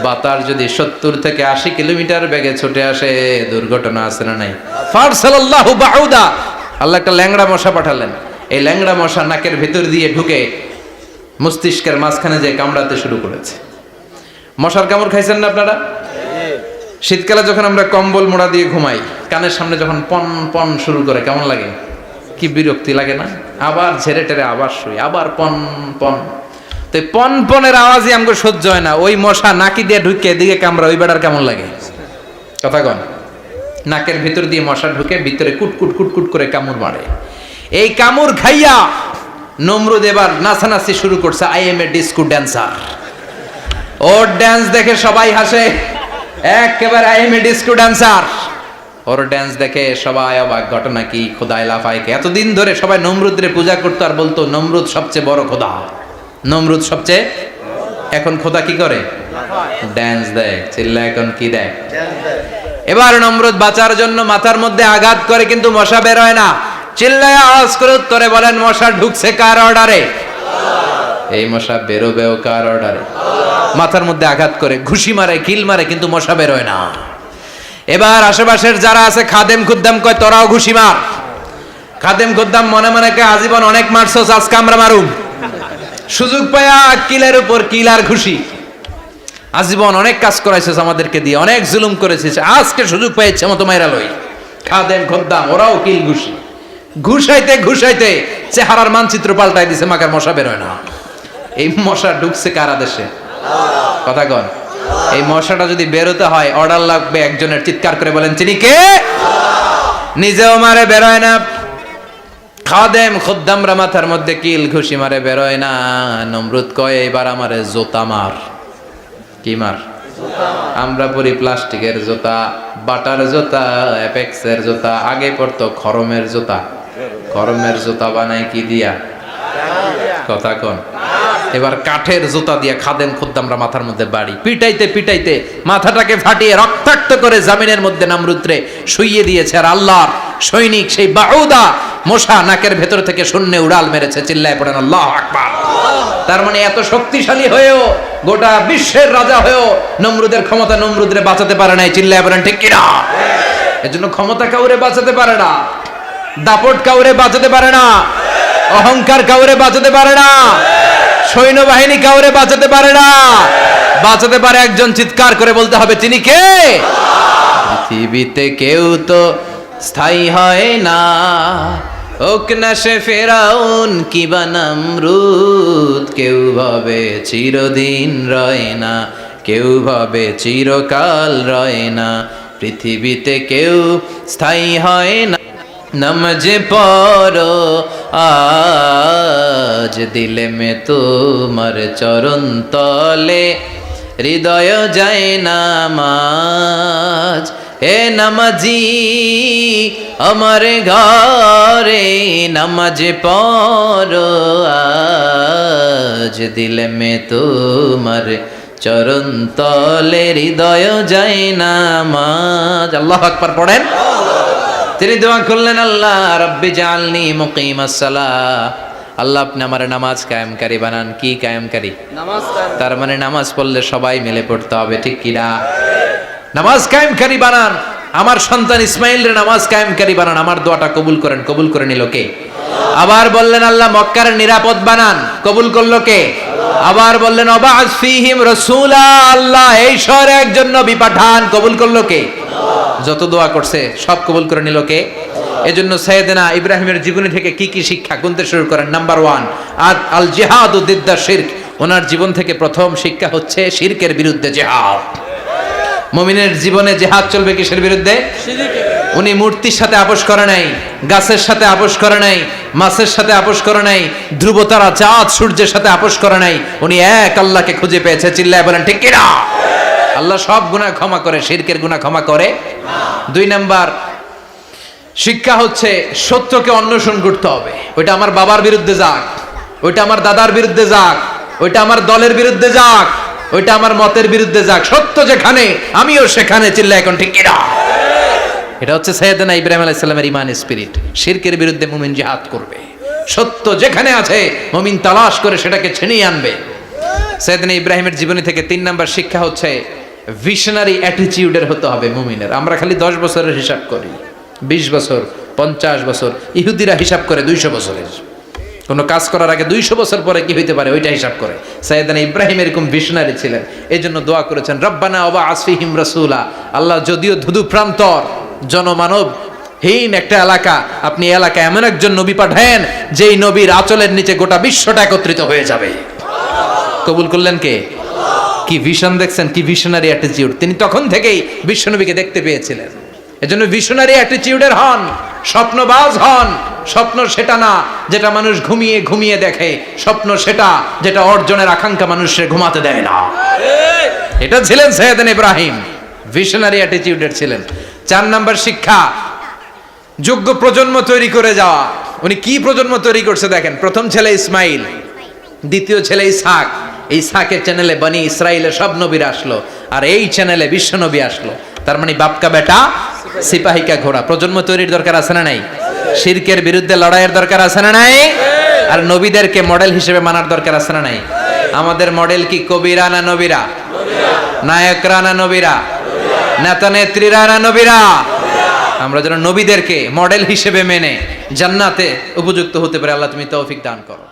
বাতাস যদি 70 থেকে 80 কিলোমিটার বেগে ছুটে আসে, দুর্ঘটনা আছে না নাই? ফারসালাল্লাহু বাউদা, আল্লাহ একটা ল্যাংড়া মশা পাঠালেন। এই ল্যাংড়া মশা নাকের ভিতর দিয়ে ঢুকে মস্তিষ্কের মাঝখানে যে কামড়াতে শুরু করেছে। মশার কামড় খাইছেন না আপনারা? শীতকালে যখন আমরা কম্বল মোড়া দিয়ে ঘুমাই, কানের সামনে যখন পন পন শুরু করে কেমন লাগে? কি বিরক্তি লাগে না? আবার ঝেড়ে টেরে আবার শুই, আবার পন পন। তো পন পনের আওয়াজই আমাকে সহ্য হয় না। ওই মশা নাকি দিয়ে ঢুকে এদিকে কামড়া, ওই বেড়ার কেমন লাগে? কথা কন। নাকের ভিতর দিয়ে মশা ঢুকে ভিতরে কুটকুট কুটকুট করে কামড় মারে। এই কামড় খাইয়া নমরুদ এবার নাচানাচি শুরু করছে। I M A disco dancer. Or dance দেখে সবাই হাসে, একেবারে I M A disco dancer. Or dance দেখে সবাই অবাক। ঘটনা কি? খোদাই লাফাইকে। এতদিন ধরে সবাই নমরুদরে পূজা করতো আর বলতো নমরুদ সবচেয়ে বড় খোদা, নমরুদ সবচেয়ে। এখন খোদা কি করে? ড্যান্স দেয়। চিল্লা এখন কি দেয়? এবার নমরুদ বাঁচার জন্য মাথার মধ্যে আঘাত করে, কিন্তু মশা বের হয় না। চিল্লায় আওয়াজ করে উত্তরে বলেন, মশা ঢুকছে কার অর্ডারে? এই মশা বেরোবেও কার অর্ডারে? মাথার মধ্যে আঘাত করে ঘুষি মারে, কিল মারে, কিন্তু মশা বের হয় না। এবার আশেপাশের যারা আছে খাদেম খুদ্দাম কয়, তোরাও ঘুষি মার। খাদেম খুদ্দাম মনে মনে কয়, আজীবন অনেক মারছস, আজকে আমরা মারুম। সুযোগ পায়া কিলের উপর কিল আর ঘুষি। আজীবন অনেক কাজ করাইছিস আমাদেরকে দিয়ে, অনেক জুলুম করেছিস, আজকে সুযোগ পাইছে মতো মাইরা লই। খাদেম খুদ্দাম ওরাও কিল ঘুষি। ঘুষাইতে ঘুষাইতে চেহারার মানচিত্র পাল্টাই দিছে, মাকার মশা বের হয় না। এই মশা ঢুকছে কারা দেশে? কথা কন। এই মশাটা যদি বেরোতে হয়, অর্ডার লাগবে একজনের। চিৎকার করে বলেন, তিনি কে? নিজেও মারে, বেরোয় না। খাদেম খুদ্দামরা মাথার মধ্যে কিল ঘুষি মারে, বেরোয় না। নমরুদ কয়, এবার আমারে জোতা মার। কি মার? আমরা পরি প্লাস্টিকের জুতা, বাটার জুতা, অ্যাপেক্সের জুতা। আগে পড়তো খরমের জুতা। খরমের জুতা বানায় কি দিয়া? কথা কন। এবার কাঠের জুতা দিয়ে খাদেম খুদ্দামরা মাথার মধ্যে বাড়ি। পিটাইতে পিটাইতে মাথাটাকে ফাটিয়ে রক্তাক্ত করে জামিনের মধ্যে নমরুদরে শুইয়ে দিয়েছে। আর আল্লাহর সৈনিক সেই বাউদা মশা নাকের ভেতর থেকে শূন্যে উড়াল মেরেছে। চিল্লায় পড়েন আল্লাহু আকবার। তার মানে এত শক্তিশালী হয়েও, গোটা বিশ্বের রাজা হয়েও নমরুদের ক্ষমতা নমরুদরে বাঁচাতে পারে নাই। চিল্লায় পড়েন ঠিক কিনা? এজন্য ক্ষমতা কাউরে বাঁচাতে পারে না, দাপট কাউরে বাঁচাতে পারে না, অহংকার কাউরে বাঁচাতে পারে না, সৈন্যবাহিনী কাউরে বাঁচাতে পারে না। বাঁচাতে পারে একজন। চিৎকার করে বলতে হবে, তিনি কে? পৃথিবীতে কেউ তো স্থায়ী হয় না, হোক না সে ফেরাউন কিবা নমরুদ। কেউ ভাবে চিরদিন রয় না, কেউ ভাবে চিরকাল রয় না। পৃথিবীতে কেউ স্থায়ী হয় না। নামাজ পড়ো আজ দিলে মে তোমার চরণ তলে, হৃদয় যায় নামাজ। হে নামাজি আমার ঘরে, নামাজ পড়ো আজ দিলে মে তোমার চরণ তলে, হৃদয় যায় নামাজ। আল্লাহু আকবার পড়েন। তিনি দোয়া করলেন, আল্লাহ রাব্বি জাআলনি মুকিমাস সালাহ, আল্লাহ আপনি আমার নামাজ কায়েমকারী বানান। কি কায়েমকারী? নামাজ কায়েম। তার মানে নামাজ পড়লে সবাই মিলে পড়তে হবে, ঠিক কি না? নামাজ কায়েমকারী বানান, আমার সন্তান ইসমাইলের নামাজ কায়েমকারী বানান। আমার দোয়াটা কবুল করেন। কবুল করে নিল কে? আবার বললেন, আল্লাহ মক্কার নিরাপদ বানান। কবুল করলো কে? আবার বললেন, ওয়াবা'আস ফীহিম রাসূলা, আল্লাহ এই শহরে একজন নবী পাঠান। কবুল করলো কে? যত দোয়া করছে সব কবুল করে নিল কে? এজন্য সাইয়েদনা ইব্রাহিমের জীবনী থেকে কি কি শিক্ষা গুনতে শুরু করেন। নাম্বার 1, আল জিহাদু দিদ্দা শিরক। ওনার জীবন থেকে প্রথম শিক্ষা হচ্ছে শিরকের বিরুদ্ধে জিহাদ। মুমিনের জীবনে জিহাদ চলবে কিসের বিরুদ্ধে? শিরকের। উনি মূর্তির সাথে আপোষ করে নাই, গাছের সাথে আপোষ করে নাই, মাছের সাথে আপোষ করে নাই, ধ্রুবতারা চাঁদ সূর্যের সাথে আপোষ করে নাই। উনি এক আল্লাহকে খুঁজে পেয়েছে। চিল্লায় বলেন ঠিক কিনা? আল্লাহ সব গুনাহ ক্ষমা করে, শিরকের গুনাহ ক্ষমা করে না। 2 নাম্বার শিক্ষা হচ্ছে সত্যকে অন্বেষণ করতে হবে। ওইটা আমার বাবার বিরুদ্ধে যাক, ওইটা আমার দাদার বিরুদ্ধে যাক, ওইটা আমার দলের বিরুদ্ধে যাক, ওইটা আমার মতের বিরুদ্ধে যাক, সত্য যেখানে আমিও সেখানে। চিল্লা এখন ঠিক কিনা? এটা হচ্ছে সাইয়েদনা ইব্রাহিম আলাইহিস সালামের ঈমান স্পিরিট। শিরকের বিরুদ্ধে মুমিন জিহাদ করবে। সত্য যেখানে আছে মুমিন তালাশ করে সেটাকে ছিনিয়ে আনবে। সাইয়েদনা ইব্রাহিমের জীবনী থেকে 3 নাম্বার শিক্ষা হচ্ছে ভিশনারি অ্যাটিটিউডের হতে হবে মুমিনের। আমরা খালি 10 বছরের হিসাব করি, 20 বছর, 50 বছর। ইহুদিরা হিসাব করে 200 বছরের। কোনো কাজ করার আগে 200 বছর পরে কি হইতে পারে ওইটা হিসাব করে। সাইয়েদনা ইব্রাহিম এরকম ভিশনারি ছিলেন। এজন্য দোয়া করেছেন, রব্বানা ওয়াবা'আস ফীহিম রাসূলা, আল্লাহ যদিও ধুধু প্রান্তর জনমানব হীন একটা এলাকা, আপনি এলাকায় এমন একজন নবী পাঠায়েন যেই নবীর আঁচলের নিচে গোটা বিশ্বটা একত্রিত হয়ে যাবে। কবুল করলেন কে? কি ভিশন দেখছেন, কি ভিশনারি অ্যাটিটিউড। তিনি তখন থেকেই বিশ্বনবীকে দেখতে পেয়েছিলেন। এজন্য ভিশনারি অ্যাটিটিউডের হন, স্বপ্নবাজ হন। স্বপ্ন সেটা না যেটা মানুষ ঘুমিয়ে ঘুমিয়ে দেখে, স্বপ্ন সেটা যেটা অর্জনের আকাঙ্ক্ষা মানুষের ঘুমাতে দেয় না। এটা ছিলেন সাইয়েদনা ইব্রাহিম, ভিশনারি অ্যাটিটিউডের ছিলেন। 4 নাম্বার শিক্ষা, যোগ্য প্রজন্ম তৈরি করে যাওয়া। উনি কি প্রজন্ম তৈরি করছে দেখেন। প্রথম ছেলে ইসমাইল, দ্বিতীয় ছেলে ইসহাক। ইসহাকের চ্যানেলে বনি ইসরাইলের সব নবীরা আসলো, আর এই চ্যানেলে বিশ্ব নবী আসলো। তার মানে বাপকা বেটা সিপাহিকা ঘোড়া। প্রজন্ম তৈরির দরকার আছে না নাই? শিরকের বিরুদ্ধে লড়াইয়ের দরকার আছে না নাই? আর নবীদেরকে মডেল হিসেবে মানার দরকার আছে না নাই? আমাদের মডেল কি কবিরা না নবীরা? নায়করা না নবীরা? নেতা নেত্রীরা না নবীরা? আমরা যেন নবীদেরকে মডেল হিসেবে মেনে জান্নাতে উপযুক্ত হতে পারে। আল্লাহ তুমি তৌফিক দান করো।